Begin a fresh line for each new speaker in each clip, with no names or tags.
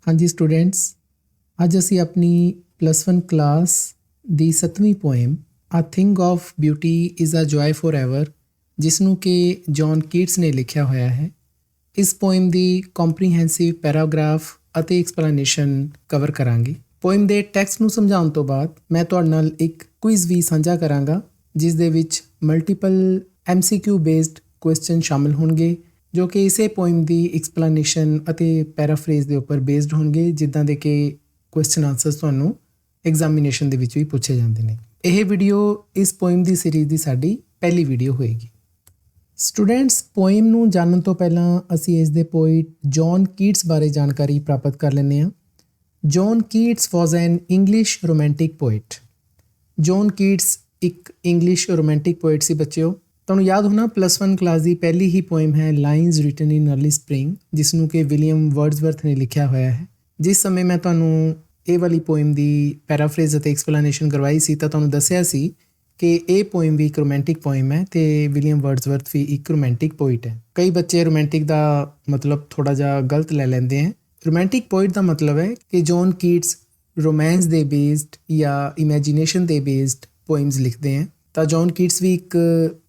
हाँ जी स्टूडेंट्स, ਅੱਜ ਅਸੀਂ ਆਪਣੀ +1 ਕਲਾਸ ਦੀ 7ਵੀਂ poem a thing of beauty is a joy four ever, ਜਿਸ ਨੂੰ ਕਿ ਜੌਨ ਕੀਟਸ ਨੇ ਲਿਖਿਆ ਹੋਇਆ ਹੈ, ਇਸ ਪੋਇਮ ਦੀ ਕੰਪਰੀਹੈਂਸਿਵ ਪੈਰਾਗ੍ਰਾਫ ਅਤੇ ਐਕਸਪਲੇਨੇਸ਼ਨ ਕਵਰ ਕਰਾਂਗੇ। ਪੋਇਮ ਦੇ ਟੈਕਸਟ ਨੂੰ ਸਮਝਾਉਣ ਤੋਂ ਬਾਅਦ ਮੈਂ ਤੁਹਾਡੇ ਨਾਲ ਇੱਕ ਕੁਇਜ਼ ਵੀ ਸਾਂਝਾ ਕਰਾਂਗਾ, ਜਿਸ ਦੇ ਵਿੱਚ ਮਲਟੀਪਲ MCQ ਬੇਸਡ ਕੁਐਸਚਨ ਸ਼ਾਮਿਲ ਹੋਣਗੇ, ਜੋ ਕਿ ਇਸੇ ਪੋਇਮ ਦੀ ਐਕਸਪਲੇਨੇਸ਼ਨ ਅਤੇ ਪੈਰਾਫਰੇਜ਼ ਦੇ ਉੱਪਰ ਬੇਸਡ ਹੋਣਗੇ, ਜਿੱਦਾਂ ਦੇ ਕਿ ਕੁਐਸਚਨ ਆਨਸਰਸ ਤੁਹਾਨੂੰ ਐਗਜ਼ਾਮੀਨੇਸ਼ਨ ਦੇ ਵਿੱਚ ਵੀ ਪੁੱਛੇ ਜਾਂਦੇ ਨੇ। ਇਹ ਵੀਡੀਓ ਇਸ ਪੋਇਮ ਦੀ ਸੀਰੀਜ਼ ਦੀ ਸਾਡੀ ਪਹਿਲੀ ਵੀਡੀਓ ਹੋਏਗੀ। ਸਟੂਡੈਂਟਸ, ਪੋਇਮ ਨੂੰ ਜਾਣਨ ਤੋਂ ਪਹਿਲਾਂ ਅਸੀਂ ਇਸ ਦੇ ਪੋਇਟ ਜੌਨ ਕੀਟਸ ਬਾਰੇ ਜਾਣਕਾਰੀ ਪ੍ਰਾਪਤ ਕਰ ਲੈਂਦੇ ਹਾਂ। John Keats was an English romantic poet. John Keats ਇੱਕ ਇੰਗਲਿਸ਼ ਰੋਮਾਂਟਿਕ ਪੋਇਟ ਸੀ ਬੱਚਿਓ। ਤੁਹਾਨੂੰ ਯਾਦ ਹੋਣਾ +1 ਕਲਾਸ ਦੀ ਪਹਿਲੀ ਹੀ ਪੋਇਮ ਹੈ lines written in early spring, ਜਿਸ ਨੂੰ ਕਿ ਵਿਲੀਅਮ ਵਰਡਸਵਰਥ ਨੇ ਲਿਖਿਆ ਹੋਇਆ ਹੈ। ਜਿਸ ਸਮੇਂ ਮੈਂ ਤੁਹਾਨੂੰ ਇਹ ਵਾਲੀ ਪੋਇਮ ਦੀ ਪੈਰਾਫਰੇਜ਼ ਅਤੇ ਐਕਸਪਲੇਨੇਸ਼ਨ ਕਰਵਾਈ ਸੀ ਤਾਂ ਤੁਹਾਨੂੰ ਦੱਸਿਆ ਸੀ ਕਿ ਇਹ ਪੋਇਮ ਵੀ ਇੱਕ ਰੋਮਾਂਟਿਕ ਪੋਇਮ ਹੈ ਅਤੇ ਵਿਲੀਅਮ ਵਰਡਸਵਰਥ ਵੀ ਇੱਕ ਰੋਮਾਂਟਿਕ ਪੋਇਟ ਹੈ। ਕਈ ਬੱਚੇ ਰੋਮਾਂਟਿਕ ਦਾ ਮਤਲਬ ਥੋੜ੍ਹਾ ਜਿਹਾ ਗਲਤ ਲੈ ਲੈਂਦੇ ਹੈ। ਰੋਮਾਂਟਿਕ ਪੋਇਟ ਦਾ ਮਤਲਬ ਹੈ ਕਿ ਜੌਨ ਕੀਟਸ ਰੋਮਾਂਸ ਦੇ ਬੇਸਡ ਜਾਂ ਇਮੈਜੀਨੇਸ਼ਨ ਦੇ ਬੇਸਡ ਪੋਇਮਸ ਲਿਖਦੇ ਹੈ। ਤਾਂ ਜੌਨ ਕੀਟਸ ਵੀ ਇੱਕ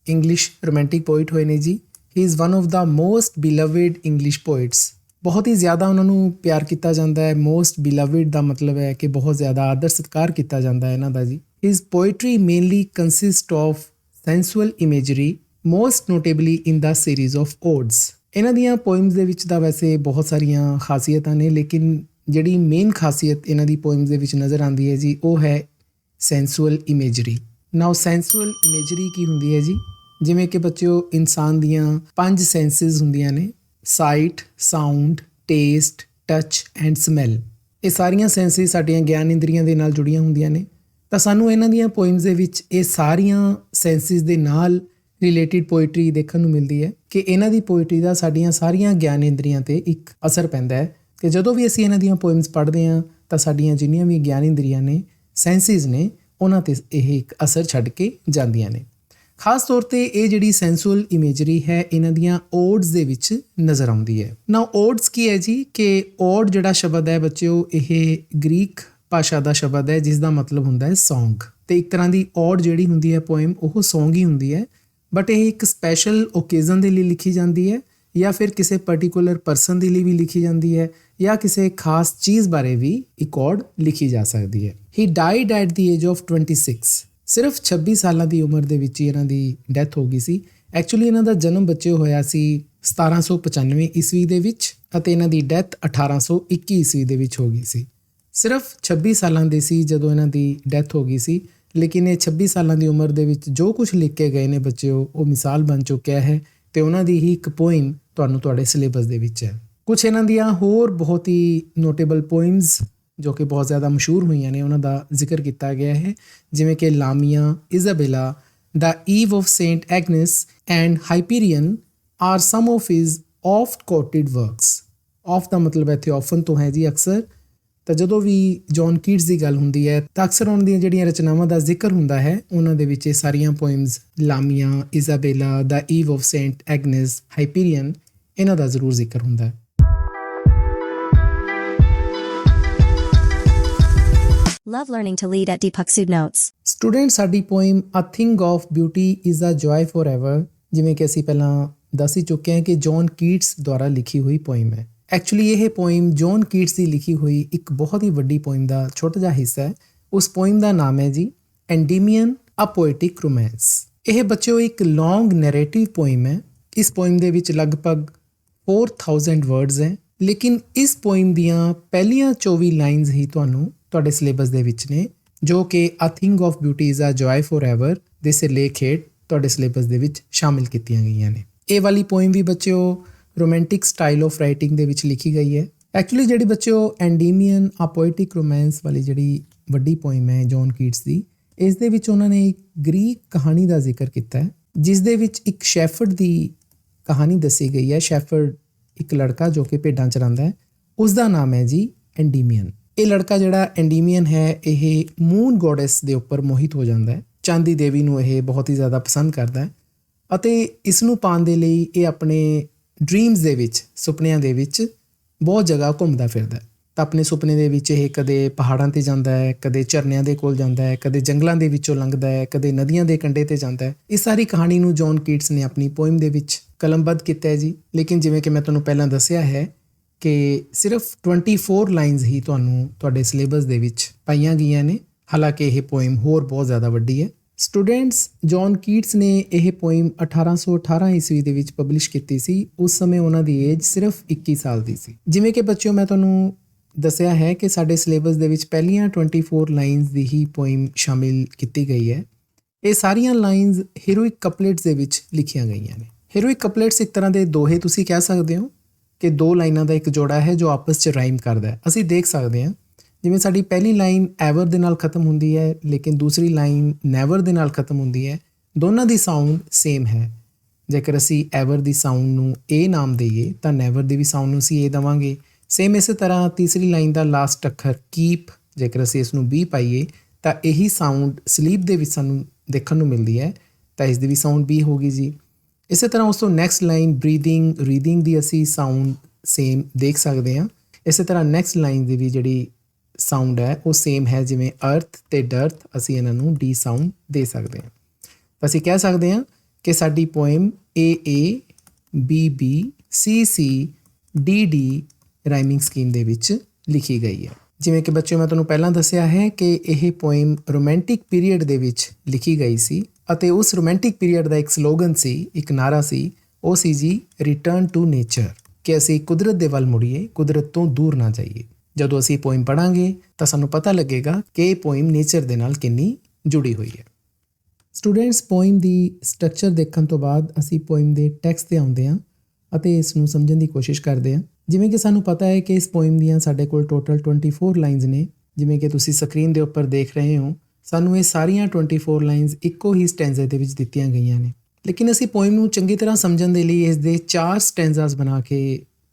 ਇੰਗਲਿਸ਼ ਰੋਮਾਂਟਿਕ ਪੋਇਟ ਹੋਏ ਨੇ ਜੀ। ਹੀ is one of the most beloved English poets. ਬਹੁਤ ਹੀ ਜ਼ਿਆਦਾ ਉਹਨਾਂ ਨੂੰ ਪਿਆਰ ਕੀਤਾ ਜਾਂਦਾ ਹੈ। ਮੋਸਟ ਬਿਲਵਡ ਦਾ ਮਤਲਬ ਹੈ ਕਿ ਬਹੁਤ ਜ਼ਿਆਦਾ ਆਦਰ ਸਤਿਕਾਰ ਕੀਤਾ ਜਾਂਦਾ ਹੈ ਇਹਨਾਂ ਦਾ ਜੀ। His poetry mainly consist of sensual imagery, most notably in the series of odes. ਇਹਨਾਂ ਦੀਆਂ ਪੋਇਮਸ ਦੇ ਵਿੱਚ ਤਾਂ ਵੈਸੇ ਬਹੁਤ ਸਾਰੀਆਂ ਖਾਸੀਅਤਾਂ ਨੇ, ਲੇਕਿਨ ਜਿਹੜੀ ਮੇਨ ਖਾਸੀਅਤ ਇਹਨਾਂ ਦੀ ਪੋਇਮਸ ਦੇ ਵਿੱਚ ਨਜ਼ਰ ਆਉਂਦੀ ਹੈ ਜੀ, ਉਹ ਹੈ ਸੈਂਸੂਅਲ ਇਮੇਜਰੀ। ਨਾਓ ਸੈਂਸੂਅਲ ਇਮੇਜਰੀ ਕੀ ਹੁੰਦੀ ਹੈ ਜੀ? ਜਿਵੇਂ ਕਿ ਬੱਚਿਓ ਇਨਸਾਨ ਦੀਆਂ 5 ਸੈਂਸਿਸ ਹੁੰਦੀਆਂ ਨੇ, site, sound, taste, touch and smell. ਇਹ ਸਾਰੀਆਂ ਸੈਂਸਿਸ ਸਾਡੀਆਂ ਗਿਆਨ ਇੰਦਰੀਆਂ ਦੇ ਨਾਲ ਜੁੜੀਆਂ ਹੁੰਦੀਆਂ ਨੇ। ਤਾਂ ਸਾਨੂੰ ਇਹਨਾਂ ਦੀਆਂ ਪੋਇਮਸ ਦੇ ਵਿੱਚ ਇਹ ਸਾਰੀਆਂ ਸੈਂਸਿਸ ਦੇ ਨਾਲ ਰਿਲੇਟਿਡ ਪੋਇਟਰੀ ਦੇਖਣ ਨੂੰ ਮਿਲਦੀ ਹੈ ਕਿ ਇਹਨਾਂ ਦੀ ਪੋਇਟਰੀ ਦਾ ਸਾਡੀਆਂ ਸਾਰੀਆਂ ਗਿਆਨ ਇੰਦਰੀਆਂ 'ਤੇ ਇੱਕ ਅਸਰ ਪੈਂਦਾ ਹੈ ਕਿ ਜਦੋਂ ਵੀ ਅਸੀਂ ਇਹਨਾਂ ਦੀਆਂ ਪੋਇਮਸ ਪੜ੍ਹਦੇ ਹਾਂ ਤਾਂ ਸਾਡੀਆਂ ਜਿੰਨੀਆਂ ਵੀ ਗਿਆਨ ਇੰਦਰੀਆਂ ਨੇ, ਸੈਂਸਿਸ ਨੇ, ਉਹਨਾਂ 'ਤੇ ਇਹ ਇੱਕ ਅਸਰ ਛੱਡ ਕੇ ਜਾਂਦੀਆਂ ਨੇ। ਖਾਸ ਤੌਰ 'ਤੇ ਇਹ ਜਿਹੜੀ ਸੈਂਸੂਅਲ ਇਮੇਜਰੀ ਹੈ ਇਹਨਾਂ ਦੀਆਂ ਓਡਸ ਦੇ ਵਿੱਚ ਨਜ਼ਰ ਆਉਂਦੀ ਹੈ। ਨਾਓ ਓਡਸ ਕੀ ਹੈ ਜੀ? ਕਿ ਓਡ ਜਿਹੜਾ ਸ਼ਬਦ ਹੈ ਬੱਚਿਓ, ਇਹ ਗ੍ਰੀਕ ਭਾਸ਼ਾ ਦਾ ਸ਼ਬਦ ਹੈ, ਜਿਸ ਦਾ ਮਤਲਬ ਹੁੰਦਾ ਹੈ ਸੌਂਗ। ਅਤੇ ਇੱਕ ਤਰ੍ਹਾਂ ਦੀ ਓਡ ਜਿਹੜੀ ਹੁੰਦੀ ਹੈ ਪੋਇਮ, ਉਹ ਸੌਂਗ ਹੀ ਹੁੰਦੀ ਹੈ, ਬਟ ਇਹ ਇੱਕ ਸਪੈਸ਼ਲ ਓਕੇਜ਼ਨ ਦੇ ਲਈ ਲਿਖੀ ਜਾਂਦੀ ਹੈ, ਜਾਂ ਫਿਰ ਕਿਸੇ ਪਰਟੀਕੂਲਰ ਪਰਸਨ ਦੇ ਲਈ ਵੀ ਲਿਖੀ ਜਾਂਦੀ ਹੈ, ਜਾਂ ਕਿਸੇ ਖਾਸ ਚੀਜ਼ ਬਾਰੇ ਵੀ ਇੱਕ ਓਡ ਲਿਖੀ ਜਾ ਸਕਦੀ ਹੈ। He died at the age of 26। ਸਿਰਫ 26 ਸਾਲਾਂ ਦੀ ਉਮਰ ਦੇ ਵਿੱਚ ਹੀ ਇਹਨਾਂ ਦੀ ਡੈਥ ਹੋ ਗਈ ਸੀ। ਐਕਚੁਅਲੀ ਇਹਨਾਂ ਦਾ ਜਨਮ ਬੱਚਿਓ ਹੋਇਆ ਸੀ 1795 ਈਸਵੀ ਦੇ ਵਿੱਚ ਅਤੇ ਇਹਨਾਂ ਦੀ ਡੈਥ 1821 ਈਸਵੀ ਦੇ ਵਿੱਚ ਹੋ ਗਈ ਸੀ। ਸਿਰਫ 26 ਸਾਲਾਂ ਦੇ ਸੀ ਜਦੋਂ ਇਹਨਾਂ ਦੀ ਡੈਥ ਹੋ ਗਈ ਸੀ, ਲੇਕਿਨ ਇਹ 26 ਸਾਲਾਂ ਦੀ ਉਮਰ ਦੇ ਵਿੱਚ ਜੋ ਕੁਝ ਲਿਖ ਕੇ ਗਏ ਨੇ ਬੱਚਿਓ, ਉਹ ਮਿਸਾਲ ਬਣ ਚੁੱਕਿਆ ਹੈ ਅਤੇ ਉਹਨਾਂ ਦੀ ਹੀ ਇੱਕ ਪੋਇਮ ਤੁਹਾਨੂੰ ਤੁਹਾਡੇ ਸਿਲੇਬਸ ਦੇ ਵਿੱਚ ਹੈ। ਕੁਛ ਇਹਨਾਂ ਦੀਆਂ ਹੋਰ ਬਹੁਤ ਹੀ ਨੋਟੇਬਲ ਪੋਇਮਸ ਜੋ ਕਿ ਬਹੁਤ ਜ਼ਿਆਦਾ ਮਸ਼ਹੂਰ ਹੋਈਆਂ ਨੇ, ਉਹਨਾਂ ਦਾ ਜ਼ਿਕਰ ਕੀਤਾ ਗਿਆ ਹੈ, ਜਿਵੇਂ ਕਿ Lamia, Isabella, the Eve of Saint Agnes and Hyperion are some of his oft quoted works. Oft ਦਾ ਮਤਲਬ ਇੱਥੇ ਆਫਨ ਤੋਂ ਹੈ ਜੀ, ਅਕਸਰ। ਤਾਂ ਜਦੋਂ ਵੀ ਜੌਨ ਕੀਟਸ ਦੀ ਗੱਲ ਹੁੰਦੀ ਹੈ ਤਾਂ ਅਕਸਰ ਉਹਨਾਂ ਦੀਆਂ ਜਿਹੜੀਆਂ ਰਚਨਾਵਾਂ ਦਾ ਜ਼ਿਕਰ ਹੁੰਦਾ ਹੈ, ਉਹਨਾਂ ਦੇ ਵਿੱਚ ਇਹ ਸਾਰੀਆਂ poems Lamia, Isabella, the Eve of Saint Agnes, Hyperion, ਇਹਨਾਂ ਦਾ ਜ਼ਰੂਰ ਜ਼ਿਕਰ ਹੁੰਦਾ ਹੈ।
Love learning to lead at Deepak Sudnotes.
Student, ਸਾਡੀ poem a thing of beauty is a joy four ever, ਜਿਵੇਂ ਕਿ ਅਸੀਂ ਪਹਿਲਾਂ ਦੱਸ ਹੀ ਚੁੱਕੇ ਹਾਂ ਕਿ ਜੌਨ ਕੀਟਸ ਦੁਆਰਾ ਲਿਖੀ ਹੋਈ ਪੋਇਮ ਹੈ। ਐਕਚੁਅਲੀ ਇਹ ਪੋਇਮ ਜੌਨ ਕੀਟਸ ਦੀ ਲਿਖੀ ਹੋਈ ਇੱਕ ਬਹੁਤ ਹੀ ਵੱਡੀ ਪੋਇਮ ਦਾ ਛੋਟਾ ਜਿਹਾ ਹਿੱਸਾ ਹੈ। ਉਸ ਪੋਇਮ ਦਾ ਨਾਮ ਹੈ ਜੀ ਐਂਡੀਮੀਅਨ ਅ ਪੋਇਟਿਕ ਰੋਮਾਂਸ। ਇਹ ਬੱਚਿਓ ਇੱਕ ਲੌਂਗ ਨੈਰੇਟਿਵ ਪੋਇਮ ਹੈ। ਇਸ ਪੋਇਮ ਦੇ ਵਿੱਚ ਲਗਭਗ 4000 ਵਰਡਸ ਹੈ, ਲੇਕਿਨ ਇਸ ਪੋਇਮ ਦੀਆਂ ਪਹਿਲੀਆਂ 24 ਲਾਈਨਸ ਹੀ ਤੁਹਾਨੂੰ ਤੁਹਾਡੇ ਸਿਲੇਬਸ ਦੇ ਵਿੱਚ ਨੇ, ਜੋ ਕਿ a thing of beauty is a joy four ever ਦੇ ਸਿਰਲੇਖ ਹੇਠ ਤੁਹਾਡੇ ਸਿਲੇਬਸ ਦੇ ਵਿੱਚ ਸ਼ਾਮਿਲ ਕੀਤੀਆਂ ਗਈਆਂ ਨੇ। ਇਹ ਵਾਲੀ ਪੋਇਮ ਵੀ ਬੱਚਿਓ ਰੋਮਾਂਟਿਕ ਸਟਾਈਲ ਆਫ ਰਾਈਟਿੰਗ ਦੇ ਵਿੱਚ ਲਿਖੀ ਗਈ ਹੈ। ਐਕਚੁਅਲੀ ਜਿਹੜੀ ਬੱਚਿਓ ਐਂਡੀਮੀਅਨ ਅ ਪੋਇਟਿਕ ਰੋਮਾਂਸ ਵਾਲੀ ਜਿਹੜੀ ਵੱਡੀ ਪੋਇਮ ਹੈ ਜੌਨ ਕੀਟਸ ਦੀ, ਇਸ ਦੇ ਵਿੱਚ ਉਹਨਾਂ ਨੇ ਇੱਕ ਗ੍ਰੀਕ ਕਹਾਣੀ ਦਾ ਜ਼ਿਕਰ ਕੀਤਾ ਹੈ, ਜਿਸ ਦੇ ਵਿੱਚ ਇੱਕ ਸ਼ੈਫਰਡ ਦੀ ਕਹਾਣੀ ਦੱਸੀ ਗਈ ਹੈ। ਸ਼ੈਫਰਡ ਇੱਕ ਲੜਕਾ ਜੋ ਕਿ ਭੇਡਾਂ ਚਰਾਉਂਦਾ ਹੈ, ਉਸ ਦਾ ਨਾਮ ਹੈ ਜੀ ਐਂਡੀਮੀਅਨ। ਇਹ ਲੜਕਾ ਜਿਹੜਾ ਐਂਡੀਮੀਅਨ ਹੈ, ਇਹ ਮੂਨ ਗੋਡੈਸ ਦੇ ਉੱਪਰ ਮੋਹਿਤ ਹੋ ਜਾਂਦਾ ਹੈ। ਚਾਂਦੀ ਦੇਵੀ ਨੂੰ ਇਹ ਬਹੁਤ ਹੀ ਜ਼ਿਆਦਾ ਪਸੰਦ ਕਰਦਾ ਹੈ ਅਤੇ ਇਸ ਨੂੰ ਪਾਉਣ ਦੇ ਲਈ ਇਹ ਆਪਣੇ ਡ੍ਰੀਮਸ ਦੇ ਵਿੱਚ, ਸੁਪਨਿਆਂ ਦੇ ਵਿੱਚ ਬਹੁਤ ਜਗ੍ਹਾ ਘੁੰਮਦਾ ਫਿਰਦਾ ਹੈ। ਤਾਂ ਆਪਣੇ ਸੁਪਨੇ ਦੇ ਵਿੱਚ ਇਹ ਕਦੇ ਪਹਾੜਾਂ 'ਤੇ ਜਾਂਦਾ ਹੈ, ਕਦੇ ਝਰਨਿਆਂ ਦੇ ਕੋਲ ਜਾਂਦਾ ਹੈ, ਕਦੇ ਜੰਗਲਾਂ ਦੇ ਵਿੱਚੋਂ ਲੰਘਦਾ ਹੈ, ਕਦੇ ਨਦੀਆਂ ਦੇ ਕੰਢੇ 'ਤੇ ਜਾਂਦਾ ਹੈ। ਇਸ ਸਾਰੀ ਕਹਾਣੀ ਨੂੰ ਜੌਨ ਕੀਟਸ ਨੇ ਆਪਣੀ ਪੋਇਮ ਦੇ ਵਿੱਚ ਕਲਮਬੱਧ ਕੀਤਾ ਹੈ ਜੀ। ਲੇਕਿਨ ਜਿਵੇਂ ਕਿ ਮੈਂ ਤੁਹਾਨੂੰ ਪਹਿਲਾਂ ਦੱਸਿਆ ਹੈ ਕਿ ਸਿਰਫ 24 ਲਾਈਨਸ ਹੀ ਤੁਹਾਨੂੰ ਤੁਹਾਡੇ ਸਿਲੇਬਸ ਦੇ ਵਿੱਚ ਪਾਈਆਂ ਗਈਆਂ ਨੇ, ਹਾਲਾਂਕਿ ਇਹ ਪੋਇਮ ਹੋਰ ਬਹੁਤ ਜ਼ਿਆਦਾ ਵੱਡੀ ਹੈ। ਸਟੂਡੈਂਟਸ, ਜੌਨ ਕੀਟਸ ਨੇ ਇਹ ਪੋਇਮ 1818 ਈਸਵੀ ਦੇ ਵਿੱਚ ਪਬਲਿਸ਼ ਕੀਤੀ ਸੀ। ਉਸ ਸਮੇਂ ਉਹਨਾਂ ਦੀ ਏਜ ਸਿਰਫ 21 ਸਾਲ ਦੀ ਸੀ। ਜਿਵੇਂ ਕਿ ਬੱਚਿਓ ਮੈਂ ਤੁਹਾਨੂੰ ਦੱਸਿਆ ਹੈ ਕਿ ਸਾਡੇ ਸਿਲੇਬਸ ਦੇ ਵਿੱਚ ਪਹਿਲੀਆਂ 24 ਲਾਈਨਸ ਦੀ ਹੀ ਪੋਇਮ ਸ਼ਾਮਿਲ ਕੀਤੀ ਗਈ ਹੈ। ਇਹ ਸਾਰੀਆਂ ਲਾਈਨਸ ਹੀਰੋਇਕ ਕਪਲੇਟਸ ਦੇ ਵਿੱਚ ਲਿਖੀਆਂ ਗਈਆਂ ਨੇ। ਹੀਰੋਇਕ ਕਪਲੇਟਸ ਇੱਕ ਤਰ੍ਹਾਂ ਦੇ ਦੋਹੇ ਤੁਸੀਂ ਕਹਿ ਸਕਦੇ ਹੋ ਕਿ ਦੋ ਲਾਈਨਾਂ ਦਾ ਇੱਕ ਜੋੜਾ ਹੈ ਜੋ ਆਪਸ 'ਚ ਰਾਈਮ ਕਰਦਾ ਹੈ। ਅਸੀਂ ਦੇਖ ਸਕਦੇ ਹਾਂ ਜਿਵੇਂ ਸਾਡੀ ਪਹਿਲੀ ਲਾਈਨ ਐਵਰ ਦੇ ਨਾਲ ਖਤਮ ਹੁੰਦੀ ਹੈ, ਲੇਕਿਨ ਦੂਸਰੀ ਲਾਈਨ ਨੈਵਰ ਦੇ ਨਾਲ ਖਤਮ ਹੁੰਦੀ ਹੈ। ਦੋਨਾਂ ਦੀ ਸਾਊਂਡ ਸੇਮ ਹੈ। ਜੇਕਰ ਅਸੀਂ ਐਵਰ ਦੀ ਸਾਊਂਡ ਨੂੰ ਏ ਨਾਮ ਦੇਈਏ ਤਾਂ ਨੈਵਰ ਦੀ ਵੀ ਸਾਊਂਡ ਨੂੰ ਅਸੀਂ ਏ ਦੇਵਾਂਗੇ। ਸੇਮ ਇਸੇ ਤਰ੍ਹਾਂ ਤੀਸਰੀ ਲਾਈਨ ਦਾ ਲਾਸਟ ਅੱਖਰ ਕੀਪ, ਜੇਕਰ ਅਸੀਂ ਇਸ ਨੂੰ ਬੀ ਪਾਈਏ ਤਾਂ ਇਹੀ ਸਾਊਂਡ ਸਲੀਪ ਦੇ ਵਿੱਚ ਸਾਨੂੰ ਦੇਖਣ ਨੂੰ ਮਿਲਦੀ ਹੈ, ਤਾਂ ਇਸ ਦੀ ਵੀ ਸਾਊਂਡ ਬੀ ਹੋਗੀ ਜੀ। ਇਸੇ ਤਰ੍ਹਾਂ ਉਸ ਤੋਂ ਨੈਕਸਟ ਲਾਈਨ ਬਰੀਦਿੰਗ, ਰੀਡਿੰਗ ਦੀ ਅਸੀਂ ਸਾਊਂਡ ਸੇਮ ਦੇਖ ਸਕਦੇ ਹਾਂ। ਇਸੇ ਤਰ੍ਹਾਂ ਨੈਕਸਟ ਲਾਈਨ ਦੀ ਵੀ ਜਿਹੜੀ ਸਾਊਂਡ ਹੈ ਉਹ ਸੇਮ ਹੈ, ਜਿਵੇਂ ਅਰਥ ਤੇ ਡਰਥ ਅਸੀਂ ਇਹਨਾਂ ਨੂੰ ਡੀ ਸਾਊਂਡ ਦੇ ਸਕਦੇ ਹਾਂ। ਤਾਂ ਅਸੀਂ ਕਹਿ ਸਕਦੇ ਹਾਂ ਕਿ ਸਾਡੀ poem A B C D rhyming scheme ਦੇ ਵਿੱਚ ਲਿਖੀ ਗਈ ਹੈ। ਜਿਵੇਂ ਕਿ ਬੱਚਿਓ ਮੈਂ ਤੁਹਾਨੂੰ ਪਹਿਲਾਂ ਦੱਸਿਆ ਹੈ ਕਿ ਇਹ ਪੋਇਮ ਰੋਮਾਂਟਿਕ ਪੀਰੀਅਡ ਦੇ ਵਿੱਚ ਲਿਖੀ ਗਈ ਸੀ ਅਤੇ ਉਸ ਰੋਮਾਂਟਿਕ ਪੀਰੀਅਡ ਦਾ ਇੱਕ ਸਲੋਗਨ ਸੀ, ਇੱਕ ਨਾਰਾ ਸੀ, ਉਹ ਸੀ ਜੀ ਰਿਟਰਨ ਟੂ ਨੇਚਰ, ਕਿ ਅਸੀਂ ਕੁਦਰਤ ਦੇ ਵੱਲ ਮੁੜੀਏ, ਕੁਦਰਤ ਤੋਂ ਦੂਰ ਨਾ ਜਾਈਏ। ਜਦੋਂ ਅਸੀਂ ਪੋਇਮ ਪੜ੍ਹਾਂਗੇ ਤਾਂ ਸਾਨੂੰ ਪਤਾ ਲੱਗੇਗਾ ਕਿ ਇਹ ਪੋਇਮ ਨੇਚਰ ਦੇ ਨਾਲ ਕਿੰਨੀ ਜੁੜੀ ਹੋਈ ਹੈ। ਸਟੂਡੈਂਟਸ, ਪੋਇਮ ਦੀ ਸਟਰਕਚਰ ਦੇਖਣ ਤੋਂ ਬਾਅਦ ਅਸੀਂ ਪੋਇਮ ਦੇ ਟੈਕਸਟ 'ਤੇ ਆਉਂਦੇ ਹਾਂ ਅਤੇ ਇਸ ਨੂੰ ਸਮਝਣ ਦੀ ਕੋਸ਼ਿਸ਼ ਕਰਦੇ ਹਾਂ। ਜਿਵੇਂ ਕਿ ਸਾਨੂੰ ਪਤਾ ਹੈ ਕਿ ਇਸ ਪੋਇਮ ਦੀਆਂ ਸਾਡੇ ਕੋਲ ਟੋਟਲ 24 ਲਾਈਨਸ ਨੇ। ਜਿਵੇਂ ਕਿ ਤੁਸੀਂ ਸਕਰੀਨ ਦੇ ਉੱਪਰ ਦੇਖ ਰਹੇ ਹੋ, ਸਾਨੂੰ ਇਹ ਸਾਰੀਆਂ 24 ਲਾਈਨਸ ਇੱਕੋ ਹੀ ਸਟੈਂਜ਼ਾ ਦੇ ਵਿੱਚ ਦਿੱਤੀਆਂ ਗਈਆਂ ਨੇ। ਲੇਕਿਨ ਅਸੀਂ ਪੋਇਮ ਨੂੰ ਚੰਗੀ ਤਰ੍ਹਾਂ ਸਮਝਣ ਦੇ ਲਈ ਇਸ ਦੇ 4 ਸਟੈਂਜ਼ਾਸ ਬਣਾ ਕੇ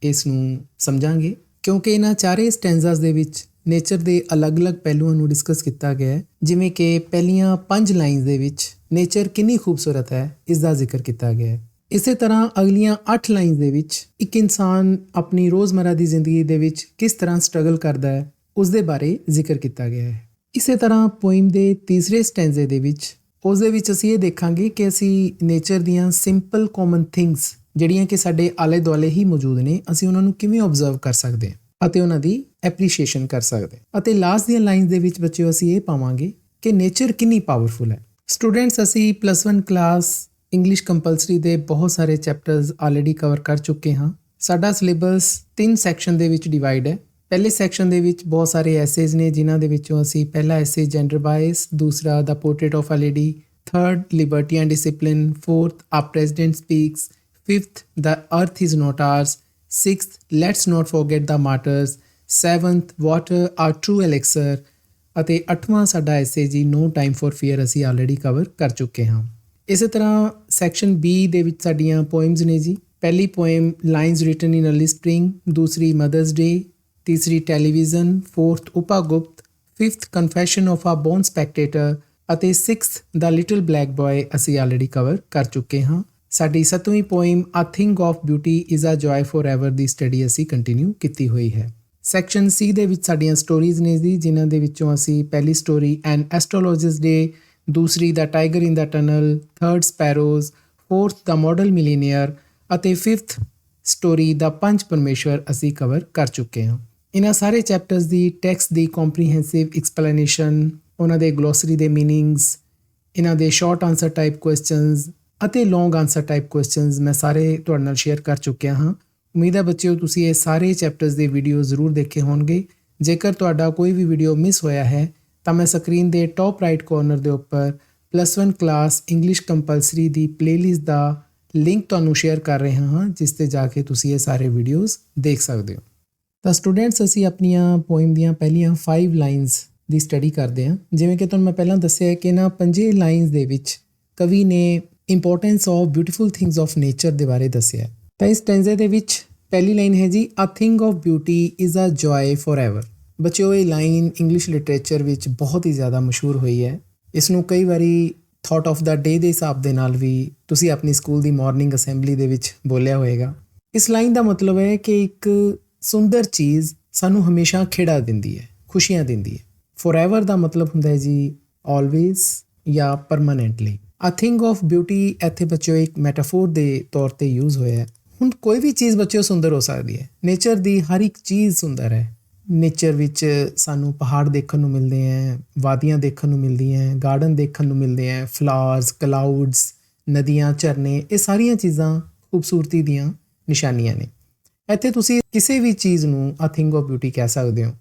ਇਸ ਨੂੰ ਸਮਝਾਂਗੇ, ਕਿਉਂਕਿ ਇਹਨਾਂ ਚਾਰੇ ਸਟੈਂਜ਼ਾਸ ਦੇ ਵਿੱਚ ਨੇਚਰ ਦੇ ਅਲੱਗ-ਅਲੱਗ ਪਹਿਲੂਆਂ ਨੂੰ ਡਿਸਕਸ ਕੀਤਾ ਗਿਆ ਹੈ। ਜਿਵੇਂ ਕਿ ਪਹਿਲੀਆਂ 5 ਲਾਈਨਸ ਦੇ ਵਿੱਚ ਨੇਚਰ ਕਿੰਨੀ ਖੂਬਸੂਰਤ ਹੈ ਇਸ ਦਾ ਜ਼ਿਕਰ ਕੀਤਾ ਗਿਆ ਹੈ। ਇਸੇ ਤਰ੍ਹਾਂ ਅਗਲੀਆਂ 8 ਲਾਈਨਸ ਦੇ ਵਿੱਚ ਇੱਕ ਇਨਸਾਨ ਆਪਣੀ ਰੋਜ਼ਮਰਾ ਦੀ ਜ਼ਿੰਦਗੀ ਦੇ ਵਿੱਚ ਕਿਸ ਤਰ੍ਹਾਂ ਸਟਰਗਲ ਕਰਦਾ ਹੈ ਉਸ ਦੇ ਬਾਰੇ ਜ਼ਿਕਰ ਕੀਤਾ ਗਿਆ ਹੈ। ਇਸੇ ਤਰ੍ਹਾਂ ਪੋਇਮ ਦੇ ਤੀਸਰੇ ਸਟੈਂਜ਼ੇ ਦੇ ਵਿੱਚ ਅਸੀਂ ਇਹ ਦੇਖਾਂਗੇ ਕਿ ਅਸੀਂ ਨੇਚਰ ਦੀਆਂ ਸਿੰਪਲ ਕਾਮਨ ਥਿੰਗਸ ਜਿਹੜੀਆਂ ਕਿ ਸਾਡੇ ਆਲੇ ਦੁਆਲੇ ਹੀ ਮੌਜੂਦ ਨੇ, ਅਸੀਂ ਉਹਨਾਂ ਨੂੰ ਕਿਵੇਂ ਆਬਜ਼ਰਵ ਕਰ ਸਕਦੇ ਹਾਂ ਅਤੇ ਉਹਨਾਂ ਦੀ ਐਪਰੀਸ਼ੀਏਸ਼ਨ ਕਰ ਸਕਦੇ ਹਾਂ। ਅਤੇ ਲਾਸਟ ਦੀਆਂ ਲਾਈਨਸ ਦੇ ਵਿੱਚ ਬੱਚਿਓ ਅਸੀਂ ਇਹ ਪਾਵਾਂਗੇ ਕਿ ਨੇਚਰ ਕਿੰਨੀ ਪਾਵਰਫੁਲ ਹੈ। ਸਟੂਡੈਂਟਸ, ਅਸੀਂ +1 ਕਲਾਸ ਇੰਗਲਿਸ਼ ਕੰਪਲਸਰੀ ਦੇ ਬਹੁਤ ਸਾਰੇ ਚੈਪਟਰਸ ਆਲਰੇਡੀ ਕਵਰ ਕਰ ਚੁੱਕੇ ਹਾਂ। ਸਾਡਾ ਸਿਲੇਬਸ 3 ਸੈਕਸ਼ਨ ਦੇ ਵਿੱਚ ਡਿਵਾਈਡ ਹੈ। ਪਹਿਲੇ ਸੈਕਸ਼ਨ ਦੇ ਵਿੱਚ ਬਹੁਤ ਸਾਰੇ ਐਸੇਜ਼ ਨੇ, ਜਿਨ੍ਹਾਂ ਦੇ ਵਿੱਚੋਂ ਅਸੀਂ ਪਹਿਲਾ ਐਸੇ ਜੈਂਡਰ ਬਾਇਸ, ਦੂਸਰਾ the portrait of a lady, third liberty and discipline, fourth a president speaks, fifth the earth is not ours, sixth let's not forget the martyrs, seventh water our true elixir ਅਤੇ 8ਵਾਂ ਸਾਡਾ essay ਜੀ no time for fear ਅਸੀਂ already cover ਕਰ ਚੁੱਕੇ ਹਾਂ। ਇਸੇ ਤਰ੍ਹਾਂ ਸੈਕਸ਼ਨ ਬੀ ਦੇ ਵਿੱਚ ਸਾਡੀਆਂ ਪੋਇਮਸ ਨੇ ਜੀ। ਪਹਿਲੀ poem lines written in early spring, ਦੂਸਰੀ ਮਦਰਸ ਡੇ, ਤੀਸਰੀ television, fourth Upagupta, fifth confession of a born spectator ਅਤੇ sixth the little black boy ਅਸੀਂ ਆਲਰੇਡੀ ਕਵਰ ਕਰ ਚੁੱਕੇ ਹਾਂ। ਸਾਡੀ 7ਵੀਂ poem a thing of beauty is a joy for ever ਦੀ ਸਟੱਡੀ ਅਸੀਂ ਕੰਟੀਨਿਊ ਕੀਤੀ ਹੋਈ ਹੈ। ਸੈਕਸ਼ਨ ਸੀ ਦੇ ਵਿੱਚ ਸਾਡੀਆਂ ਸਟੋਰੀਜ਼ ਨੇ ਜੀ, ਜਿਨ੍ਹਾਂ ਦੇ ਵਿੱਚੋਂ ਅਸੀਂ ਪਹਿਲੀ ਸਟੋਰੀ ਐਨ ਐਸਟ੍ਰੋਲੋਜਿਸਟ ਡੇ, ਦੂਸਰੀ ਦ ਟਾਈਗਰ ਇਨ ਦ ਟਨਲ, ਥਰਡ ਸਪੈਰੋਜ਼, ਫੋਰਥ ਦ ਮਾਡਲ ਮਿਲੀਨੀਅਰ ਅਤੇ ਫਿਫਥ ਸਟੋਰੀ ਦ ਪੰਜ ਪਰਮੇਸ਼ਵਰ ਅਸੀਂ ਕਵਰ ਕਰ ਚੁੱਕੇ ਹਾਂ। ਇਹਨਾਂ ਸਾਰੇ ਚੈਪਟਰਸ ਦੀ ਟੈਕਸਟ ਦੀ ਕੰਪਰੀਹੈਂਸਿਵ ਐਕਸਪਲੇਨੇਸ਼ਨ, ਉਹਨਾਂ ਦੇ ਗਲੋਸਰੀ ਦੇ ਮੀਨਿੰਗਸ, ਇਹਨਾਂ ਦੇ ਸ਼ਾਰਟ ਆਨਸਰ ਟਾਈਪ ਕੁਐਸਚਨਸ ਅਤੇ ਲੌਂਗ ਆਨਸਰ ਟਾਈਪ ਕੁਐਸਚਨਸ ਮੈਂ ਸਾਰੇ ਤੁਹਾਡੇ ਨਾਲ ਸ਼ੇਅਰ ਕਰ ਚੁੱਕਿਆ ਹਾਂ। ਉਮੀਦ ਹੈ ਬੱਚਿਓ ਤੁਸੀਂ ਇਹ ਸਾਰੇ ਚੈਪਟਰਸ ਦੇ ਵੀਡੀਓ ਜ਼ਰੂਰ ਦੇਖੇ ਹੋਣਗੇ। ਜੇਕਰ ਤੁਹਾਡਾ ਕੋਈ ਵੀ ਵੀਡੀਓ ਮਿਸ ਹੋਇਆ ਹੈ ਤਾਂ ਮੈਂ ਸਕਰੀਨ ਦੇ ਟੌਪ ਰਾਈਟ ਕਾਰਨਰ ਦੇ ਉੱਪਰ +1 ਕਲਾਸ ਇੰਗਲਿਸ਼ ਕੰਪਲਸਰੀ ਦੀ ਪਲੇਲਿਸਟ ਦਾ ਲਿੰਕ ਤੁਹਾਨੂੰ ਸ਼ੇਅਰ ਕਰ ਰਿਹਾ ਹਾਂ, ਜਿਸ 'ਤੇ ਜਾ ਕੇ ਤੁਸੀਂ ਇਹ ਸਾਰੇ ਵੀਡੀਓਜ਼ ਦੇਖ ਸਕਦੇ ਹੋ। ਤਾਂ ਸਟੂਡੈਂਟਸ, ਅਸੀਂ ਆਪਣੀਆਂ ਪੋਇਮ ਦੀਆਂ ਪਹਿਲੀਆਂ 5 ਲਾਈਨਸ ਦੀ ਸਟੱਡੀ ਕਰਦੇ ਹਾਂ। ਜਿਵੇਂ ਕਿ ਤੁਹਾਨੂੰ ਮੈਂ ਪਹਿਲਾਂ ਦੱਸਿਆ ਕਿ ਇਹਨਾਂ 5 ਲਾਈਨਸ ਦੇ ਵਿੱਚ ਕਵੀ ਨੇ importance of beautiful things of nature ਦੇ ਬਾਰੇ ਦੱਸਿਆ। ਤਾਂ ਇਸ ਸਟੈਂਜ਼ੇ ਦੇ ਵਿੱਚ ਪਹਿਲੀ ਲਾਈਨ ਹੈ ਜੀ, a thing of beauty is a joy for ever. ਬੱਚਿਓ, ਇਹ ਲਾਈਨ ਇੰਗਲਿਸ਼ ਲਿਟਰੇਚਰ ਵਿੱਚ ਬਹੁਤ ਹੀ ਜ਼ਿਆਦਾ ਮਸ਼ਹੂਰ ਹੋਈ ਹੈ। ਇਸ ਨੂੰ ਕਈ ਵਾਰੀ ਥਾਟ ਆਫ ਦਾ ਡੇ ਦੇ ਹਿਸਾਬ ਦੇ ਨਾਲ ਵੀ ਤੁਸੀਂ ਆਪਣੀ ਸਕੂਲ ਦੀ ਮਾਰਨਿੰਗ ਅਸੈਂਬਲੀ ਦੇ ਵਿੱਚ ਬੋਲਿਆ ਹੋਏਗਾ। ਇਸ ਲਾਈਨ ਦਾ ਮਤਲਬ ਹੈ ਕਿ ਇੱਕ ਸੁੰਦਰ ਚੀਜ਼ ਸਾਨੂੰ ਹਮੇਸ਼ਾ ਖੇੜਾ ਦਿੰਦੀ ਹੈ, ਖੁਸ਼ੀਆਂ ਦਿੰਦੀ ਹੈ। ਫੋਰਐਵਰ ਦਾ ਮਤਲਬ ਹੁੰਦਾ ਹੈ ਜੀ ਆਲਵੇਜ਼ ਜਾਂ ਪਰਮਾਨੈਂਟਲੀ। ਆ ਥਿੰਗ ਆਫ ਬਿਊਟੀ ਇੱਥੇ ਬੱਚਿਓ ਇੱਕ ਮੈਟਾਫੋਰ ਦੇ ਤੌਰ ਤੇ ਯੂਜ਼ ਹੋਇਆ ਹੈ। ਹੁਣ ਕੋਈ ਵੀ ਚੀਜ਼ ਬੱਚਿਓ ਸੁੰਦਰ ਹੋ ਸਕਦੀ ਹੈ। ਨੇਚਰ ਦੀ ਹਰ ਇੱਕ ਚੀਜ਼ ਸੁੰਦਰ ਹੈ। ਨੇਚਰ ਵਿੱਚ ਸਾਨੂੰ ਪਹਾੜ ਦੇਖਣ ਨੂੰ ਮਿਲਦੇ ਹੈ, ਵਾਦੀਆਂ ਦੇਖਣ ਨੂੰ ਮਿਲਦੀਆਂ ਹੈ, ਗਾਰਡਨ ਦੇਖਣ ਨੂੰ ਮਿਲਦੇ ਹੈ, ਫਲਾਵਰਸ, ਕਲਾਊਡਸ, ਨਦੀਆਂ, ਝਰਨੇ, ਇਹ ਸਾਰੀਆਂ ਚੀਜ਼ਾਂ ਖੂਬਸੂਰਤੀ ਦੀਆਂ ਨਿਸ਼ਾਨੀਆਂ ਨੇ। ਇੱਥੇ ਤੁਸੀਂ ਕਿਸੇ ਵੀ ਚੀਜ਼ ਨੂੰ ਆ ਥਿੰਗ ਆਫ ਬਿਊਟੀ ਕਹਿ ਸਕਦੇ ਹੋ।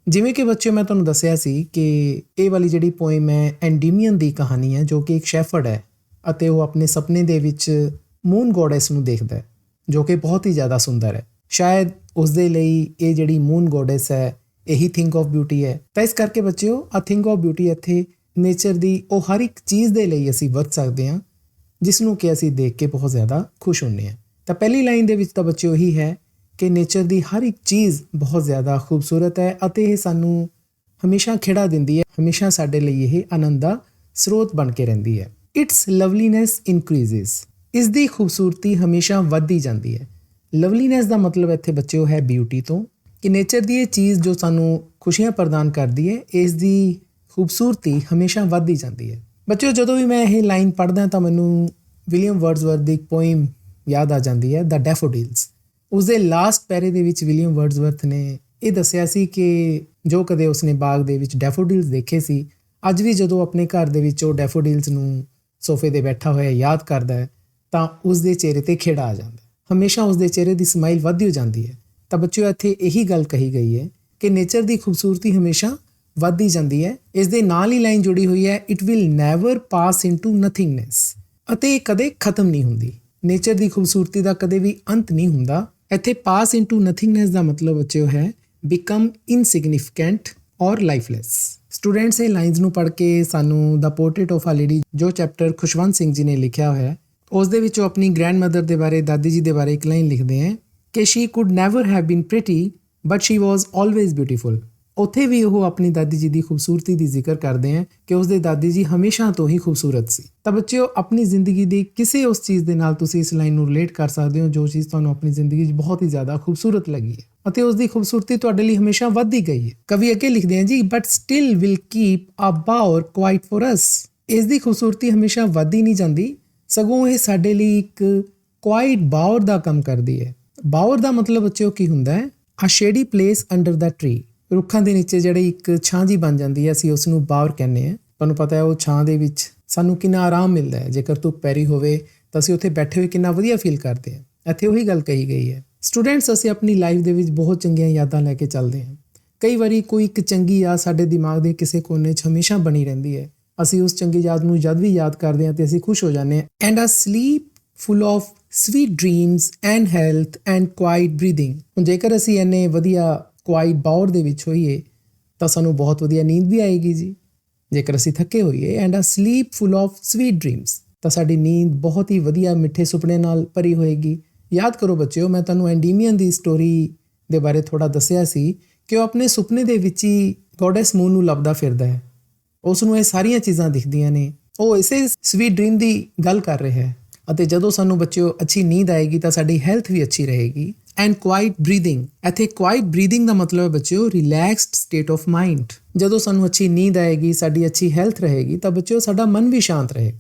ਜਿਵੇਂ ਕਿ ਬੱਚਿਓ ਮੈਂ ਤੁਹਾਨੂੰ ਦੱਸਿਆ ਸੀ ਕਿ ਇਹ ਵਾਲੀ ਜਿਹੜੀ ਪੋਇਮ ਹੈ ਐਂਡੀਮੀਅਨ ਦੀ ਕਹਾਣੀ ਹੈ, ਜੋ ਕਿ ਇੱਕ ਸ਼ੈਫਰਡ ਹੈ ਅਤੇ ਉਹ ਆਪਣੇ ਸੁਪਨੇ ਦੇ ਵਿੱਚ ਮੂਨ ਗੋਡੈਸ ਨੂੰ ਦੇਖਦਾ ਹੈ, ਜੋ ਕਿ ਬਹੁਤ ਹੀ ਜ਼ਿਆਦਾ ਸੁੰਦਰ ਹੈ। ਸ਼ਾਇਦ ਉਸ ਦੇ ਲਈ ਇਹ ਜਿਹੜੀ ਮੂਨ ਗੋਡੈਸ ਹੈ ਇਹੀ ਥਿੰਗ ਆਫ ਬਿਊਟੀ ਹੈ। ਤਾਂ ਇਸ ਕਰਕੇ ਬੱਚਿਓ ਆ ਥਿੰਗ ਆਫ ਬਿਊਟੀ ਇੱਥੇ ਨੇਚਰ ਦੀ ਉਹ ਹਰ ਇੱਕ ਚੀਜ਼ ਦੇ ਲਈ ਅਸੀਂ ਵਰਤ ਸਕਦੇ ਹਾਂ ਜਿਸ ਨੂੰ ਕਿ ਅਸੀਂ ਦੇਖ ਕੇ ਬਹੁਤ ਜ਼ਿਆਦਾ ਖੁਸ਼ ਹੁੰਦੇ ਹਾਂ। ਤਾਂ ਪਹਿਲੀ ਲਾਈਨ ਦੇ ਵਿੱਚ ਤਾਂ ਬੱਚਿਓ ਇਹੀ ਹੈ ਕਿ ਨੇਚਰ ਦੀ ਹਰ ਇੱਕ ਚੀਜ਼ ਬਹੁਤ ਜ਼ਿਆਦਾ ਖੂਬਸੂਰਤ ਹੈ ਅਤੇ ਇਹ ਸਾਨੂੰ ਹਮੇਸ਼ਾ ਖੇੜਾ ਦਿੰਦੀ ਹੈ, ਹਮੇਸ਼ਾ ਸਾਡੇ ਲਈ ਇਹ ਆਨੰਦ ਦਾ ਸਰੋਤ ਬਣ ਕੇ ਰਹਿੰਦੀ ਹੈ। ਇਟਸ ਲਵਲੀਨੈਸ ਇਨਕਰੀਜ਼ਿਸ, ਇਸ ਦੀ ਖੂਬਸੂਰਤੀ ਹਮੇਸ਼ਾ ਵੱਧਦੀ ਜਾਂਦੀ ਹੈ। ਲਵਲੀਨੈਸ ਦਾ ਮਤਲਬ ਇੱਥੇ ਬੱਚਿਓ ਹੈ ਬਿਊਟੀ ਤੋਂ, ਕਿ ਨੇਚਰ ਦੀ ਇਹ ਚੀਜ਼ ਜੋ ਸਾਨੂੰ ਖੁਸ਼ੀਆਂ ਪ੍ਰਦਾਨ ਕਰਦੀ ਹੈ ਇਸ ਦੀ ਖੂਬਸੂਰਤੀ ਹਮੇਸ਼ਾ ਵੱਧਦੀ ਜਾਂਦੀ ਹੈ। ਬੱਚਿਓ ਜਦੋਂ ਵੀ ਮੈਂ ਇਹ ਲਾਈਨ ਪੜ੍ਹਦਾ ਤਾਂ ਮੈਨੂੰ ਵਿਲੀਅਮ ਵਰਡਸਵਰਥ ਦੀ ਇੱਕ ਪੋਇਮ ਯਾਦ ਆ ਜਾਂਦੀ ਹੈ, ਦ ਡੈਫੋਡਿਲਸ। ਉਸਦੇ ਲਾਸਟ ਪੈਰੇ ਦੇ ਵਿੱਚ ਵਿਲੀਅਮ ਵਰਡਸਵਰਥ ਨੇ ਇਹ ਦੱਸਿਆ ਸੀ ਕਿ ਜੋ ਕਦੇ ਉਸਨੇ ਬਾਗ ਦੇ ਵਿੱਚ ਡੈਫੋਡਿਲਸ ਦੇਖੇ ਸੀ, ਅੱਜ ਵੀ ਜਦੋਂ ਆਪਣੇ ਘਰ ਦੇ ਵਿੱਚ ਉਹ ਡੈਫੋਡਿਲਸ ਨੂੰ ਸੋਫੇ 'ਤੇ ਬੈਠਾ ਹੋਇਆ ਯਾਦ ਕਰਦਾ ਹੈ ਤਾਂ ਉਸਦੇ ਚਿਹਰੇ 'ਤੇ ਖੇੜਾ ਆ ਜਾਂਦਾ, ਹਮੇਸ਼ਾ ਉਸਦੇ ਚਿਹਰੇ ਦੀ ਸਮਾਈਲ ਵੱਧਦੀ ਹੋ ਜਾਂਦੀ ਹੈ। ਤਾਂ ਬੱਚਿਓ ਇੱਥੇ ਇਹੀ ਗੱਲ ਕਹੀ ਗਈ ਹੈ ਕਿ ਨੇਚਰ ਦੀ ਖੂਬਸੂਰਤੀ ਹਮੇਸ਼ਾ ਵੱਧਦੀ ਜਾਂਦੀ ਹੈ। ਇਸ ਦੇ ਨਾਲ ਹੀ ਲਾਈਨ ਜੁੜੀ ਹੋਈ ਹੈ, it will never pass into nothingness, ਅਤੇ ਇਹ ਕਦੇ ਖਤਮ ਨਹੀਂ ਹੁੰਦੀ। ਨੇਚਰ ਦੀ ਖੂਬਸੂਰਤੀ ਦਾ ਕਦੇ ਵੀ ਅੰਤ ਨਹੀਂ ਹੁੰਦਾ। ਇੱਥੇ ਪਾਸ ਇਨਟੂ ਨਥਿੰਗਨੈਸ ਦਾ ਮਤਲਬ ਬੱਚਿਓ ਹੈ ਬਿਕਮ ਇਨਸਿਗਨੀਫੀਕੈਂਟ ਔਰ ਲਾਈਫਲੈਸ। ਸਟੂਡੈਂਟਸ ਇਹ ਲਾਈਨਸ ਨੂੰ ਪੜ੍ਹ ਕੇ ਸਾਨੂੰ ਦ ਪੋਰਟਰੇਟ ਆਫ ਅ ਲੇਡੀ ਜੋ ਚੈਪਟਰ ਖੁਸ਼ਵੰਤ ਸਿੰਘ ਜੀ ਨੇ ਲਿਖਿਆ ਹੋਇਆ ਉਸ ਦੇ ਵਿੱਚ ਉਹ ਆਪਣੀ ਗ੍ਰੈਂਡ ਮਦਰ ਦੇ ਬਾਰੇ, ਦਾਦੀ ਜੀ ਦੇ ਬਾਰੇ ਇੱਕ ਲਾਈਨ ਲਿਖਦੇ ਹੈ ਕਿ she could never have been pretty but she was always beautiful. ਉੱਥੇ ਵੀ ਉਹ ਆਪਣੀ ਦਾਦੀ ਜੀ ਦੀ ਖੂਬਸੂਰਤੀ ਦੀ ਜ਼ਿਕਰ ਕਰਦੇ ਹੈ ਕਿ ਉਸਦੇ ਦਾਦੀ ਜੀ ਹਮੇਸ਼ਾ ਤੋਂ ਹੀ ਖੂਬਸੂਰਤ ਸੀ। ਤਾਂ ਬੱਚਿਓ ਆਪਣੀ ਜ਼ਿੰਦਗੀ ਦੀ ਕਿਸੇ ਉਸ ਚੀਜ਼ ਦੇ ਨਾਲ ਤੁਸੀਂ ਇਸ ਲਾਈਨ ਨੂੰ ਰਿਲੇਟ ਕਰ ਸਕਦੇ ਹੋ ਜੋ ਚੀਜ਼ ਤੁਹਾਨੂੰ ਆਪਣੀ ਜ਼ਿੰਦਗੀ 'ਚ ਬਹੁਤ ਹੀ ਜ਼ਿਆਦਾ ਖੂਬਸੂਰਤ ਲੱਗੀ ਹੈ ਅਤੇ ਉਸ ਦੀ ਖੂਬਸੂਰਤੀ ਤੁਹਾਡੇ ਲਈ ਹਮੇਸ਼ਾ ਵੱਧਦੀ ਗਈ ਹੈ। ਕਵੀ ਅੱਗੇ ਲਿਖਦੇ ਹਨ ਜੀ, but still will keep a bower quiet for us. ਇਸ ਦੀ ਖੂਬਸੂਰਤੀ ਹਮੇਸ਼ਾ ਵੱਧਦੀ ਨਹੀਂ ਜਾਂਦੀ, ਸਗੋਂ ਇਹ ਸਾਡੇ ਲਈ ਇੱਕ ਕੁਆਇਟ ਬਾਉਰ ਦਾ ਕੰਮ ਕਰਦੀ ਹੈ। ਬਾਉਰ ਦਾ ਮਤਲਬ ਬੱਚਿਓ ਕੀ ਹੁੰਦਾ ਹੈ? ਅ ਸ਼ੇਡੀ ਪਲੇਸ ਅੰਡਰ ਦਾ ਟਰੀ। ਰੁੱਖਾਂ ਦੇ ਨੀਚੇ ਜਿਹੜੀ ਇੱਕ ਛਾਂ ਜੀ ਬਣ ਜਾਂਦੀ ਹੈ, ਅਸੀਂ ਉਸ ਨੂੰ ਬਾਉਰ ਕਹਿੰਦੇ ਹਾਂ। ਤੁਹਾਨੂੰ ਪਤਾ ਹੈ ਉਹ ਛਾਂ ਦੇ ਵਿੱਚ ਸਾਨੂੰ ਕਿੰਨਾ ਆਰਾਮ ਮਿਲਦਾ ਹੈ। ਜੇਕਰ ਧੁੱਪ ਪੈ ਰਹੀ ਹੋਵੇ ਤਾਂ ਅਸੀਂ ਉੱਥੇ ਬੈਠੇ ਹੋਏ ਕਿੰਨਾ ਵਧੀਆ ਫੀਲ ਕਰਦੇ ਹਾਂ। ਇੱਥੇ ਉਹੀ ਗੱਲ ਕਹੀ ਗਈ ਹੈ। ਸਟੂਡੈਂਟਸ, ਅਸੀਂ ਆਪਣੀ ਲਾਈਫ ਦੇ ਵਿੱਚ ਬਹੁਤ ਚੰਗੀਆਂ ਯਾਦਾਂ ਲੈ ਕੇ ਚੱਲਦੇ ਹਾਂ। ਕਈ ਵਾਰੀ ਕੋਈ ਇੱਕ ਚੰਗੀ ਯਾਦ ਸਾਡੇ ਦਿਮਾਗ ਦੇ ਕਿਸੇ ਕੋਨੇ 'ਚ ਹਮੇਸ਼ਾ ਬਣੀ ਰਹਿੰਦੀ ਹੈ। ਅਸੀਂ ਉਸ ਚੰਗੀ ਯਾਦ ਨੂੰ ਜਦ ਵੀ ਯਾਦ ਕਰਦੇ ਹਾਂ ਤੇ ਅਸੀਂ ਖੁਸ਼ ਹੋ ਜਾਂਦੇ ਹਾਂ। And a sleep full of sweet dreams and health and quiet breathing. ਹੁਣ ਜੇਕਰ ਅਸੀਂ ਇੰਨੇ ਵਧੀਆ ਕੁਆਇਟ ਬਾਉਰ ਦੇ ਵਿੱਚ ਹੋਈਏ ਤਾਂ ਸਾਨੂੰ ਬਹੁਤ ਵਧੀਆ ਨੀਂਦ ਵੀ ਆਏਗੀ ਜੀ। ਜੇਕਰ ਅਸੀਂ ਥੱਕੇ ਹੋਈਏ and a sleep full of sweet dreams ਤਾਂ ਸਾਡੀ ਨੀਂਦ ਬਹੁਤ ਹੀ ਵਧੀਆ ਮਿੱਠੇ ਸੁਪਨੇ ਨਾਲ ਭਰੀ ਹੋਏਗੀ। ਯਾਦ ਕਰੋ ਬੱਚਿਓ, ਮੈਂ ਤੁਹਾਨੂੰ ਐਂਡੀਮੀਅਨ ਦੀ ਸਟੋਰੀ ਦੇ ਬਾਰੇ ਥੋੜ੍ਹਾ ਦੱਸਿਆ ਸੀ ਕਿ ਉਹ ਆਪਣੇ ਸੁਪਨੇ ਦੇ ਵਿੱਚ ਹੀ ਗੋਡੈਸ ਮੂਨ ਨੂੰ ਲੱਭਦਾ ਫਿਰਦਾ ਹੈ। ਉਸ ਨੂੰ ਇਹ ਸਾਰੀਆਂ ਚੀਜ਼ਾਂ ਦਿਖਦੀਆਂ ਨੇ। ਉਹ ਇਸੇ ਸਵੀਟ ਡ੍ਰੀਮ ਦੀ ਗੱਲ ਕਰ ਰਿਹਾ ਹੈ ਅਤੇ ਜਦੋਂ ਸਾਨੂੰ ਬੱਚਿਓ ਅੱਛੀ ਨੀਂਦ ਆਏਗੀ ਤਾਂ ਸਾਡੀ ਹੈਲਥ ਵੀ ਅੱਛੀ ਰਹੇਗੀ। ਐਂਡ ਕੁਆਇਟ ਬਰੀਥਿੰਗ, ਇੱਥੇ ਕੁਆਇਟ ਬਰੀਥਿੰਗ ਦਾ ਮਤਲਬ ਬੱਚਿਓ ਰਿਲੈਕਸਡ ਸਟੇਟ ਆਫ ਮਾਈਂਡ। ਜਦੋਂ ਸਾਨੂੰ ਅੱਛੀ ਨੀਂਦ ਆਏਗੀ, ਸਾਡੀ ਅੱਛੀ ਹੈਲਥ ਰਹੇਗੀ ਤਾਂ ਬੱਚਿਓ ਸਾਡਾ ਮਨ ਵੀ ਸ਼ਾਂਤ ਰਹੇਗਾ।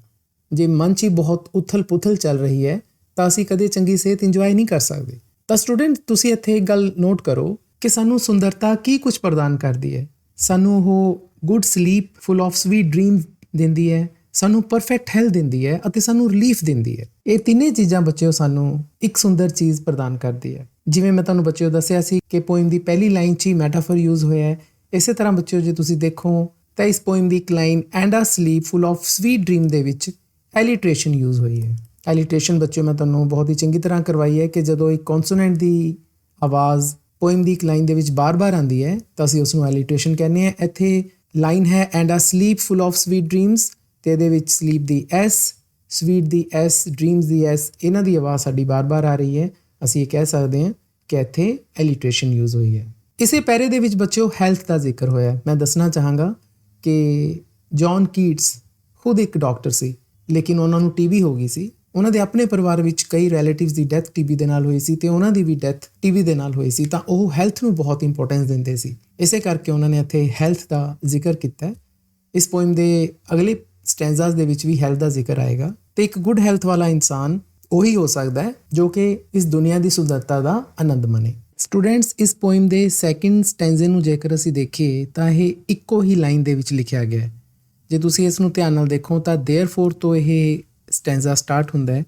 ਜੇ ਮਨ 'ਚ ਹੀ ਬਹੁਤ ਉਥਲ ਪੁਥਲ ਚੱਲ ਰਹੀ ਹੈ ਤਾਂ ਅਸੀਂ ਕਦੇ ਚੰਗੀ ਸਿਹਤ ਇੰਜੋਏ ਨਹੀਂ ਕਰ ਸਕਦੇ। ਤਾਂ ਸਟੂਡੈਂਟ, ਤੁਸੀਂ ਇੱਥੇ ਇੱਕ ਗੱਲ ਨੋਟ ਕਰੋ ਕਿ ਸਾਨੂੰ ਸੁੰਦਰਤਾ ਕੀ ਕੁਝ ਪ੍ਰਦਾਨ ਕਰਦੀ ਹੈ। ਸਾਨੂੰ ਉਹ good sleep full of sweet dream ਦਿੰਦੀ ਹੈ, ਸਾਨੂੰ ਪਰਫੈਕਟ ਹੈਲਥ ਦਿੰਦੀ ਹੈ ਅਤੇ ਸਾਨੂੰ ਰਿਲੀਫ ਦਿੰਦੀ ਹੈ। ਇਹ ਤਿੰਨੇ ਚੀਜ਼ਾਂ ਬੱਚਿਓ ਸਾਨੂੰ ਇੱਕ ਸੁੰਦਰ ਚੀਜ਼ ਪ੍ਰਦਾਨ ਕਰਦੀ ਹੈ। ਜਿਵੇਂ ਮੈਂ ਤੁਹਾਨੂੰ ਬੱਚਿਓ ਦੱਸਿਆ ਸੀ ਕਿ ਪੋਇਮ ਦੀ ਪਹਿਲੀ ਲਾਈਨ 'ਚ ਹੀ ਮੈਟਾਫਰ ਯੂਜ਼ ਹੋਇਆ ਹੈ। ਇਸੇ ਤਰ੍ਹਾਂ ਬੱਚਿਓ ਜੇ ਤੁਸੀਂ ਦੇਖੋ ਤਾਂ ਇਸ ਪੋਇਮ ਦੀ ਇੱਕ line and a sleep full of sweet dream ਦੇ ਵਿੱਚ ਐਲੀਟ੍ਰੇਸ਼ਨ ਯੂਜ਼ ਹੋਈ ਹੈ। ਐਲੀਟ੍ਰੇਸ਼ਨ ਬੱਚਿਓ ਮੈਂ ਤੁਹਾਨੂੰ ਬਹੁਤ ਹੀ ਚੰਗੀ ਤਰ੍ਹਾਂ ਕਰਵਾਈ ਹੈ ਕਿ ਜਦੋਂ ਇੱਕ ਕੌਨਸੋਨੈਂਟ ਦੀ ਆਵਾਜ਼ ਪੋਇਮ ਦੀ ਇੱਕ ਲਾਈਨ ਦੇ ਵਿੱਚ ਬਾਰ-ਬਾਰ ਆਉਂਦੀ ਹੈ ਤਾਂ ਅਸੀਂ ਉਸ ਨੂੰ ਐਲੀਟ੍ਰੇਸ਼ਨ ਕਹਿੰਦੇ ਹਾਂ। ਇੱਥੇ ਲਾਈਨ ਹੈ and a sleep full of sweet dreams ਤੇ ਇਹਦੇ ਵਿੱਚ ਸਲੀਪ ਦੀ ਐਸ, ਸਵੀਟ ਦੀ ਐਸ, ਡ੍ਰੀਮਸ ਦੀ ਐਸ, ਇਹਨਾਂ ਦੀ ਆਵਾਜ਼ ਸਾਡੀ ਬਾਰ-ਬਾਰ ਆ ਰਹੀ ਹੈ। ਅਸੀਂ ਇਹ ਕਹਿ ਸਕਦੇ ਹਾਂ ਕਿ ਇੱਥੇ ਐਲੀਟ੍ਰੇਸ਼ਨ ਯੂਜ਼ ਹੋਈ ਹੈ। ਇਸੇ ਪੈਰੇ ਦੇ ਵਿੱਚ ਬੱਚਿਓ ਹੈਲਥ ਦਾ ਜ਼ਿਕਰ ਹੋਇਆ। ਮੈਂ ਦੱਸਣਾ ਚਾਹਾਂਗਾ ਕਿ ਜੌਨ ਕੀਟਸ ਖੁਦ ਇੱਕ ਡਾਕਟਰ ਸੀ, ਲੇਕਿਨ ਉਹਨਾਂ ਨੂੰ ਟੀਬੀ ਹੋ ਗਈ ਸੀ। ਉਹਨਾਂ ਦੇ ਆਪਣੇ ਪਰਿਵਾਰ ਵਿੱਚ ਕਈ ਰਿਲੇਟਿਵਸ ਦੀ ਡੈਥ ਟੀਬੀ ਦੇ ਨਾਲ ਹੋਈ ਸੀ ਤੇ ਉਹਨਾਂ ਦੀ ਵੀ ਡੈਥ ਟੀਬੀ ਦੇ ਨਾਲ ਹੋਈ ਸੀ, ਤਾਂ ਉਹ ਹੈਲਥ ਨੂੰ ਬਹੁਤ ਇੰਪੋਰਟੈਂਸ ਦਿੰਦੇ ਸੀ। ਇਸੇ ਕਰਕੇ ਉਹਨਾਂ ਨੇ ਇੱਥੇ ਹੈਲਥ ਦਾ ਜ਼ਿਕਰ ਕੀਤਾ ਹੈ। ਇਸ ਪੋਇਮ ਦੇ ਅਗਲੇ ਸਟੈਂਜ਼ਾਸ ਦੇ ਵਿੱਚ ਵੀ ਹੈਲਥ ਦਾ ਜ਼ਿਕਰ ਆਏਗਾ ਤੇ ਇੱਕ ਗੁੱਡ ਹੈਲਥ ਵਾਲਾ ਇਨਸਾਨ ਉਹੀ ਹੋ ਸਕਦਾ ਹੈ ਜੋ ਕਿ ਇਸ ਦੁਨੀਆ ਦੀ ਸੁੰਦਰਤਾ ਦਾ ਆਨੰਦ ਮਾਣੇ। ਸਟੂਡੈਂਟਸ, ਇਸ ਪੋਇਮ ਦੇ ਸੈਕਿੰਡ ਸਟੈਂਜ਼ੇ ਨੂੰ ਜੇਕਰ ਅਸੀਂ ਦੇਖੀਏ ਤਾਂ ਇਹ ਇੱਕੋ ਹੀ ਲਾਈਨ ਦੇ ਵਿੱਚ ਲਿਖਿਆ ਗਿਆ ਹੈ। ਜੇ ਤੁਸੀਂ ਇਸ ਨੂੰ ਧਿਆਨ ਨਾਲ ਦੇਖੋ ਤਾਂ ਦੇਅਰਫੋਰ ਤੋਂ ਇਹ ਸਟੈਂਜ਼ਾ ਸਟਾਰਟ ਹੁੰਦਾ ਹੈ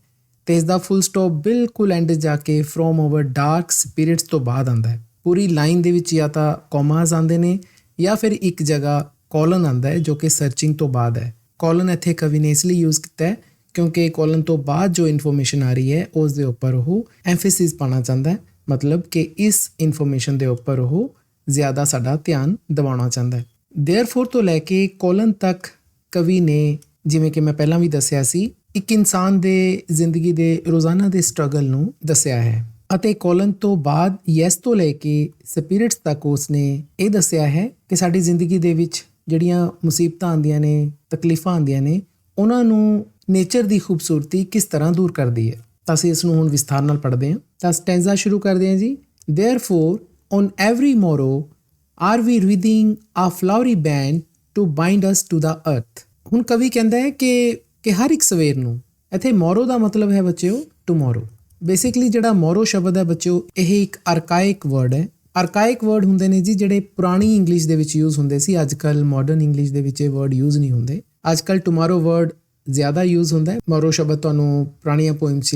ਤੇ ਇਸ ਦਾ ਫੁੱਲ ਸਟਾਪ ਬਿਲਕੁਲ ਐਂਡ ਜਾ ਕੇ ਫਰੋਮ ਆਵਰ ਡਾਰਕ ਸਪਿਰਿਟਸ ਤੋਂ ਬਾਅਦ ਆਉਂਦਾ ਹੈ। ਪੂਰੀ ਲਾਈਨ ਦੇ ਵਿੱਚ ਜਾਂ ਤਾਂ ਕੋਮਾਸ ਆਉਂਦੇ ਨੇ ਜਾਂ ਫਿਰ ਇੱਕ ਜਗ੍ਹਾ ਕੋਲਨ ਆਉਂਦਾ ਹੈ ਜੋ ਕਿ ਸਰਚਿੰਗ ਤੋਂ ਬਾਅਦ ਹੈ। ਕੋਲਨ ਇੱਥੇ ਕਵੀ ਨੇ ਇਸ ਲਈ ਯੂਜ਼ ਕੀਤਾ ਹੈ ਕਿਉਂਕਿ ਕੋਲਨ ਤੋਂ ਬਾਅਦ ਜੋ ਇਨਫੋਰਮੇਸ਼ਨ ਆ ਰਹੀ ਹੈ ਉਸ ਦੇ ਉੱਪਰ ਉਹ ਐਮਫੈਸਿਸ ਪਾਉਣਾ ਚਾਹੁੰਦਾ ਹੈ, ਮਤਲਬ ਕਿ ਇਸ ਇਨਫੋਰਮੇਸ਼ਨ ਦੇ ਉੱਪਰ ਉਹ ਜ਼ਿਆਦਾ ਸਾਡਾ ਧਿਆਨ ਦਿਵਾਉਣਾ ਚਾਹੁੰਦਾ ਹੈ। ਦੇਅਰਫੋਰ ਤੋਂ ਲੈ ਕੇ ਕੋਲਨ ਤੱਕ ਕਵੀ ਨੇ, ਜਿਵੇਂ ਕਿ ਮੈਂ ਪਹਿਲਾਂ ਵੀ ਦੱਸਿਆ ਸੀ, ਇੱਕ ਇਨਸਾਨ ਦੇ ਜ਼ਿੰਦਗੀ ਦੇ ਰੋਜ਼ਾਨਾ ਦੇ ਸਟਰਗਲ ਨੂੰ ਦੱਸਿਆ ਹੈ ਅਤੇ ਕੋਲਨ ਤੋਂ ਬਾਅਦ ਯੈਸ ਤੋਂ ਲੈ ਕੇ ਸਪਿਰਿਟਸ ਤੱਕ ਉਸਨੇ ਇਹ ਦੱਸਿਆ ਹੈ ਕਿ ਸਾਡੀ ਜ਼ਿੰਦਗੀ ਦੇ ਵਿੱਚ ਜਿਹੜੀਆਂ ਮੁਸੀਬਤਾਂ ਆਉਂਦੀਆਂ ਨੇ, ਤਕਲੀਫਾਂ ਆਉਂਦੀਆਂ ਨੇ, ਉਹਨਾਂ ਨੂੰ ਨੇਚਰ ਦੀ ਖੂਬਸੂਰਤੀ ਕਿਸ ਤਰ੍ਹਾਂ ਦੂਰ ਕਰਦੀ ਹੈ। ਤਾਂ ਅਸੀਂ ਇਸ ਨੂੰ ਹੁਣ ਵਿਸਥਾਰ ਨਾਲ ਪੜ੍ਹਦੇ ਹਾਂ। ਤਾਂ ਸਟੈਂਜ਼ਾ ਸ਼ੁਰੂ ਕਰਦੇ ਹਾਂ ਜੀ। Therefore on every morrow are we reading a flowery band to bind us to the earth. ਹੁਣ ਕਵੀ ਕਹਿੰਦਾ ਹੈ ਕਿ ਹਰ ਇੱਕ ਸਵੇਰ ਨੂੰ, ਇੱਥੇ ਮੋਰੋ ਦਾ ਮਤਲਬ ਹੈ ਬੱਚਿਓ ਟੂਮੋਰੋ। ਬੇਸਿਕਲੀ ਜਿਹੜਾ ਮੋਰੋ ਸ਼ਬਦ ਹੈ ਬੱਚਿਓ ਇਹ ਇੱਕ ਅਰਕਾਇਕ ਵਰਡ ਹੈ। ਅਰਕਾਇਕ ਵਰਡ ਹੁੰਦੇ ਨੇ ਜੀ ਜਿਹੜੇ ਪੁਰਾਣੀ ਇੰਗਲਿਸ਼ ਦੇ ਵਿੱਚ ਯੂਜ਼ ਹੁੰਦੇ ਸੀ। ਅੱਜ ਕੱਲ੍ਹ ਮਾਡਰਨ ਇੰਗਲਿਸ਼ ਦੇ ਵਿੱਚ ਇਹ ਵਰਡ ਯੂਜ਼ ਨਹੀਂ ਹੁੰਦੇ। ਅੱਜ ਕੱਲ੍ਹ ਟੂਮਾਰੋ ਵਰਡ ਜ਼ਿਆਦਾ ਯੂਜ਼ ਹੁੰਦਾ ਹੈ। ਮੋਰੋ ਸ਼ਬਦ ਤੁਹਾਨੂੰ ਪੁਰਾਣੀਆਂ ਪੋਇਮ 'ਚ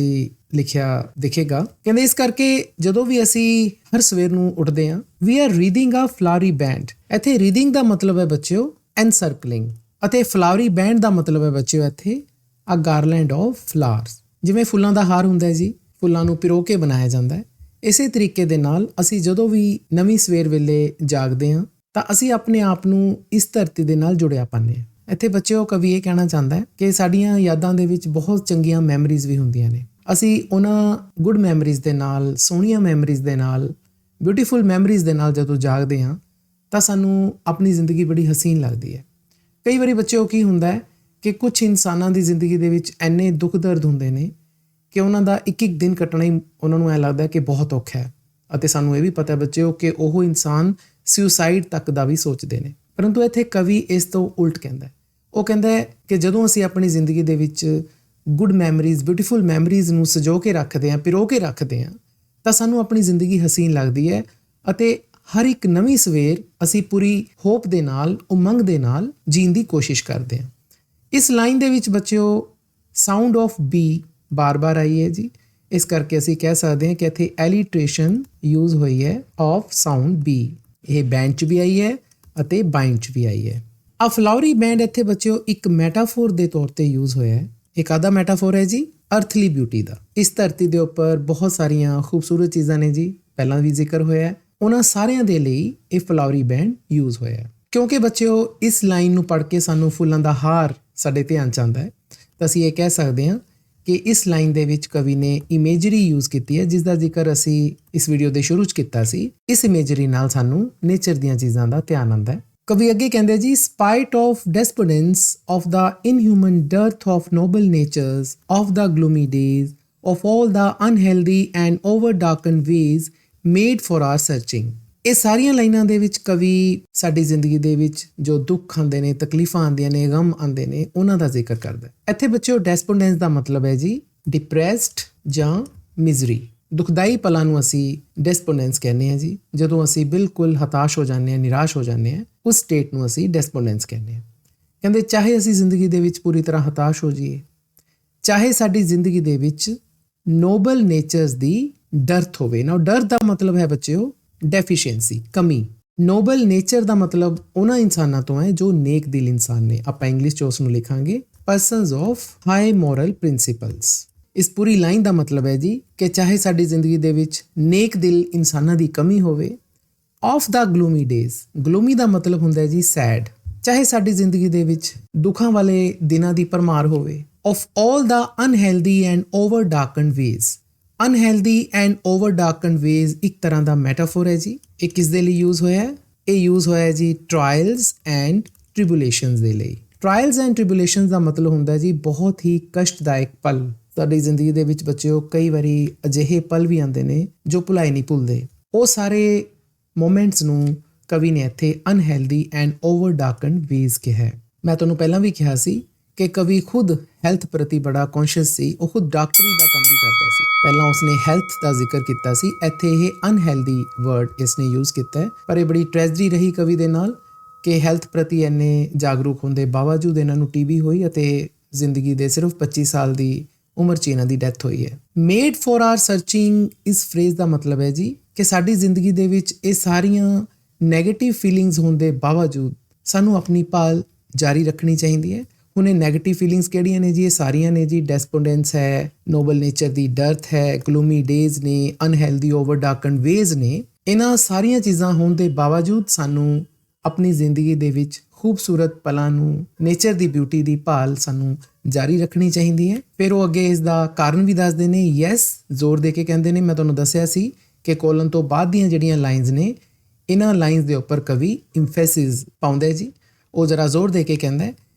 ਲਿਖਿਆ ਦਿਖੇਗਾ। ਕਹਿੰਦੇ ਇਸ ਕਰਕੇ ਜਦੋਂ ਵੀ ਅਸੀਂ ਹਰ ਸਵੇਰ ਨੂੰ ਉੱਠਦੇ ਹਾਂ, ਵੀ R reading a flowery band. ਇੱਥੇ ਰੀਡਿੰਗ ਦਾ ਮਤਲਬ ਹੈ ਬੱਚਿਓ ਐਨਸਰਕਲਿੰਗ ਅਤੇ ਫਲਾਵਰੀ ਬੈਂਡ ਦਾ ਮਤਲਬ ਹੈ ਬੱਚਿਓ ਇੱਥੇ ਆ ਗਾਰਲੈਂਡ ਆਫ ਫਲਾਵਰਸ। ਜਿਵੇਂ ਫੁੱਲਾਂ ਦਾ ਹਾਰ ਹੁੰਦਾ ਹੈ ਜੀ, ਫੁੱਲਾਂ ਨੂੰ ਪਿਰੋ ਕੇ ਬਣਾਇਆ ਜਾਂਦਾ ਹੈ। ਇਸੇ ਤਰੀਕੇ ਦੇ ਨਾਲ ਅਸੀਂ ਜਦੋਂ ਵੀ ਨਵੀਂ ਸਵੇਰ ਵੇਲੇ ਜਾਗਦੇ ਹਾਂ ਤਾਂ ਅਸੀਂ ਆਪਣੇ ਆਪ ਨੂੰ ਇਸ ਧਰਤੀ ਦੇ ਨਾਲ ਜੁੜਿਆ ਪਾਉਂਦੇ ਹਾਂ। ਇੱਥੇ ਬੱਚਿਓ ਕਵੀ ਇਹ ਕਹਿਣਾ ਚਾਹੁੰਦਾ ਹੈ ਕਿ ਸਾਡੀਆਂ ਯਾਦਾਂ ਦੇ ਵਿੱਚ ਬਹੁਤ ਚੰਗੀਆਂ ਮੈਮਰੀਜ਼ ਵੀ ਹੁੰਦੀਆਂ ਨੇ। ਅਸੀਂ ਉਹਨਾਂ ਗੁੱਡ ਮੈਮਰੀਜ਼ ਦੇ ਨਾਲ, ਸੋਹਣੀਆਂ ਮੈਮਰੀਜ਼ ਦੇ ਨਾਲ, ਬਿਊਟੀਫੁਲ ਮੈਮਰੀਜ਼ ਦੇ ਨਾਲ ਜਦੋਂ ਜਾਗਦੇ ਹਾਂ ਤਾਂ ਸਾਨੂੰ ਆਪਣੀ ਜ਼ਿੰਦਗੀ ਬੜੀ ਹਸੀਨ ਲੱਗਦੀ ਹੈ। ਕਈ ਵਾਰੀ ਬੱਚਿਓ ਕੀ ਹੁੰਦਾ ਹੈ ਕਿ ਕੁਝ ਇਨਸਾਨਾਂ ਦੀ ਜ਼ਿੰਦਗੀ ਦੇ ਵਿੱਚ ਇੰਨੇ ਦੁੱਖ ਦਰਦ ਹੁੰਦੇ ਨੇ ਕਿ ਉਹਨਾਂ ਦਾ ਇੱਕ ਇੱਕ ਦਿਨ ਕੱਟਣਾ ਹੀ ਉਹਨਾਂ ਨੂੰ ਐਂ ਲੱਗਦਾ ਕਿ ਬਹੁਤ ਔਖਾ ਹੈ। ਅਤੇ ਸਾਨੂੰ ਇਹ ਵੀ ਪਤਾ ਬੱਚਿਓ ਕਿ ਉਹ ਇਨਸਾਨ ਸੁਸਾਈਡ ਤੱਕ ਦਾ ਵੀ ਸੋਚਦੇ ਨੇ। ਪਰੰਤੂ ਇੱਥੇ ਕਵੀ ਇਸ ਤੋਂ ਉਲਟ ਕਹਿੰਦਾ ਹੈ। ਉਹ ਕਹਿੰਦਾ ਹੈ ਕਿ ਜਦੋਂ ਅਸੀਂ ਆਪਣੀ ਜ਼ਿੰਦਗੀ ਦੇ ਵਿੱਚ ਗੁੱਡ ਮੈਮਰੀਜ਼, ਬਿਊਟੀਫੁਲ ਮੈਮਰੀਜ਼ ਨੂੰ ਸਜੋ ਕੇ ਰੱਖਦੇ ਹਾਂ, ਪਿਰੋ ਕੇ ਰੱਖਦੇ ਹਾਂ ਤਾਂ ਸਾਨੂੰ ਆਪਣੀ ਜ਼ਿੰਦਗੀ ਹਸੀਨ ਲੱਗਦੀ ਹੈ ਅਤੇ ਹਰ ਇੱਕ ਨਵੀਂ ਸਵੇਰ ਅਸੀਂ ਪੂਰੀ ਹੋਪ ਦੇ ਨਾਲ, ਉਮੰਗ ਦੇ ਨਾਲ ਜੀਣ ਦੀ ਕੋਸ਼ਿਸ਼ ਕਰਦੇ ਹਾਂ। ਇਸ ਲਾਈਨ ਦੇ ਵਿੱਚ ਬੱਚਿਓ ਸਾਊਂਡ ਆਫ ਬੀ ਬਾਰ-ਬਾਰ ਆਈ ਹੈ ਜੀ। ਇਸ ਕਰਕੇ ਅਸੀਂ ਕਹਿ ਸਕਦੇ ਹਾਂ ਕਿ ਇੱਥੇ ਐਲੀਟ੍ਰੇਸ਼ਨ ਯੂਜ਼ ਹੋਈ ਹੈ ਆਫ ਸਾਊਂਡ ਬੀ। ਇਹ ਬੈਂਡ 'ਚ ਵੀ ਆਈ ਹੈ ਅਤੇ ਬਾਈਂਡ 'ਚ ਵੀ ਆਈ ਹੈ। ਆ ਫਲਾਵਰੀ ਬੈਂਡ ਇੱਥੇ ਬੱਚਿਓ ਇੱਕ ਮੈਟਾਫੋਰ ਦੇ ਤੌਰ ਤੇ ਯੂਜ਼ ਹੋਇਆ ਹੈ। ਇੱਕ ਆਧਾ ਮੈਟਾਫੋਰ ਹੈ ਜੀ ਅਰਥਲੀ ਬਿਊਟੀ ਦਾ। ਇਸ ਧਰਤੀ ਦੇ ਉੱਪਰ ਬਹੁਤ ਸਾਰੀਆਂ ਖੂਬਸੂਰਤ ਚੀਜ਼ਾਂ ਨੇ ਜੀ, ਪਹਿਲਾਂ ਵੀ ਜ਼ਿਕਰ ਹੋਇਆ ਹੈ। ਉਹਨਾਂ ਸਾਰਿਆਂ ਦੇ ਲਈ ਇਹ ਫਲਾਵਰੀ ਬੈਂਡ ਯੂਜ਼ ਹੋਇਆ ਹੈ। ਕਿਉਂਕਿ ਬੱਚਿਓ ਇਸ ਲਾਈਨ ਨੂੰ ਪੜ੍ਹ ਕੇ ਸਾਨੂੰ ਫੁੱਲਾਂ ਦਾ ਹਾਰ ਸਾਡੇ ਧਿਆਨ 'ਚ ਆਉਂਦਾ ਹੈ ਤਾਂ ਅਸੀਂ ਇਹ ਕਹਿ ਸਕਦੇ ਹਾਂ ਕਿ ਇਸ ਲਾਈਨ ਦੇ ਵਿੱਚ ਕਵੀ ਨੇ ਇਮੇਜਰੀ ਯੂਜ਼ ਕੀਤੀ ਹੈ, ਜਿਸ ਦਾ ਜ਼ਿਕਰ ਅਸੀਂ ਇਸ ਵੀਡੀਓ ਦੇ ਸ਼ੁਰੂ 'ਚ ਕੀਤਾ ਸੀ। ਇਸ ਇਮੇਜਰੀ ਨਾਲ ਸਾਨੂੰ ਨੇਚਰ ਦੀਆਂ ਚੀਜ਼ਾਂ ਦਾ ਧਿਆਨ ਆਉਂਦਾ ਹੈ। ਕਵੀ ਅੱਗੇ ਕਹਿੰਦੇ ਜੀ, spite of despondence of the inhuman dearth of noble natures of the gloomy days of all the unhealthy and over darken ways made for our searching. ਇਹ ਸਾਰੀਆਂ ਲਾਈਨਾਂ ਦੇ ਵਿੱਚ ਕਵੀ ਸਾਡੀ ਜ਼ਿੰਦਗੀ ਦੇ ਵਿੱਚ ਜੋ ਦੁੱਖ ਆਉਂਦੇ ਨੇ, ਤਕਲੀਫਾਂ ਆਉਂਦੀਆਂ ਨੇ, ਗਮ ਆਉਂਦੇ ਨੇ, ਉਹਨਾਂ ਦਾ ਜ਼ਿਕਰ ਕਰਦਾ ਹੈ। ਇੱਥੇ ਬੱਚਿਓ ਡੈਸਪੋਡੈਂਸ ਦਾ ਮਤਲਬ ਹੈ ਜੀ ਡਿਪਰੈਸਡ ਜਾਂ ਮਿਜ਼ਰੀ। ਦੁਖਦਾਈ ਪਲਾਂ ਨੂੰ ਅਸੀਂ ਡੈਸਪੋਡੈਂਸ ਕਹਿੰਦੇ ਹਾਂ ਜੀ। ਜਦੋਂ ਅਸੀਂ ਬਿਲਕੁਲ ਹਤਾਸ਼ ਹੋ ਜਾਂਦੇ ਹਾਂ, ਨਿਰਾਸ਼ ਹੋ ਜਾਂਦੇ ਹਾਂ, ਉਸ ਸਟੇਟ ਨੂੰ ਅਸੀਂ ਡੈਸਪੋਡੈਂਸ ਕਹਿੰਦੇ ਹਾਂ। ਕਹਿੰਦੇ ਚਾਹੇ ਅਸੀਂ ਜ਼ਿੰਦਗੀ ਦੇ ਵਿੱਚ ਪੂਰੀ ਤਰ੍ਹਾਂ ਹਤਾਸ਼ ਹੋ ਜਾਈਏ, ਚਾਹੇ ਸਾਡੀ ਜ਼ਿੰਦਗੀ ਦੇ ਵਿੱਚ ਨੋਬਲ ਨੇਚਰਸ ਦੀ ਡਰਥ ਹੋਵੇ। ਨਾ ਡਰ ਦਾ ਮਤਲਬ ਹੈ ਬੱਚਿਓ ਡੈਫੀਸ਼ੀਐਂਸੀ, ਕਮੀ। ਨੋਬਲ ਨੇਚਰ ਦਾ ਮਤਲਬ ਉਹਨਾਂ ਇਨਸਾਨਾਂ ਤੋਂ ਹੈ ਜੋ ਨੇਕ ਦਿਲ ਇਨਸਾਨ ਨੇ। ਆਪਾਂ ਇੰਗਲਿਸ਼ 'ਚ ਉਸ ਨੂੰ ਲਿਖਾਂਗੇ persons of high moral principals. ਇਸ ਪੂਰੀ ਲਾਈਨ ਦਾ ਮਤਲਬ ਹੈ ਜੀ ਕਿ ਚਾਹੇ ਸਾਡੀ ਜ਼ਿੰਦਗੀ ਦੇ ਵਿੱਚ ਨੇਕ ਦਿਲ ਇਨਸਾਨਾਂ ਦੀ ਕਮੀ ਹੋਵੇ। ਆਫ ਦਾ ਗਲੂਮੀ ਡੇਜ਼, ਗਲੂਮੀ ਦਾ ਮਤਲਬ ਹੁੰਦਾ ਹੈ ਜੀ ਸੈਡ। ਚਾਹੇ ਸਾਡੀ ਜ਼ਿੰਦਗੀ ਦੇ ਵਿੱਚ ਦੁੱਖਾਂ ਵਾਲੇ ਦਿਨਾਂ ਦੀ ਭਰਮਾਰ ਹੋਵੇ। Of all the unhealthy and over darkened ways. Unhealthy and over darkened ways ਇੱਕ ਤਰ੍ਹਾਂ ਦਾ ਮੈਟਾਫੋਰ ਹੈ ਜੀ। ਇਹ ਕਿਸ ਦੇ ਲਈ ਯੂਜ਼ ਹੋਇਆ ਹੈ? ਇਹ ਯੂਜ਼ ਹੋਇਆ ਜੀ ਟਰਾਇਲਸ ਐਂਡ ਟ੍ਰਿਬੂਲੇਸ਼ਨਸ ਦੇ ਲਈ। ਟਰਾਇਲਸ ਐਂਡ ਟ੍ਰਿਬੂਲੇਸ਼ਨਸ ਦਾ ਮਤਲਬ ਹੁੰਦਾ ਜੀ ਬਹੁਤ ਹੀ ਕਸ਼ਟਦਾਇਕ ਪਲ, ਸਾਡੀ ਜ਼ਿੰਦਗੀ ਦੇ ਵਿੱਚ ਬੱਚਿਓ ਕਈ ਵਾਰੀ ਅਜਿਹੇ ਪਲ ਵੀ ਆਉਂਦੇ ਨੇ ਜੋ ਭੁਲਾਈ ਨਹੀਂ ਭੁੱਲਦੇ। ਉਹ ਸਾਰੇ ਮੋਮੈਂਟਸ ਨੂੰ ਕਵੀ ਨੇ ਇੱਥੇ unhealthy and over darkened ways ਕਿਹਾ ਹੈ। ਮੈਂ ਤੁਹਾਨੂੰ ਪਹਿਲਾਂ ਵੀ ਕਿਹਾ ਸੀ ਕਿ ਕਵੀ ਖੁਦ ਹੈਲਥ ਪ੍ਰਤੀ ਬੜਾ ਕੌਨਸ਼ੀਅਸ ਸੀ। ਉਹ ਖੁਦ ਡਾਕਟਰੀ ਦਾ ਕੰਮ ਵੀ ਕਰਦਾ ਸੀ। ਪਹਿਲਾਂ ਉਸਨੇ ਹੈਲਥ ਦਾ ਜ਼ਿਕਰ ਕੀਤਾ ਸੀ, ਇੱਥੇ ਇਹ ਅਨਹੈਲਦੀ ਵਰਡ ਇਸਨੇ ਯੂਜ਼ ਕੀਤਾ ਹੈ। ਪਰ ਇਹ ਬੜੀ ਟ੍ਰੈਜਡੀ ਰਹੀ ਕਵੀ ਦੇ ਨਾਲ ਕਿ ਹੈਲਥ ਪ੍ਰਤੀ ਇੰਨੇ ਜਾਗਰੂਕ ਹੋਣ ਦੇ ਬਾਵਜੂਦ ਇਹਨਾਂ ਨੂੰ ਟੀਬੀ ਹੋਈ ਅਤੇ ਜ਼ਿੰਦਗੀ ਦੇ ਸਿਰਫ 25 ਸਾਲ ਦੀ ਉਮਰ 'ਚ ਇਹਨਾਂ ਦੀ ਡੈਥ ਹੋਈ ਹੈ। ਮੇਡ ਫॉर ਆਰ ਸਰਚਿੰਗ ਇਸ ਫਰੇਜ਼ ਦਾ ਮਤਲਬ ਹੈ ਜੀ ਕਿ ਸਾਡੀ ਜ਼ਿੰਦਗੀ ਦੇ ਵਿੱਚ ਇਹ ਸਾਰੀਆਂ ਨੈਗੇਟਿਵ ਫੀਲਿੰਗਸ ਹੋਣ ਦੇ ਬਾਵਜੂਦ ਸਾਨੂੰ ਆਪਣੀ ਭਾਲ ਜਾਰੀ ਰੱਖਣੀ ਚਾਹੀਦੀ ਹੈ। ਹੁਣ ਇਹ ਨੈਗੇਟਿਵ ਫੀਲਿੰਗਸ ਕਿਹੜੀਆਂ ਨੇ ਜੀ? ਇਹ ਸਾਰੀਆਂ ਨੇ ਜੀ। ਡੈਸਪੋਂਡੈਂਸ ਹੈ, ਨੋਬਲ ਨੇਚਰ ਦੀ ਡਰਥ ਹੈ, ਗਲੂਮੀ ਡੇਜ਼ ਨੇ, ਅਨਹੈਲਦੀ ਓਵਰ ਡਾਰਕਨਡ ਵੇਜ਼ ਨੇ। ਇਹਨਾਂ ਸਾਰੀਆਂ ਚੀਜ਼ਾਂ ਹੋਣ ਦੇ ਬਾਵਜੂਦ ਸਾਨੂੰ ਆਪਣੀ ਜ਼ਿੰਦਗੀ ਦੇ ਵਿੱਚ ਖੂਬਸੂਰਤ ਪਲਾਂ ਨੂੰ, ਨੇਚਰ ਦੀ ਬਿਊਟੀ ਦੀ ਭਾਲ ਸਾਨੂੰ ਜਾਰੀ ਰੱਖਣੀ ਚਾਹੀਦੀ ਹੈ। ਫਿਰ ਉਹ ਅੱਗੇ ਇਸ ਦਾ ਕਾਰਨ ਵੀ ਦੱਸਦੇ ਨੇ। ਯੈਸ, ਜ਼ੋਰ ਦੇ ਕੇ ਕਹਿੰਦੇ ਨੇ। ਮੈਂ ਤੁਹਾਨੂੰ ਦੱਸਿਆ ਸੀ ਕਿ ਕੋਲਨ ਤੋਂ ਬਾਅਦ ਦੀਆਂ ਜਿਹੜੀਆਂ ਲਾਈਨਸ ਨੇ, ਇਹਨਾਂ ਲਾਈਨਸ ਦੇ ਉੱਪਰ ਕਵੀ ਇੰਫੈਸਿਸ ਪਾਉਂਦਾ ਜੀ। ਉਹ ਜ਼ਰਾ ਜ਼ੋਰ ਦੇ ਕੇ ਕਹਿੰਦਾ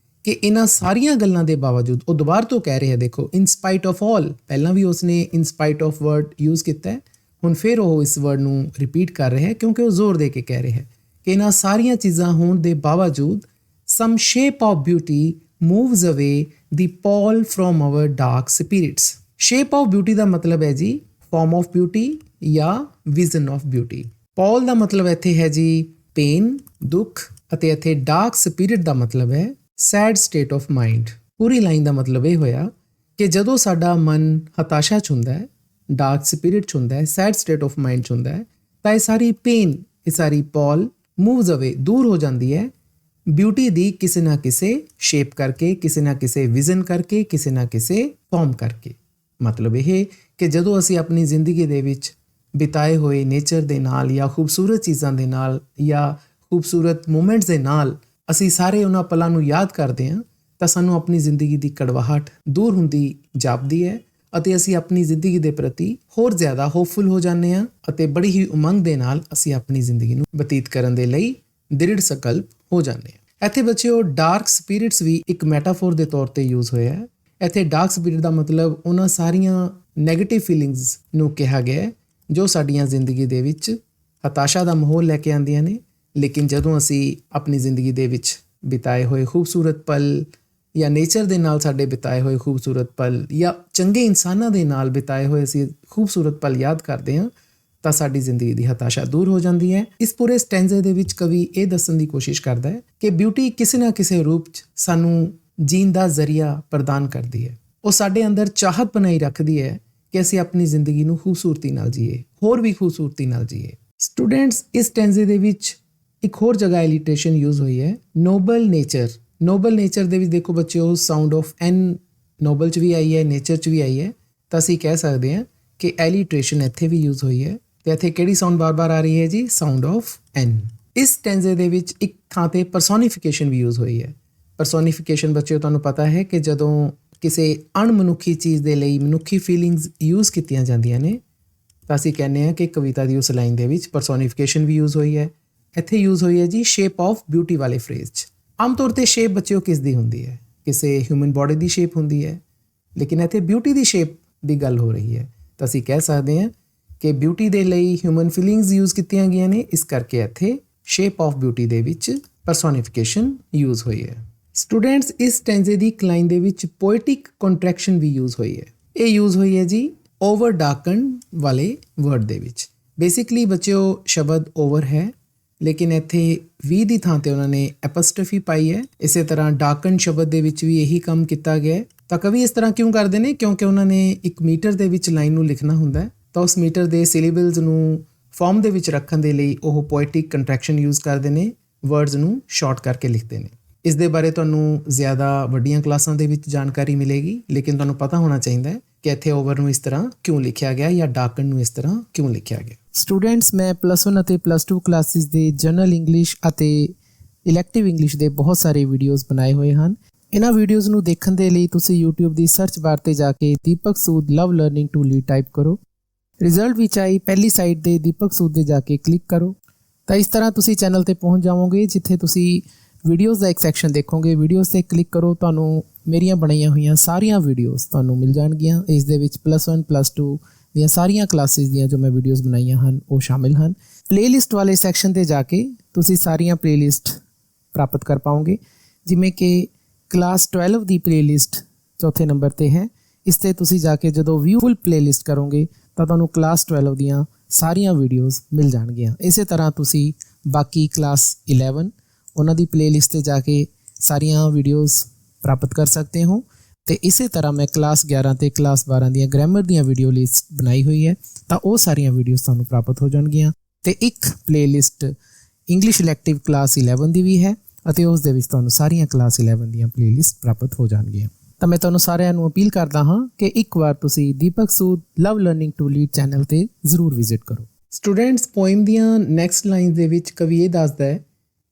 ਕਿ ਇਹਨਾਂ ਸਾਰੀਆਂ ਗੱਲਾਂ ਦੇ ਬਾਵਜੂਦ, ਉਹ ਦੁਬਾਰਾ ਤੋਂ ਕਹਿ ਰਿਹਾ, ਦੇਖੋ, ਇਨ ਸਪਾਈਟ ਆਫ ਆਲ। ਪਹਿਲਾਂ ਵੀ ਉਸਨੇ ਇਨ ਸਪਾਈਟ ਆਫ ਵਰਡ ਯੂਜ਼ ਕੀਤਾ ਹੈ, ਹੁਣ ਫਿਰ ਉਹ ਇਸ ਵਰਡ ਨੂੰ ਰਿਪੀਟ ਕਰ ਰਿਹਾ ਹੈ ਕਿਉਂਕਿ ਉਹ ਜ਼ੋਰ ਦੇ ਕੇ ਕਹਿ ਰਿਹਾ ਹੈ ਕਿ ਇਹਨਾਂ ਸਾਰੀਆਂ ਚੀਜ਼ਾਂ ਹੋਣ ਦੇ ਬਾਵਜੂਦ some shape of beauty moves away the pall from our dark spirits। shape of beauty ਦਾ ਮਤਲਬ ਹੈ ਜੀ form of beauty ਜਾਂ vision of beauty। pall ਦਾ ਮਤਲਬ ਇੱਥੇ ਹੈ ਜੀ pain, ਦੁੱਖ, ਅਤੇ ਇੱਥੇ dark spirit ਦਾ ਮਤਲਬ ਹੈ sad state of mind। ਪੂਰੀ ਲਾਈਨ ਦਾ ਮਤਲਬ ਇਹ ਹੋਇਆ ਕਿ ਜਦੋਂ ਸਾਡਾ ਮਨ ਹਤਾਸ਼ਾ 'ਚ ਹੁੰਦਾ ਹੈ, ਡਾਰਕ ਸਪਿਰਿਟ 'ਚ ਹੁੰਦਾ ਹੈ, ਸੈਡ ਸਟੇਟ ਆਫ ਮਾਈਂਡ 'ਚ ਹੁੰਦਾ ਹੈ, ਤਾਂ ਇਹ ਸਾਰੀ ਪੇਨ, ਇਹ ਸਾਰੀ ਪॉल ਮੂਵਜ਼ ਅਵੇ, ਦੂਰ ਹੋ ਜਾਂਦੀ ਹੈ ਬਿਊਟੀ ਦੀ ਕਿਸੇ ਨਾ ਕਿਸੇ ਸ਼ੇਪ ਕਰਕੇ, ਕਿਸੇ ਨਾ ਕਿਸੇ ਵਿਜ਼ਨ ਕਰਕੇ, ਕਿਸੇ ਨਾ ਕਿਸੇ ਫਾਰਮ ਕਰਕੇ। ਮਤਲਬ ਇਹ ਕਿ ਜਦੋਂ ਅਸੀਂ ਆਪਣੀ ਜ਼ਿੰਦਗੀ ਦੇ ਵਿੱਚ ਬਿਤਾਏ ਹੋਏ ਨੇਚਰ ਦੇ ਨਾਲ ਜਾਂ ਖੂਬਸੂਰਤ ਚੀਜ਼ਾਂ ਦੇ ਨਾਲ ਜਾਂ ਖੂਬਸੂਰਤ ਮੂਮੈਂਟਸ ਦੇ ਨਾਲ ਅਸੀਂ ਸਾਰੇ ਉਹਨਾਂ ਪਲਾਂ ਨੂੰ ਯਾਦ ਕਰਦੇ ਹਾਂ, ਤਾਂ ਸਾਨੂੰ ਆਪਣੀ ਜ਼ਿੰਦਗੀ ਦੀ ਕੜਵਾਹਟ ਦੂਰ ਹੁੰਦੀ ਜਾਪਦੀ ਹੈ ਅਤੇ ਅਸੀਂ ਆਪਣੀ ਜ਼ਿੰਦਗੀ ਦੇ ਪ੍ਰਤੀ ਹੋਰ ਜ਼ਿਆਦਾ ਹੋਪਫੁਲ ਹੋ ਜਾਂਦੇ ਹਾਂ ਅਤੇ ਬੜੀ ਹੀ ਉਮੰਗ ਦੇ ਨਾਲ ਅਸੀਂ ਆਪਣੀ ਜ਼ਿੰਦਗੀ ਨੂੰ ਬਤੀਤ ਕਰਨ ਦੇ ਲਈ ਦ੍ਰਿੜ ਸੰਕਲਪ ਹੋ ਜਾਂਦੇ ਹਾਂ। ਇੱਥੇ ਬੱਚਿਓ ਡਾਰਕ ਸਪਿਰਿਟਸ ਵੀ ਇੱਕ ਮੈਟਾਫੋਰ ਦੇ ਤੌਰ ਤੇ ਯੂਜ਼ ਹੋਇਆ ਹੈ। ਇੱਥੇ ਡਾਰਕ ਸਪਿਰਿਟ ਦਾ ਮਤਲਬ ਉਹਨਾਂ ਸਾਰੀਆਂ ਨੈਗੇਟਿਵ ਫੀਲਿੰਗਸ ਨੂੰ ਕਿਹਾ ਗਿਆ ਹੈ ਜੋ ਸਾਡੀਆਂ ਜ਼ਿੰਦਗੀ ਦੇ ਵਿੱਚ ਹਤਾਸ਼ਾ ਦਾ ਮਾਹੌਲ ਲੈ ਕੇ ਆਉਂਦੀਆਂ ਨੇ। ਲੇਕਿਨ ਜਦੋਂ ਅਸੀਂ ਆਪਣੀ ਜ਼ਿੰਦਗੀ ਦੇ ਵਿੱਚ ਬਿਤਾਏ ਹੋਏ ਖੂਬਸੂਰਤ ਪਲ ਜਾਂ ਨੇਚਰ ਦੇ ਨਾਲ ਸਾਡੇ ਬਿਤਾਏ ਹੋਏ ਖੂਬਸੂਰਤ ਪਲ ਜਾਂ ਚੰਗੇ ਇਨਸਾਨਾਂ ਦੇ ਨਾਲ ਬਿਤਾਏ ਹੋਏ ਅਸੀਂ ਖੂਬਸੂਰਤ ਪਲ ਯਾਦ ਕਰਦੇ ਹਾਂ, ਤਾਂ ਸਾਡੀ ਜ਼ਿੰਦਗੀ ਦੀ ਹਤਾਸ਼ਾ ਦੂਰ ਹੋ ਜਾਂਦੀ ਹੈ। ਇਸ ਪੂਰੇ ਸਟੈਂਜ਼ੇ ਦੇ ਵਿੱਚ ਕਵੀ ਇਹ ਦੱਸਣ ਦੀ ਕੋਸ਼ਿਸ਼ ਕਰਦਾ ਹੈ ਕਿ ਬਿਊਟੀ ਕਿਸੇ ਨਾ ਕਿਸੇ ਰੂਪ 'ਚ ਸਾਨੂੰ ਜੀਣ ਦਾ ਜ਼ਰੀਆ ਪ੍ਰਦਾਨ ਕਰਦੀ ਹੈ। ਉਹ ਸਾਡੇ ਅੰਦਰ ਚਾਹਤ ਬਣਾਈ ਰੱਖਦੀ ਹੈ ਕਿ ਅਸੀਂ ਆਪਣੀ ਜ਼ਿੰਦਗੀ ਨੂੰ ਖੂਬਸੂਰਤੀ ਨਾਲ ਜੀਏ, ਹੋਰ ਵੀ ਖੂਬਸੂਰਤੀ ਨਾਲ ਜੀਏ। ਸਟੂਡੈਂਟਸ, ਇਸ ਸਟੈਂਜ਼ੇ ਦੇ ਵਿੱਚ ਇੱਕ ਹੋਰ ਜਗ੍ਹਾ ਐਲੀਟ੍ਰੇਸ਼ਨ ਯੂਜ਼ ਹੋਈ ਹੈ, ਨੋਬਲ ਨੇਚਰ। ਨੋਬਲ ਨੇਚਰ ਦੇ ਵਿੱਚ ਦੇਖੋ ਬੱਚਿਓ, ਸਾਊਂਡ ਆਫ ਐਨ ਨੋਬਲ 'ਚ ਵੀ ਆਈ ਹੈ, ਨੇਚਰ 'ਚ ਵੀ ਆਈ ਹੈ, ਤਾਂ ਅਸੀਂ ਕਹਿ ਸਕਦੇ ਹਾਂ ਕਿ ਐਲੀਟ੍ਰੇਸ਼ਨ ਇੱਥੇ ਵੀ ਯੂਜ਼ ਹੋਈ ਹੈ। ਤੇ ਇੱਥੇ ਕਿਹੜੀ ਸਾਊਂਡ ਬਾਰ-ਬਾਰ ਆ ਰਹੀ ਹੈ ਜੀ? ਸਾਊਂਡ ਆਫ ਐਨ। ਇਸ ਸਟੈਂਜ਼ੇ ਦੇ ਵਿੱਚ ਇੱਕ ਥਾਂ ਤੇ ਪਰਸੋਨੀਫਿਕੇਸ਼ਨ ਵੀ ਯੂਜ਼ ਹੋਈ ਹੈ। ਪਰਸੋਨੀਫਿਕੇਸ਼ਨ ਬੱਚਿਓ ਤੁਹਾਨੂੰ ਪਤਾ ਹੈ ਕਿ ਜਦੋਂ ਕਿਸੇ ਅਣਮਨੁੱਖੀ ਚੀਜ਼ ਦੇ ਲਈ ਮਨੁੱਖੀ ਫੀਲਿੰਗਸ ਯੂਜ਼ ਕੀਤੀਆਂ ਜਾਂਦੀਆਂ ਨੇ, ਤਾਂ ਅਸੀਂ ਕਹਿੰਦੇ ਹਾਂ ਕਿ ਕਵਿਤਾ ਦੀ ਉਸ ਲਾਈਨ ਦੇ ਵਿੱਚ ਪਰਸੋਨੀਫਿਕੇਸ਼ਨ ਵੀ ਯੂਜ਼ ਹੋਈ ਹੈ। ਇੱਥੇ ਯੂਜ਼ ਹੋਈ ਹੈ ਜੀ ਸ਼ੇਪ ਆਫ ਬਿਊਟੀ ਵਾਲੇ ਫਰੇਜ਼ 'ਚ। ਆਮ ਤੌਰ ਤੇ ਸ਼ੇਪ ਬੱਚਿਓ ਕਿਸ ਦੀ ਹੁੰਦੀ ਹੈ? ਕਿਸੇ ਹਿਊਮਨ ਬੋਡੀ ਦੀ ਸ਼ੇਪ ਹੁੰਦੀ ਹੈ, ਲੇਕਿਨ ਇੱਥੇ ਬਿਊਟੀ ਦੀ ਸ਼ੇਪ ਦੀ ਗੱਲ ਹੋ ਰਹੀ ਹੈ। ਤਾਂ ਅਸੀਂ ਕਹਿ ਸਕਦੇ ਹਾਂ ਕਿ ਬਿਊਟੀ ਦੇ ਲਈ ਹਿਊਮਨ ਫੀਲਿੰਗਸ ਯੂਜ਼ ਕੀਤੀਆਂ ਗਈਆਂ ਨੇ, ਇਸ ਕਰਕੇ ਇੱਥੇ ਸ਼ੇਪ ਆਫ ਬਿਊਟੀ ਦੇ ਵਿੱਚ ਪਰਸੋਨੀਫਿਕੇਸ਼ਨ ਯੂਜ਼ ਹੋਈ ਹੈ। ਸਟੂਡੈਂਟਸ, ਇਸ ਸਟੈਂਜ਼ੇ ਦੀ ਇੱਕ ਲਾਈਨ ਦੇ ਵਿੱਚ ਪੋਇਟਿਕ ਕੰਟਰੈਕਸ਼ਨ ਵੀ ਯੂਜ਼ ਹੋਈ ਹੈ। ਇਹ ਯੂਜ਼ ਹੋਈ ਹੈ ਜੀ ਓਵਰ ਡਾਰਕਨ ਵਾਲੇ ਵਰਡ ਦੇ ਵਿੱਚ। ਬੇਸਿਕਲੀ ਬੱਚਿਓ ਸ਼ਬਦ ਓਵਰ ਹੈ, ਲੇਕਿਨ ਇੱਥੇ ਵੀ ਦੀ ਥਾਂ ਤੇ ਉਹਨਾਂ ਨੇ ਐਪੋਸਟ੍ਰਫੀ ਪਾਈ ਹੈ। ਇਸੇ ਤਰ੍ਹਾਂ ਡਾਰਕਨ ਸ਼ਬਦ ਦੇ ਵਿੱਚ ਵੀ ਇਹੀ ਕੰਮ ਕੀਤਾ ਗਿਆ ਹੈ। ਤਾਂ ਕਵੀ ਇਸ ਤਰ੍ਹਾਂ ਕਿਉਂ ਕਰਦੇ ਨੇ? ਕਿਉਂਕਿ ਉਹਨਾਂ ਨੇ ਇੱਕ ਮੀਟਰ ਦੇ ਵਿੱਚ ਲਾਈਨ ਨੂੰ ਲਿਖਣਾ ਹੁੰਦਾ ਹੈ, ਤਾਂ ਉਸ ਮੀਟਰ ਦੇ ਸਿਲੇਬਲਸ ਨੂੰ ਫਾਰਮ ਦੇ ਵਿੱਚ ਰੱਖਣ ਦੇ ਲਈ ਉਹ ਪੋਇਟਿਕ ਕੰਟਰੈਕਸ਼ਨ ਯੂਜ਼ ਕਰਦੇ ਨੇ, ਵਰਡਸ ਨੂੰ ਸ਼ਾਰਟ ਕਰਕੇ ਲਿਖਦੇ ਨੇ। ਇਸ ਦੇ ਬਾਰੇ ਤੁਹਾਨੂੰ ਜ਼ਿਆਦਾ ਵੱਡੀਆਂ ਕਲਾਸਾਂ ਦੇ ਵਿੱਚ ਜਾਣਕਾਰੀ ਮਿਲੇਗੀ, ਲੇਕਿਨ ਤੁਹਾਨੂੰ ਪਤਾ ਹੋਣਾ ਚਾਹੀਦਾ ਹੈ ਕਿ ਇੱਥੇ ਓਵਰ ਨੂੰ ਇਸ ਤਰ੍ਹਾਂ ਕਿਉਂ ਲਿਖਿਆ ਗਿਆ ਜਾਂ ਡਾਰਕਨ ਨੂੰ ਇਸ ਤਰ੍ਹਾਂ ਕਿਉਂ ਲਿਖਿਆ ਗਿਆ। ਸਟੂਡੈਂਟਸ, ਮੈਂ +1 ਅਤੇ +2 ਕਲਾਸਿਸ ਦੇ ਜਨਰਲ ਇੰਗਲਿਸ਼ ਅਤੇ ਇਲੈਕਟਿਵ ਇੰਗਲਿਸ਼ ਦੇ ਬਹੁਤ ਸਾਰੇ ਵੀਡੀਓਜ਼ ਬਣਾਏ ਹੋਏ ਹਨ। ਇਹਨਾਂ ਵੀਡੀਓਜ਼ ਨੂੰ ਦੇਖਣ ਦੇ ਲਈ ਤੁਸੀਂ YouTube ਦੀ ਸਰਚ ਬਾਰ ਤੇ ਜਾ ਕੇ ਦੀਪਕ ਸੂਦ ਲਵ ਲਰਨਿੰਗ ਟੂ ਲੀਡ ਟਾਈਪ ਕਰੋ। ਰਿਜ਼ਲਟ ਵਿੱਚ ਆਈ ਪਹਿਲੀ ਸਾਈਟ ਦੇ ਦੀਪਕ ਸੂਦ ਦੇ ਜਾ ਕੇ ਕਲਿੱਕ ਕਰੋ, ਤਾਂ ਇਸ ਤਰ੍ਹਾਂ ਤੁਸੀਂ ਚੈਨਲ ਤੇ ਪਹੁੰਚ ਜਾਵੋਗੇ ਜਿੱਥੇ ਤੁਸੀਂ ਵੀਡੀਓਜ਼ ਦਾ ਇੱਕ ਸੈਕਸ਼ਨ ਦੇਖੋਗੇ, ਵੀਡੀਓਜ਼ 'ਤੇ ਕਲਿੱਕ ਕਰੋ, ਤੁਹਾਨੂੰ ਮੇਰੀਆਂ ਬਣਾਈਆਂ ਹੋਈਆਂ ਸਾਰੀਆਂ ਵੀਡੀਓਜ਼ ਤੁਹਾਨੂੰ ਮਿਲ ਜਾਣਗੀਆਂ। ਇਸ ਦੇ ਵਿੱਚ +1 +2 ਦੀਆਂ ਸਾਰੀਆਂ ਕਲਾਸਿਸ ਦੀਆਂ ਜੋ ਮੈਂ ਵੀਡੀਓਜ਼ ਬਣਾਈਆਂ ਹਨ ਉਹ ਸ਼ਾਮਿਲ ਹਨ। ਪਲੇਲਿਸਟ ਵਾਲੇ ਸੈਕਸ਼ਨ 'ਤੇ ਜਾ ਕੇ ਤੁਸੀਂ ਸਾਰੀਆਂ ਪਲੇਲਿਸਟ ਪ੍ਰਾਪਤ ਕਰ ਪਾਓਗੇ, ਜਿਵੇਂ ਕਿ ਕਲਾਸ 12 ਦੀ ਪਲੇਲਿਸਟ ਚੌਥੇ ਨੰਬਰ 'ਤੇ ਹੈ। ਇਸ 'ਤੇ ਤੁਸੀਂ ਜਾ ਕੇ ਜਦੋਂ ਵਿਊ ਫੁੱਲ ਪਲੇਲਿਸਟ ਕਰੋਗੇ ਤਾਂ ਤੁਹਾਨੂੰ ਕਲਾਸ 12 ਦੀਆਂ ਸਾਰੀਆਂ ਵੀਡੀਓਜ਼ ਮਿਲ ਜਾਣਗੀਆਂ। ਇਸੇ ਤਰ੍ਹਾਂ ਤੁਸੀਂ ਬਾਕੀ ਕਲਾਸ 11 ਉਹਨਾਂ ਦੀ ਪਲੇਲਿਸਟ 'ਤੇ ਜਾ ਕੇ ਸਾਰੀਆਂ ਵੀਡੀਓਜ਼ ਪ੍ਰਾਪਤ ਕਰ ਸਕਦੇ ਹੋ। ਅਤੇ ਇਸੇ ਤਰ੍ਹਾਂ ਮੈਂ ਕਲਾਸ 11 ਅਤੇ ਕਲਾਸ 12 ਦੀਆਂ ਗ੍ਰਾਮਰ ਦੀਆਂ ਵੀਡੀਓ ਲਿਸਟ ਬਣਾਈ ਹੋਈ ਹੈ, ਤਾਂ ਉਹ ਸਾਰੀਆਂ ਵੀਡੀਓਜ਼ ਤੁਹਾਨੂੰ ਪ੍ਰਾਪਤ ਹੋ ਜਾਣਗੀਆਂ। ਅਤੇ ਇੱਕ ਪਲੇਲਿਸਟ ਇੰਗਲਿਸ਼ ਇਲੈਕਟਿਵ ਕਲਾਸ 11 ਦੀ ਵੀ ਹੈ ਅਤੇ ਉਸ ਦੇ ਵਿੱਚ ਤੁਹਾਨੂੰ ਸਾਰੀਆਂ ਕਲਾਸ 11 ਦੀਆਂ ਪਲੇਲਿਸਟ ਪ੍ਰਾਪਤ ਹੋ ਜਾਣਗੀਆਂ। ਤਾਂ ਮੈਂ ਤੁਹਾਨੂੰ ਸਾਰਿਆਂ ਨੂੰ ਅਪੀਲ ਕਰਦਾ ਹਾਂ ਕਿ ਇੱਕ ਵਾਰ ਤੁਸੀਂ ਦੀਪਕ ਸੂਦ ਲਵ ਲਰਨਿੰਗ ਟੂ ਲੀਡ ਚੈਨਲ 'ਤੇ ਜ਼ਰੂਰ ਵਿਜ਼ਿਟ ਕਰੋ। ਸਟੂਡੈਂਟਸ, ਪੋਇਮ ਦੀਆਂ ਨੈਕਸਟ ਲਾਈਨ ਦੇ ਵਿੱਚ ਕਵੀ ਇਹ ਦੱਸਦਾ ਹੈ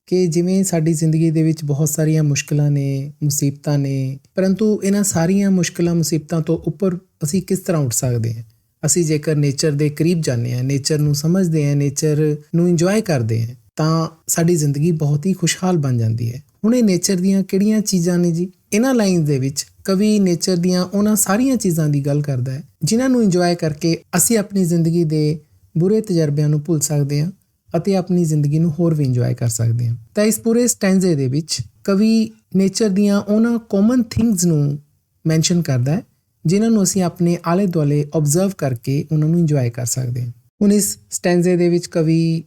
ਕਿ ਜਿਵੇਂ ਸਾਡੀ ਜ਼ਿੰਦਗੀ ਦੇ ਵਿੱਚ ਬਹੁਤ ਸਾਰੀਆਂ ਮੁਸ਼ਕਲਾਂ ਨੇ, ਮੁਸੀਬਤਾਂ ਨੇ, ਪਰੰਤੂ ਇਹਨਾਂ ਸਾਰੀਆਂ ਮੁਸ਼ਕਲਾਂ ਮੁਸੀਬਤਾਂ ਤੋਂ ਉੱਪਰ ਅਸੀਂ ਕਿਸ ਤਰ੍ਹਾਂ ਉੱਠ ਸਕਦੇ ਹਾਂ। ਅਸੀਂ ਜੇਕਰ ਨੇਚਰ ਦੇ ਕਰੀਬ ਜਾਂਦੇ ਹਾਂ, ਨੇਚਰ ਨੂੰ ਸਮਝਦੇ ਹਾਂ, ਨੇਚਰ ਨੂੰ ਇੰਜੋਏ ਕਰਦੇ ਹਾਂ, ਤਾਂ ਸਾਡੀ ਜ਼ਿੰਦਗੀ ਬਹੁਤ ਹੀ ਖੁਸ਼ਹਾਲ ਬਣ ਜਾਂਦੀ ਹੈ। ਹੁਣ ਇਹ ਨੇਚਰ ਦੀਆਂ ਕਿਹੜੀਆਂ ਚੀਜ਼ਾਂ ਨੇ ਜੀ? ਇਹਨਾਂ ਲਾਈਨ ਦੇ ਵਿੱਚ ਕਵੀ ਨੇਚਰ ਦੀਆਂ ਉਹਨਾਂ ਸਾਰੀਆਂ ਚੀਜ਼ਾਂ ਦੀ ਗੱਲ ਕਰਦਾ ਹੈ ਜਿਨ੍ਹਾਂ ਨੂੰ ਇੰਜੋਏ ਕਰਕੇ ਅਸੀਂ ਆਪਣੀ ਜ਼ਿੰਦਗੀ ਦੇ ਬੁਰੇ ਤਜਰਬਿਆਂ ਨੂੰ ਭੁੱਲ ਸਕਦੇ ਹਾਂ ਅਤੇ ਆਪਣੀ ਜ਼ਿੰਦਗੀ ਨੂੰ ਹੋਰ ਵੀ ਇੰਜੋਏ ਕਰ ਸਕਦੇ ਹਾਂ। ਤਾਂ ਇਸ ਪੂਰੇ ਸਟੈਂਜ਼ੇ ਦੇ ਵਿੱਚ ਕਵੀ ਨੇਚਰ ਦੀਆਂ ਉਹਨਾਂ ਕਾਮਨ ਥਿੰਗਸ ਨੂੰ ਮੈਂਸ਼ਨ ਕਰਦਾ ਹੈ ਜਿਨ੍ਹਾਂ ਨੂੰ ਅਸੀਂ ਆਪਣੇ ਆਲੇ ਦੁਆਲੇ ਓਬਜ਼ਰਵ ਕਰਕੇ ਉਹਨਾਂ ਨੂੰ ਇੰਜੋਏ ਕਰ ਸਕਦੇ ਹਾਂ। ਹੁਣ ਇਸ ਸਟੈਂਜ਼ੇ ਦੇ ਵਿੱਚ ਕਵੀ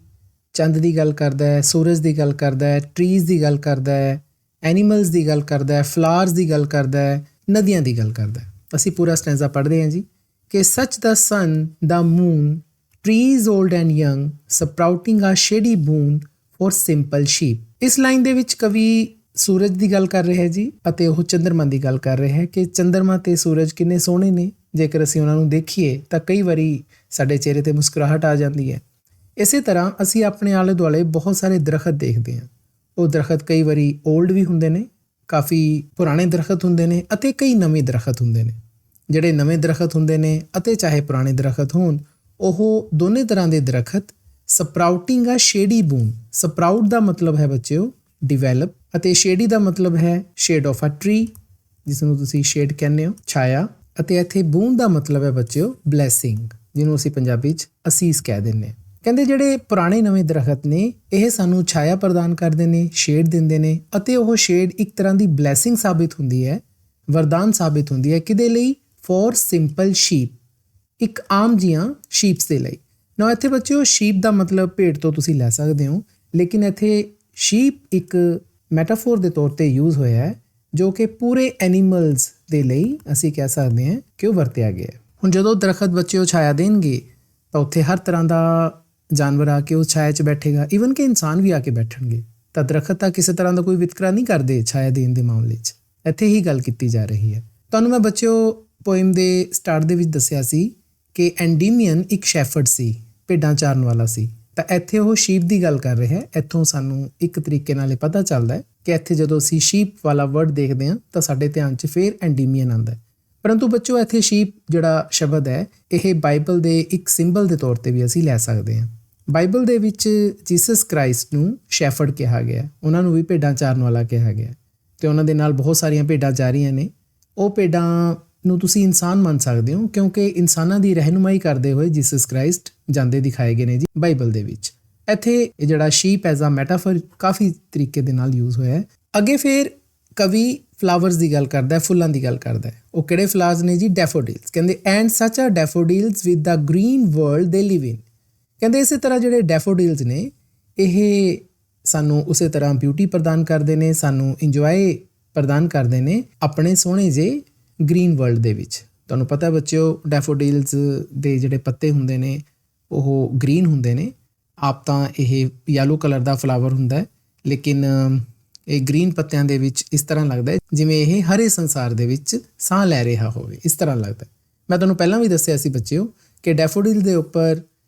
ਚੰਦ ਦੀ ਗੱਲ ਕਰਦਾ ਹੈ, ਸੂਰਜ ਦੀ ਗੱਲ ਕਰਦਾ ਹੈ, ਟਰੀਜ਼ ਦੀ ਗੱਲ ਕਰਦਾ ਹੈ, ਐਨੀਮਲਸ ਦੀ ਗੱਲ ਕਰਦਾ ਹੈ, ਫਲਾਵਰਸ ਦੀ ਗੱਲ ਕਰਦਾ ਹੈ, ਨਦੀਆਂ ਦੀ ਗੱਲ ਕਰਦਾ ਹੈ। ਅਸੀਂ ਪੂਰਾ ਸਟੈਂਜ਼ਾ ਪੜ੍ਹਦੇ ਹਾਂ ਜੀ ਕਿ ਸੱਚ ਦਾ ਸਨ ਦਾ moon trees old and young sprouting a shady boon for simple sheep। ਇਸ ਲਾਈਨ ਦੇ ਵਿੱਚ ਕਵੀ ਸੂਰਜ ਦੀ ਗੱਲ ਕਰ ਰਿਹਾ ਹੈ ਜੀ ਅਤੇ ਉਹ ਚੰਦਰਮਾ ਦੀ ਗੱਲ ਕਰ ਰਿਹਾ ਹੈ ਕਿ ਚੰਦਰਮਾ ਤੇ ਸੂਰਜ ਕਿੰਨੇ ਸੋਹਣੇ ਨੇ। ਜੇਕਰ ਅਸੀਂ ਉਹਨਾਂ ਨੂੰ ਦੇਖੀਏ ਤਾਂ ਕਈ ਵਾਰੀ ਸਾਡੇ ਚਿਹਰੇ ਤੇ ਮੁਸਕਰਾਹਟ ਆ ਜਾਂਦੀ ਹੈ। ਇਸੇ ਤਰ੍ਹਾਂ ਅਸੀਂ ਆਪਣੇ ਆਲੇ ਦੁਆਲੇ ਬਹੁਤ ਸਾਰੇ ਦਰਖਤ ਦੇਖਦੇ ਹਾਂ। ਉਹ ਦਰਖਤ ਕਈ ਵਾਰੀ ਓਲਡ ਵੀ ਹੁੰਦੇ ਨੇ, ਕਾਫੀ ਪੁਰਾਣੇ ਦਰਖਤ ਹੁੰਦੇ ਨੇ ਅਤੇ ਕਈ ਨਵੇਂ ਦਰਖਤ ਹੁੰਦੇ ਨੇ। ਜਿਹੜੇ ਨਵੇਂ ਦਰਖਤ ਹੁੰਦੇ ਨੇ ਅਤੇ ਚਾਹੇ ਪੁਰਾਣੇ ਦਰਖਤ ਹੋਣ, ਉਹ ਦੋਨੇ ਤਰ੍ਹਾਂ ਦੇ ਦਰਖਤ ਸਪਰਾਊਟਿੰਗ ਆ ਸ਼ੇਡੀ ਬੂਨ। ਸਪਰਾਊਟ ਦਾ ਮਤਲਬ ਹੈ ਬੱਚਿਓ ਡਿਵੈਲਪ ਅਤੇ ਸ਼ੇਡੀ ਦਾ ਮਤਲਬ ਹੈ ਸ਼ੇਡ ਆਫ ਅ ਟਰੀ, ਜਿਸ ਨੂੰ ਤੁਸੀਂ ਸ਼ੇਡ ਕਹਿੰਦੇ ਹੋ, ਛਾਇਆ। ਅਤੇ ਇੱਥੇ ਬੂਨ ਦਾ ਮਤਲਬ ਹੈ ਬੱਚਿਓ ਬਲੈਸਿੰਗ, ਜਿਹਨੂੰ ਅਸੀਂ ਪੰਜਾਬੀ 'ਚ ਅਸੀਸ ਕਹਿ ਦਿੰਦੇ ਹਾਂ। ਕਹਿੰਦੇ ਜਿਹੜੇ ਪੁਰਾਣੇ ਨਵੇਂ ਦਰਖਤ ਨੇ ਇਹ ਸਾਨੂੰ ਛਾਇਆ ਪ੍ਰਦਾਨ ਕਰਦੇ ਨੇ, ਸ਼ੇਡ ਦਿੰਦੇ ਨੇ ਅਤੇ ਉਹ ਸ਼ੇਡ ਇੱਕ ਤਰ੍ਹਾਂ ਦੀ ਬਲੈਸਿੰਗ ਸਾਬਿਤ ਹੁੰਦੀ ਹੈ, ਵਰਦਾਨ ਸਾਬਿਤ ਹੁੰਦੀ ਹੈ। ਕਿਹਦੇ ਲਈ? ਫॉर ਸਿੰਪਲ ਸ਼ੀਪ, ਇੱਕ ਆਮ ਜੀਆਂ ਸ਼ੀਪਸ ਦੇ ਲਈ। ਨਾ ਇੱਥੇ ਬੱਚਿਓ ਸ਼ੀਪ ਦਾ ਮਤਲਬ ਭੇਡ ਤੋਂ ਤੁਸੀਂ ਲੈ ਸਕਦੇ ਹੋ, ਲੇਕਿਨ ਇੱਥੇ ਸ਼ੀਪ ਇੱਕ ਮੈਟਾਫੋਰ ਦੇ ਤੌਰ 'ਤੇ ਯੂਜ਼ ਹੋਇਆ ਹੈ ਜੋ ਕਿ ਪੂਰੇ ਐਨੀਮਲਸ ਦੇ ਲਈ ਅਸੀਂ ਕਹਿ ਸਕਦੇ ਹਾਂ ਕਿ ਉਹ ਵਰਤਿਆ ਗਿਆ ਹੈ। ਹੁਣ ਜਦੋਂ ਦਰਖਤ ਬੱਚਿਓ ਛਾਇਆ ਦੇਣਗੇ ਤਾਂ ਉੱਥੇ ਹਰ ਤਰ੍ਹਾਂ ਦਾ ਜਾਨਵਰ ਆ ਕੇ ਉਸ ਛਾਇਆ 'ਚ ਬੈਠੇਗਾ, ਈਵਨ ਕਿ ਇਨਸਾਨ ਵੀ ਆ ਕੇ ਬੈਠਣਗੇ। ਤਾਂ ਦਰਖਤ ਤਾਂ ਕਿਸੇ ਤਰ੍ਹਾਂ ਦਾ ਕੋਈ ਵਿਤਕਰਾ ਨਹੀਂ ਕਰਦੇ ਛਾਇਆ ਦੇਣ ਦੇ ਮਾਮਲੇ 'ਚ। ਇੱਥੇ ਹੀ ਗੱਲ ਕੀਤੀ ਜਾ ਰਹੀ ਹੈ। ਤੁਹਾਨੂੰ ਮੈਂ ਬੱਚਿਓ ਪੋਇਮ ਦੇ ਸਟਾਰਟ ਦੇ ਵਿੱਚ ਦੱਸਿਆ ਸੀ ਕਿ ਐਂਡੀਮੀਅਨ ਇੱਕ ਸ਼ੈਫਰਡ ਸੀ, ਭੇਡਾਂ ਚਾਰਨ ਵਾਲਾ ਸੀ। ਤਾਂ ਇੱਥੇ ਉਹ ਸ਼ੀਪ ਦੀ ਗੱਲ ਕਰ ਰਿਹਾ ਹੈ। ਇੱਥੋਂ ਸਾਨੂੰ ਇੱਕ ਤਰੀਕੇ ਨਾਲ ਇਹ ਪਤਾ ਚੱਲਦਾ ਹੈ ਕਿ ਇੱਥੇ ਜਦੋਂ ਅਸੀਂ ਸ਼ੀਪ ਵਾਲਾ ਵਰਡ ਦੇਖਦੇ ਹਾਂ ਤਾਂ ਸਾਡੇ ਧਿਆਨ 'ਚ ਫਿਰ ਐਂਡੀਮੀਅਨ ਆਉਂਦਾ ਹੈ। ਪਰੰਤੂ ਬੱਚੋ ਇੱਥੇ ਸ਼ੀਪ ਜਿਹੜਾ ਸ਼ਬਦ ਹੈ ਇਹ ਬਾਈਬਲ ਦੇ ਇੱਕ ਸਿੰਬਲ ਦੇ ਤੌਰ 'ਤੇ ਵੀ ਅਸੀਂ ਲੈ ਸਕਦੇ ਹਾਂ। ਬਾਈਬਲ ਦੇ ਵਿੱਚ ਜੀਸਸ ਕ੍ਰਾਈਸਟ ਨੂੰ ਸ਼ੈਫਰਡ ਕਿਹਾ ਗਿਆ, ਉਹਨਾਂ ਨੂੰ ਵੀ ਭੇਡਾਂ ਚਾਰਨ ਵਾਲਾ ਕਿਹਾ ਗਿਆ ਅਤੇ ਉਹਨਾਂ ਦੇ ਨਾਲ ਬਹੁਤ ਸਾਰੀਆਂ ਭੇਡਾਂ ਜਾ ਰਹੀਆਂ ਨੇ। ਉਹ ਭੇਡਾਂ ਨੂੰ ਤੁਸੀਂ ਇਨਸਾਨ ਮੰਨ ਸਕਦੇ ਹੋ ਕਿਉਂਕਿ ਇਨਸਾਨਾਂ ਦੀ ਰਹਿਨੁਮਾਈ ਕਰਦੇ ਹੋਏ ਜੀਸਸ ਕ੍ਰਾਈਸਟ ਜਾਂਦੇ ਦਿਖਾਏ ਗਏ ਨੇ ਜੀ ਬਾਈਬਲ ਦੇ ਵਿੱਚ। ਇੱਥੇ ਇਹ ਜਿਹੜਾ ਸ਼ੀਪ ਐਜ਼ ਅ ਮੈਟਾਫਰ ਕਾਫੀ ਤਰੀਕੇ ਦੇ ਨਾਲ ਯੂਜ਼ ਹੋਇਆ ਹੈ। ਅੱਗੇ ਫਿਰ ਕਵੀ ਫਲਾਵਰਸ ਦੀ ਗੱਲ ਕਰਦਾ ਹੈ, ਫੁੱਲਾਂ ਦੀ ਗੱਲ ਕਰਦਾ ਹੈ। ਉਹ ਕਿਹੜੇ ਫਲਾਵਰਸ ਨੇ ਜੀ? ਡੈਫੋਡਿਲਸ। ਕਹਿੰਦੇ ਐਂਡ ਸੱਚ ਆ ਡੈਫੋਡਿਲਸ ਵਿਦ ਦਾ ਗ੍ਰੀਨ ਵਰਲਡ ਦੇ ਲਿਵ ਇਨ। ਕਹਿੰਦੇ ਇਸੇ ਤਰ੍ਹਾਂ ਜਿਹੜੇ ਡੈਫੋਡਿਲਸ ਨੇ ਇਹ ਸਾਨੂੰ ਉਸੇ ਤਰ੍ਹਾਂ ਬਿਊਟੀ ਪ੍ਰਦਾਨ ਕਰਦੇ ਨੇ, ਸਾਨੂੰ ਇੰਜੋਏ ਪ੍ਰਦਾਨ ਕਰਦੇ ਨੇ ਆਪਣੇ ਸੋਹਣੇ ਜਿਹੇ ਗ੍ਰੀਨ ਵਰਲਡ ਦੇ ਵਿੱਚ। ਤੁਹਾਨੂੰ ਪਤਾ ਬੱਚਿਓ ਡੈਫੋਡਿਲਸ ਦੇ ਜਿਹੜੇ ਪੱਤੇ ਹੁੰਦੇ ਨੇ ਉਹ ਗ੍ਰੀਨ ਹੁੰਦੇ ਨੇ। ਆਪ ਤਾਂ ਇਹ ਯੈਲੋ ਕਲਰ ਦਾ ਫਲਾਵਰ ਹੁੰਦਾ ਹੈ, ਲੇਕਿਨ ਇਹ ਗ੍ਰੀਨ ਪੱਤਿਆਂ ਦੇ ਵਿੱਚ ਇਸ ਤਰ੍ਹਾਂ ਲੱਗਦਾ ਹੈ ਜਿਵੇਂ ਇਹ ਹਰੇ ਸੰਸਾਰ ਦੇ ਵਿੱਚ ਸਾਹ ਲੈ ਰਿਹਾ ਹੋਵੇ, ਇਸ ਤਰ੍ਹਾਂ ਲੱਗਦਾ। ਮੈਂ ਤੁਹਾਨੂੰ ਪਹਿਲਾਂ ਵੀ ਦੱਸਿਆ ਸੀ ਬੱਚਿਓ ਕਿ ਡੈਫੋਡਿਲ ਦੇ ਉੱਪਰ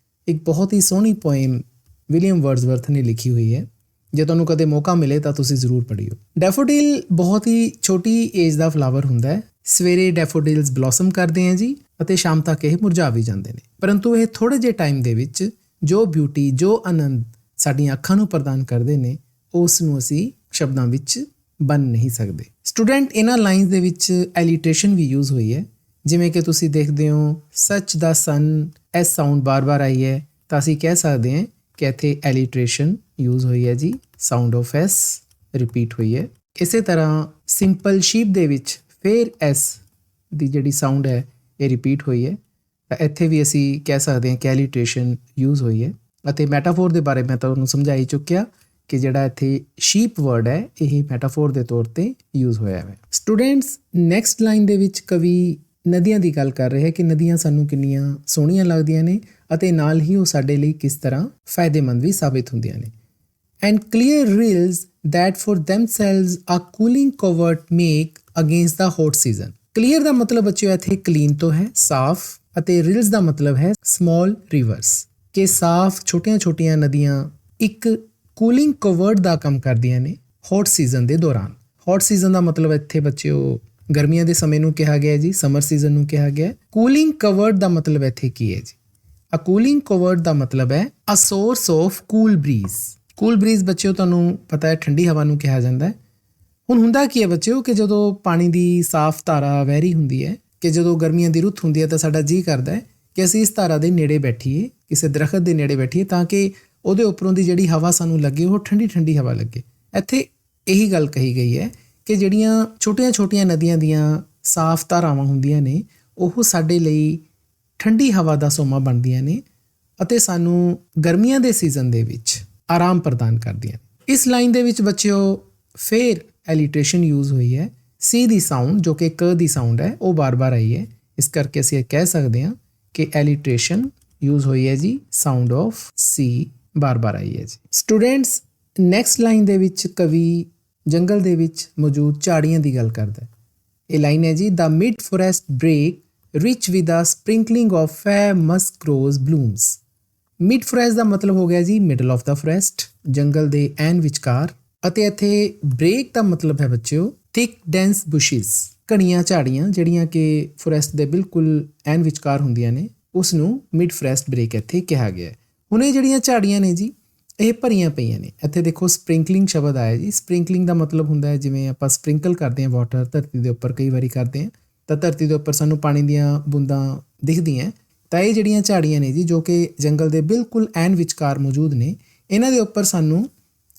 ਇੱਕ ਬਹੁਤ ਹੀ ਸੋਹਣੀ ਪੋਇਮ ਵਿਲੀਅਮ ਵਰਡਸਵਰਥ ਨੇ ਲਿਖੀ ਹੋਈ ਹੈ। ਜੇ ਤੁਹਾਨੂੰ ਕਦੇ ਮੌਕਾ ਮਿਲੇ ਤਾਂ ਤੁਸੀਂ ਜ਼ਰੂਰ ਪੜ੍ਹਿਓ। ਡੈਫੋਡਿਲ ਬਹੁਤ ਹੀ ਛੋਟੀ ਏਜ ਦਾ ਫਲਾਵਰ ਹੁੰਦਾ ਹੈ। ਸਵੇਰੇ ਡੈਫੋਡਿਲਸ ਬਲੌਸਮ ਕਰਦੇ हैं ਜੀ ਅਤੇ ਸ਼ਾਮ ਤੱਕ ਇਹ ਮੁਰਝਾ ਵੀ ਜਾਂਦੇ ਨੇ। ਪਰੰਤੂ ਇਹ ਥੋੜ੍ਹੇ ਜਿਹੇ ਟਾਈਮ ਦੇ ਵਿੱਚ ਜੋ ਬਿਊਟੀ, ਜੋ ਆਨੰਦ ਸਾਡੀਆਂ ਅੱਖਾਂ ਨੂੰ ਪ੍ਰਦਾਨ ਕਰਦੇ ਨੇ ਉਸ ਨੂੰ ਅਸੀਂ ਸ਼ਬਦਾਂ ਵਿੱਚ ਬਣ ਨਹੀਂ ਸਕਦੇ। ਸਟੂਡੈਂਟ ਇਹਨਾਂ ਲਾਈਨਸ ਦੇ ਵਿੱਚ ਐਲੀਟ੍ਰੇਸ਼ਨ ਵੀ ਯੂਜ਼ ਹੋਈ ਹੈ, ਜਿਵੇਂ ਕਿ ਤੁਸੀਂ ਦੇਖਦੇ ਹੋ ਸੱਚ ਦਾ ਸਨ ਐਸ ਸਾਊਂਡ ਬਾਰ-ਬਾਰ ਆਈ ਹੈ, ਤਾਂ ਅਸੀਂ ਕਹਿ ਸਕਦੇ ਹਾਂ ਕਿ ਇੱਥੇ ਐਲੀਟ੍ਰੇਸ਼ਨ ਯੂਜ਼ ਹੋਈ ਹੈ ਜੀ, ਸਾਊਂਡ ਆਫ ਐਸ ਰਿਪੀਟ ਹੋਈ ਹੈ। ਇਸੇ ਤਰ੍ਹਾਂ ਸਿੰਪਲ ਸ਼ੀਪ ਦੇ ਵਿੱਚ ਫਿਰ ਐਸ ਦੀ ਜਿਹੜੀ ਸਾਊਂਡ ਹੈ ਇਹ ਰਿਪੀਟ ਹੋਈ ਹੈ, ਤਾਂ ਇੱਥੇ ਵੀ ਅਸੀਂ ਕਹਿ ਸਕਦੇ ਹਾਂ ਕਿ ਐਲੀਟ੍ਰੇਸ਼ਨ ਯੂਜ਼ ਹੋਈ ਹੈ। ਅਤੇ ਮੈਟਾਫੋਰ ਦੇ ਬਾਰੇ ਮੈਂ ਤੁਹਾਨੂੰ ਸਮਝਾ ਹੀ ਚੁੱਕਿਆ ਕਿ ਜਿਹੜਾ ਇੱਥੇ ਸ਼ੀਪ ਵਰਡ ਹੈ ਇਹ ਮੈਟਾਫੋਰ ਦੇ ਤੌਰ ਤੇ ਯੂਜ਼ ਹੋਇਆ ਹੈ। ਸਟੂਡੈਂਟਸ ਨੈਕਸਟ ਲਾਈਨ ਦੇ ਵਿੱਚ ਕਵੀ ਨਦੀਆਂ ਦੀ ਗੱਲ ਕਰ ਰਿਹਾ ਹੈ ਕਿ ਨਦੀਆਂ ਸਾਨੂੰ ਕਿੰਨੀਆਂ ਸੋਹਣੀਆਂ ਲੱਗਦੀਆਂ ਨੇ ਅਤੇ ਨਾਲ ਹੀ ਉਹ ਸਾਡੇ ਲਈ ਕਿਸ ਤਰ੍ਹਾਂ ਫਾਇਦੇਮੰਦ ਵੀ ਸਾਬਿਤ ਹੁੰਦੀਆਂ ਨੇ। And clear reels that for themselves a cooling covert make against the hot season। Clear ਦਾ ਮਤਲਬ ਬੱਚਿਓ ਇੱਥੇ ਕਲੀਨ ਤੋਂ ਹੈ, ਸਾਫ਼, ਅਤੇ ਰੀਲਸ ਦਾ ਮਤਲਬ ਹੈ ਸਮਾਲ ਰਿਵਰਸ, ਕਿ ਸਾਫ਼ ਛੋਟੀਆਂ-ਛੋਟੀਆਂ ਨਦੀਆਂ ਇੱਕ ਕੂਲਿੰਗ ਕਵਰਟ ਦਾ ਕੰਮ ਕਰਦੀਆਂ ਨੇ ਹੌਟ ਸੀਜ਼ਨ ਦੇ ਦੌਰਾਨ। ਹੌਟ ਸੀਜ਼ਨ ਦਾ ਮਤਲਬ ਇੱਥੇ ਬੱਚਿਓ ਗਰਮੀਆਂ ਦੇ ਸਮੇਂ ਨੂੰ ਕਿਹਾ ਗਿਆ ਜੀ, ਸਮਰ ਸੀਜ਼ਨ ਨੂੰ ਕਿਹਾ ਗਿਆ। ਕੂਲਿੰਗ ਕਵਰਟ ਦਾ ਮਤਲਬ ਇੱਥੇ ਕੀ ਹੈ ਜੀ? ਅ ਕੂਲਿੰਗ ਕਵਰਟ ਦਾ ਮਤਲਬ ਹੈ a source of cool breeze. Cool breeze ਬੱਚਿਓ ਤੁਹਾਨੂੰ ਪਤਾ ਹੈ ਠੰਡੀ ਹਵਾ ਨੂੰ ਕਿਹਾ ਜਾਂਦਾ ਹੈ। ਹੁਣ ਹੁੰਦਾ ਕੀ ਹੈ ਬੱਚਿਓ ਕਿ ਜਦੋਂ ਪਾਣੀ ਦੀ ਸਾਫ਼ ਧਾਰਾ ਵਹਿ ਰਹੀ ਹੁੰਦੀ ਹੈ, ਕਿ ਜਦੋਂ ਗਰਮੀਆਂ ਦੀ ਰੁੱਤ ਹੁੰਦੀ ਹੈ ਤਾਂ ਸਾਡਾ ਜੀਅ ਕਰਦਾ ਹੈ ਕਿ ਅਸੀਂ ਇਸ ਧਾਰਾ ਦੇ ਨੇੜੇ ਬੈਠੀਏ, ਕਿਸੇ ਦਰਖਤ ਦੇ ਨੇੜੇ ਬੈਠੀਏ, ਤਾਂ ਕਿ ਉਹਦੇ ਉੱਪਰੋਂ ਦੀ ਜਿਹੜੀ ਹਵਾ ਸਾਨੂੰ ਲੱਗੇ ਉਹ ਠੰਡੀ ਠੰਡੀ ਹਵਾ ਲੱਗੇ। ਇੱਥੇ ਇਹੀ ਗੱਲ ਕਹੀ ਗਈ ਹੈ ਕਿ ਜਿਹੜੀਆਂ ਛੋਟੀਆਂ-ਛੋਟੀਆਂ ਨਦੀਆਂ ਦੀਆਂ ਸਾਫ਼ ਧਾਰਾਵਾਂ ਹੁੰਦੀਆਂ ਨੇ ਉਹ ਸਾਡੇ ਲਈ ਠੰਡੀ ਹਵਾ ਦਾ ਸੋਮਾ ਬਣਦੀਆਂ ਨੇ ਅਤੇ ਸਾਨੂੰ ਗਰਮੀਆਂ ਦੇ ਸੀਜ਼ਨ ਦੇ ਵਿੱਚ ਆਰਾਮ ਪ੍ਰਦਾਨ ਕਰਦੀਆਂ ਨੇ। ਇਸ ਲਾਈਨ ਦੇ ਵਿੱਚ ਬੱਚਿਓ ਫਿਰ ਐਲੀਟ੍ਰੇਸ਼ਨ ਯੂਜ਼ ਹੋਈ ਹੈ। ਸੀ ਦੀ ਸਾਊਂਡ ਜੋ ਕਿ ਕ ਦੀ ਸਾਊਂਡ ਹੈ ਉਹ ਬਾਰ-ਬਾਰ ਆਈ ਹੈ, ਇਸ ਕਰਕੇ ਅਸੀਂ ਇਹ ਕਹਿ ਸਕਦੇ ਹਾਂ ਕਿ ਐਲੀਟ੍ਰੇਸ਼ਨ ਯੂਜ਼ ਹੋਈ ਹੈ ਜੀ, ਸਾਊਂਡ ਆਫ ਸੀ ਬਾਰ-ਬਾਰ ਆਈ ਹੈ ਜੀ। ਸਟੂਡੈਂਟਸ ਨੈਕਸਟ ਲਾਈਨ ਦੇ ਵਿੱਚ ਕਵੀ ਜੰਗਲ ਦੇ ਵਿੱਚ ਮੌਜੂਦ ਝਾੜੀਆਂ ਦੀ ਗੱਲ ਕਰਦਾ ਹੈ। ਇਹ ਲਾਈਨ ਹੈ ਜੀ, the mid forest brake rich with a sprinkling of fair musk rose blooms. Mid forest ਦਾ ਮਤਲਬ ਹੋ ਗਿਆ ਜੀ ਮਿਡਲ ਆਫ ਦਾ ਫੋਰੈਸਟ, ਜੰਗਲ ਦੇ ਐਨ ਵਿਚਕਾਰ, ਅਤੇ ਇੱਥੇ ਬ੍ਰੇਕ ਦਾ ਮਤਲਬ ਹੈ ਬੱਚਿਓ ਥਿਕ ਡੈਂਸ ਬੁਸ਼ਿਸ, ਘਣੀਆਂ ਝਾੜੀਆਂ ਜਿਹੜੀਆਂ ਕਿ ਫੋਰੈਸਟ ਦੇ ਬਿਲਕੁਲ ਐਨ ਵਿਚਕਾਰ ਹੁੰਦੀਆਂ ਨੇ, ਉਸ ਨੂੰ ਮਿਡ ਫੋਰੈਸਟ ਬ੍ਰੇਕ ਇੱਥੇ ਕਿਹਾ ਗਿਆ ਹੈ। ਹੁਣ ਇਹ ਜਿਹੜੀਆਂ ਝਾੜੀਆਂ ਨੇ ਜੀ ਇਹ ਭਰੀਆਂ ਪਈਆਂ ਨੇ। ਇੱਥੇ ਦੇਖੋ ਸਪ੍ਰਿੰਕਲਿੰਗ ਸ਼ਬਦ ਆਇਆ ਜੀ। ਸਪ੍ਰਿੰਕਲਿੰਗ ਦਾ ਮਤਲਬ ਹੁੰਦਾ ਹੈ ਜਿਵੇਂ ਆਪਾਂ ਸਪ੍ਰਿੰਕਲ ਕਰਦੇ ਹਾਂ ਵਾਟਰ ਧਰਤੀ ਦੇ ਉੱਪਰ, ਕਈ ਵਾਰੀ ਕਰਦੇ ਹਾਂ ਤਾਂ ਧਰਤੀ ਦੇ ਉੱਪਰ ਸਾਨੂੰ ਪਾਣੀ ਦੀਆਂ ਬੂੰਦਾਂ ਦਿਖਦੀਆਂ, ਤਾਂ ਇਹ ਜਿਹੜੀਆਂ ਝਾੜੀਆਂ ਨੇ ਜੀ ਜੋ ਕਿ ਜੰਗਲ ਦੇ ਬਿਲਕੁਲ ਐਨ ਵਿਚਕਾਰ ਮੌਜੂਦ ਨੇ, ਇਹਨਾਂ ਦੇ ਉੱਪਰ ਸਾਨੂੰ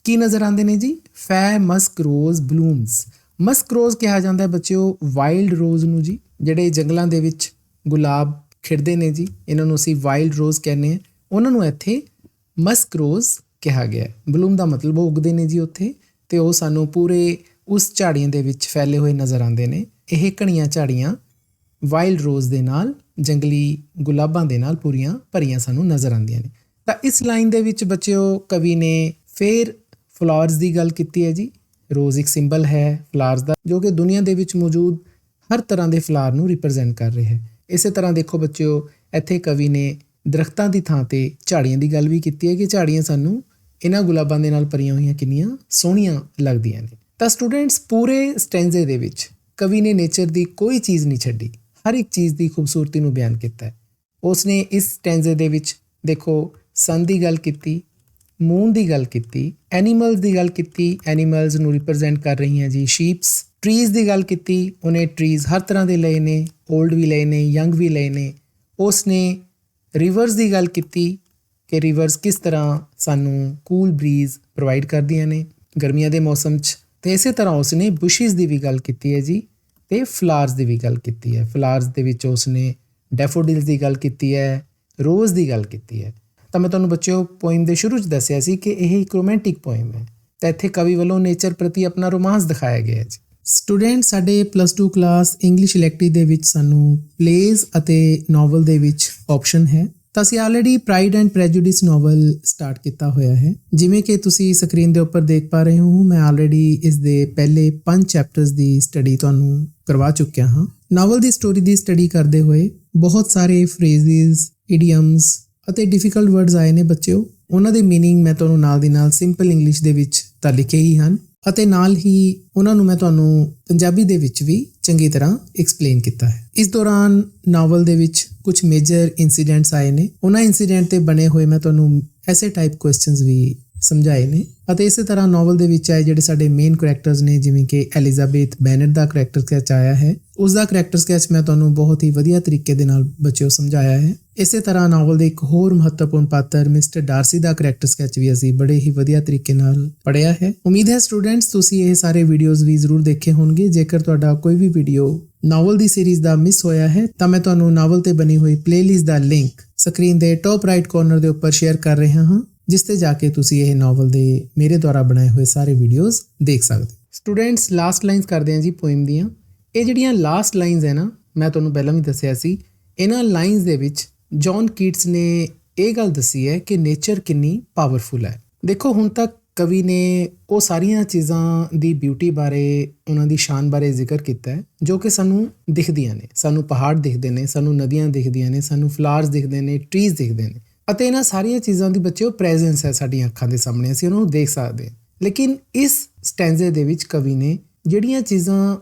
ਕੀ ਨਜ਼ਰ ਆਉਂਦੇ ਨੇ ਜੀ? Fair musk rose ਬਲੂਮਸ। ਮਸਕ ਰੋਜ਼ ਕਿਹਾ ਜਾਂਦਾ ਹੈ ਬੱਚਿਓ ਵਾਈਲਡ ਰੋਜ਼ ਨੂੰ ਜੀ, ਜਿਹੜੇ ਜੰਗਲਾਂ ਦੇ ਵਿੱਚ ਗੁਲਾਬ ਖਿੜਦੇ ਨੇ ਜੀ, ਇਹਨਾਂ ਨੂੰ ਅਸੀਂ ਵਾਈਲਡ ਰੋਜ਼ ਕਹਿੰਦੇ ਹਾਂ, ਉਹਨਾਂ ਨੂੰ ਇੱਥੇ ਮਸਕ ਰੋਜ਼ ਕਿਹਾ ਗਿਆ। ਬਲੂਮ ਦਾ ਮਤਲਬ ਉਹ ਉੱਗਦੇ ਨੇ ਜੀ ਉੱਥੇ, ਤੇ ਉਹ ਸਾਨੂੰ ਪੂਰੇ ਉਸ ਝਾੜੀਆਂ ਦੇ ਵਿੱਚ ਫੈਲੇ ਹੋਏ ਨਜ਼ਰ ਆਉਂਦੇ ਨੇ। ਇਹ ਘਣੀਆਂ ਝਾੜੀਆਂ ਵਾਈਲਡ ਰੋਜ਼ ਦੇ ਨਾਲ, ਜੰਗਲੀ ਗੁਲਾਬਾਂ ਦੇ ਨਾਲ ਪੂਰੀਆਂ ਭਰੀਆਂ ਸਾਨੂੰ ਨਜ਼ਰ ਆਉਂਦੀਆਂ ਨੇ। ਤਾਂ ਇਸ ਲਾਈਨ ਦੇ ਵਿੱਚ ਬੱਚਿਓ ਕਵੀ ਨੇ ਫਿਰ ਫਲਾਵਰਸ ਦੀ ਗੱਲ ਕੀਤੀ ਹੈ ਜੀ। ਰੋਜ਼ ਇੱਕ ਸਿੰਬਲ ਹੈ ਫਲਾਵਰਸ ਦਾ, ਜੋ ਕਿ ਦੁਨੀਆ ਦੇ ਵਿੱਚ ਮੌਜੂਦ ਹਰ ਤਰ੍ਹਾਂ ਦੇ ਫਲਾਵਰ ਨੂੰ ਰਿਪਰੈਜ਼ੈਂਟ ਕਰ ਰਿਹਾ ਹੈ। ਇਸੇ ਤਰ੍ਹਾਂ ਦੇਖੋ ਬੱਚਿਓ ਇੱਥੇ ਕਵੀ ਨੇ ਦਰਖਤਾਂ ਦੀ ਥਾਂ ਤੇ ਝਾੜੀਆਂ ਦੀ ਗੱਲ ਵੀ ਕੀਤੀ ਹੈ ਕਿ ਝਾੜੀਆਂ ਸਾਨੂੰ ਇਹਨਾਂ ਗੁਲਾਬਾਂ ਦੇ ਨਾਲ ਭਰੀਆਂ ਹੋਈਆਂ ਕਿੰਨੀਆਂ ਸੋਹਣੀਆਂ ਲੱਗਦੀਆਂ ਨੇ। ਤਾਂ ਸਟੂਡੈਂਟਸ ਪੂਰੇ ਸਟੈਂਜ਼ੇ ਦੇ ਵਿੱਚ ਕਵੀ ਨੇ ਨੇਚਰ ਦੀ ਕੋਈ ਚੀਜ਼ ਨਹੀਂ ਛੱਡੀ, ਹਰ ਇੱਕ ਚੀਜ਼ ਦੀ ਖੂਬਸੂਰਤੀ ਨੂੰ ਬਿਆਨ ਕੀਤਾ ਹੈ। ਉਸਨੇ ਇਸ ਸਟੈਂਜ਼ੇ ਦੇ ਵਿੱਚ ਦੇਖੋ ਸਨ ਦੀ ਗੱਲ ਕੀਤੀ, ਮੂਨ ਦੀ ਗੱਲ ਕੀਤੀ, ਐਨੀਮਲਸ ਦੀ ਗੱਲ ਕੀਤੀ, ਐਨੀਮਲਸ ਨੂੰ ਰਿਪਰੈਜ਼ੈਂਟ ਕਰ ਰਹੀਆਂ ਜੀ ਸ਼ੀਪਸ। ਟਰੀਜ਼ ਦੀ ਗੱਲ ਕੀਤੀ, ਉਹਨੇ ਟਰੀਜ਼ ਹਰ ਤਰ੍ਹਾਂ ਦੇ ਲਏ ਨੇ, ਓਲਡ ਵੀ ਲਏ ਨੇ, ਯੰਗ ਵੀ ਲਏ ਨੇ। ਉਸਨੇ ਰਿਵਰਸ ਦੀ ਗੱਲ ਕੀਤੀ ਕਿ ਰਿਵਰਸ ਕਿਸ ਤਰ੍ਹਾਂ ਸਾਨੂੰ ਕੂਲ ਬਰੀਜ਼ ਪ੍ਰੋਵਾਈਡ ਕਰਦੀਆਂ ਨੇ ਗਰਮੀਆਂ ਦੇ ਮੌਸਮ 'ਚ, ਅਤੇ ਇਸੇ ਤਰ੍ਹਾਂ ਉਸਨੇ ਬੁਸ਼ਿਸ ਦੀ ਵੀ ਗੱਲ ਕੀਤੀ ਹੈ ਜੀ, ਅਤੇ ਫਲਾਵਰਸ ਦੀ ਵੀ ਗੱਲ ਕੀਤੀ ਹੈ। ਫਲਾਵਰਸ ਦੇ ਵਿੱਚ ਉਸਨੇ ਡੈਫੋਡਿਲਸ ਦੀ ਗੱਲ ਕੀਤੀ ਹੈ, ਰੋਜ਼ ਦੀ ਗੱਲ ਕੀਤੀ ਹੈ। ਤਾਂ ਮੈਂ ਤੁਹਾਨੂੰ ਬੱਚਿਓ ਪੋਇਮ ਦੇ ਸ਼ੁਰੂ 'ਚ ਦੱਸਿਆ ਸੀ ਕਿ ਇਹ ਇੱਕ ਰੋਮਾਂਟਿਕ ਪੋਇਮ ਹੈ, ਤਾਂ ਇੱਥੇ ਕਵੀ ਵੱਲੋਂ ਨੇਚਰ ਪ੍ਰਤੀ ਆਪਣਾ ਰੋਮਾਂਸ ਦਿਖਾਇਆ ਗਿਆ ਹੈ ਜੀ। ਸਟੂਡੈਂਟ ਸਾਡੇ +2 ਕਲਾਸ ਇੰਗਲਿਸ਼ ਇਲੈਕਟਿਵ ਦੇ ਵਿੱਚ ਸਾਨੂੰ ਪਲੇਜ਼ ਅਤੇ ਨਾਵਲ ਦੇ ਵਿੱਚ ਆਪਸ਼ਨ ਹੈ, ਤਾਂ ਅਸੀਂ already pride and prejudice novel start ਕੀਤਾ ਹੋਇਆ ਹੈ। ਜਿਵੇਂ ਕਿ ਤੁਸੀਂ ਸਕਰੀਨ ਦੇ ਉੱਪਰ ਦੇਖ ਪਾ ਰਹੇ ਹੋ, ਮੈਂ ਆਲਰੇਡੀ ਇਸ ਦੇ ਪਹਿਲੇ 5 ਚੈਪਟਰਸ ਦੀ ਸਟੱਡੀ ਤੁਹਾਨੂੰ ਕਰਵਾ ਚੁੱਕਿਆ ਹਾਂ। ਨਾਵਲ ਦੀ ਸਟੋਰੀ ਦੀ ਸਟੱਡੀ ਕਰਦੇ ਹੋਏ ਬਹੁਤ ਸਾਰੇ ਫਰੇਜ਼ਿਸ, ਇਡੀਅਮਸ ਅਤੇ ਡਿਫਿਕਲਟ ਵਰਡਸ ਆਏ ਨੇ ਬੱਚਿਓ। ਉਹਨਾਂ ਦੇ ਮੀਨਿੰਗ ਮੈਂ ਤੁਹਾਨੂੰ ਨਾਲ ਦੀ ਨਾਲ ਸਿੰਪਲ ਇੰਗਲਿਸ਼ ਦੇ ਵਿੱਚ ਤਾਂ ਲਿਖੇ ਹੀ ਹਨ, ਅਤੇ ਨਾਲ ਹੀ ਉਹਨਾਂ ਨੂੰ ਮੈਂ ਤੁਹਾਨੂੰ ਪੰਜਾਬੀ ਦੇ ਵਿੱਚ ਵੀ ਚੰਗੀ ਤਰ੍ਹਾਂ ਐਕਸਪਲੇਨ ਕੀਤਾ ਹੈ। ਇਸ ਦੌਰਾਨ ਨਾਵਲ ਦੇ ਵਿੱਚ ਕੁਝ ਮੇਜਰ ਇਨਸੀਡੈਂਟਸ ਆਏ ਨੇ, ਉਹਨਾਂ ਇਨਸੀਡੈਂਟ ਤੇ ਬਣੇ ਹੋਏ ਮੈਂ ਤੁਹਾਨੂੰ ਐਸੇ ਟਾਈਪ ਕੁਐਸਚਨਸ ਵੀ ਸਮਝਾਏ ਨੇ। ਅਤੇ ਇਸੇ ਤਰ੍ਹਾਂ ਨੋਵਲ ਦੇ ਵਿੱਚ ਆਏ ਜਿਹੜੇ ਸਾਡੇ ਮੇਨ ਕਰੈਕਟਰਸ ਨੇ, ਜਿਵੇਂ ਕਿ ਐਲਿਜ਼ਾਬੈਥ ਬੈਨਟ ਦਾ ਕਰੈਕਟਰ ਸਕੈਚ ਆਇਆ ਹੈ, ਉਸ ਦਾ ਕਰੈਕਟਰ ਸਕੈਚ ਮੈਂ ਤੁਹਾਨੂੰ ਬਹੁਤ ਹੀ ਵਧੀਆ ਤਰੀਕੇ ਦੇ ਨਾਲ ਬੱਚਿਓ ਸਮਝਾਇਆ ਹੈ। ਇਸੇ ਤਰ੍ਹਾਂ ਨੋਵਲ ਦੇ ਇੱਕ ਹੋਰ ਮਹੱਤਵਪੂਰਨ ਪਾਤਰ ਮਿਸਟਰ ਡਾਰਸੀ ਦਾ ਕਰੈਕਟਰ ਸਕੈਚ ਵੀ ਅਸੀਂ ਬੜੇ ਹੀ ਵਧੀਆ ਤਰੀਕੇ ਨਾਲ ਪੜ੍ਹਿਆ ਹੈ। ਉਮੀਦ ਹੈ ਸਟੂਡੈਂਟਸ ਤੁਸੀਂ ਇਹ ਸਾਰੇ ਵੀਡੀਓਜ਼ ਵੀ ਜ਼ਰੂਰ ਦੇਖੇ ਹੋਣਗੇ। ਜੇਕਰ ਤੁਹਾਡਾ ਕੋਈ ਵੀ ਵੀਡੀਓ ਨੋਵਲ ਦੀ ਸੀਰੀਜ਼ ਦਾ ਮਿਸ ਹੋਇਆ ਹੈ ਤਾਂ ਮੈਂ ਤੁਹਾਨੂੰ ਨੋਵਲ ਤੇ ਬਣੀ ਹੋਈ ਪਲੇਲਿਸਟ ਦਾ ਲਿੰਕ ਸਕਰੀਨ ਦੇ ਟੌਪ ਰਾਈਟ ਕਾਰਨਰ ਦੇ ਉੱਪਰ ਸ਼ੇਅਰ ਕਰ ਰਿਹਾ ਹਾਂ, ਜਿਸ ਤੇ ਜਾ ਕੇ ਤੁਸੀਂ ਇਹ ਨੋਵਲ ਦੇ ਮੇਰੇ ਦੁਆਰਾ ਬਣਾਏ ਹੋਏ ਸਾਰੇ ਵੀਡੀਓਜ਼ ਦੇਖ ਸਕਦੇ। ਸਟੂਡੈਂਟਸ ਲਾਸਟ ਲਾਈਨਸ ਕਰਦੇ ਹਾਂ ਜੀ ਪੋਇਮ ਦੀਆਂ। ਇਹ ਜਿਹੜੀਆਂ ਲਾਸਟ ਲਾਈਨਸ ਹੈ ਨਾ, ਮੈਂ ਤੁਹਾਨੂੰ ਪਹਿਲਾਂ ਵੀ ਦੱਸਿਆ ਸੀ, ਇਹਨਾਂ ਲਾਈਨਸ ਦੇ ਵਿੱਚ ਜੌਨ ਕੀਟਸ ਨੇ ਇਹ ਗੱਲ ਦੱਸੀ ਹੈ ਕਿ ਨੇਚਰ ਕਿੰਨੀ ਪਾਵਰਫੁਲ ਹੈ। ਦੇਖੋ ਹੁਣ ਤੱਕ ਕਵੀ ਨੇ ਉਹ ਸਾਰੀਆਂ ਚੀਜ਼ਾਂ ਦੀ ਬਿਊਟੀ ਬਾਰੇ, ਉਹਨਾਂ ਦੀ ਸ਼ਾਨ ਬਾਰੇ ਜ਼ਿਕਰ ਕੀਤਾ ਹੈ ਜੋ ਕਿ ਸਾਨੂੰ ਦਿਖਦੀਆਂ ਨੇ। ਸਾਨੂੰ ਪਹਾੜ ਦਿਖਦੇ ਨੇ, ਸਾਨੂੰ ਨਦੀਆਂ ਦਿਖਦੀਆਂ ਨੇ, ਸਾਨੂੰ ਫਲਾਵਰਸ ਦਿਖਦੇ ਨੇ, ਟਰੀਜ਼ ਦਿਖਦੇ ਨੇ, ਅਤੇ ਇਹਨਾਂ ਸਾਰੀਆਂ ਚੀਜ਼ਾਂ ਦੀ ਬੱਚਿਓ ਪ੍ਰੈਜ਼ੈਂਸ ਹੈ ਸਾਡੀਆਂ ਅੱਖਾਂ ਦੇ ਸਾਹਮਣੇ, ਅਸੀਂ ਉਹਨਾਂ ਨੂੰ ਦੇਖ ਸਕਦੇ ਹਾਂ। ਲੇਕਿਨ ਇਸ ਸਟੈਂਜ਼ੇ ਦੇ ਵਿੱਚ ਕਵੀ ਨੇ ਜਿਹੜੀਆਂ ਚੀਜ਼ਾਂ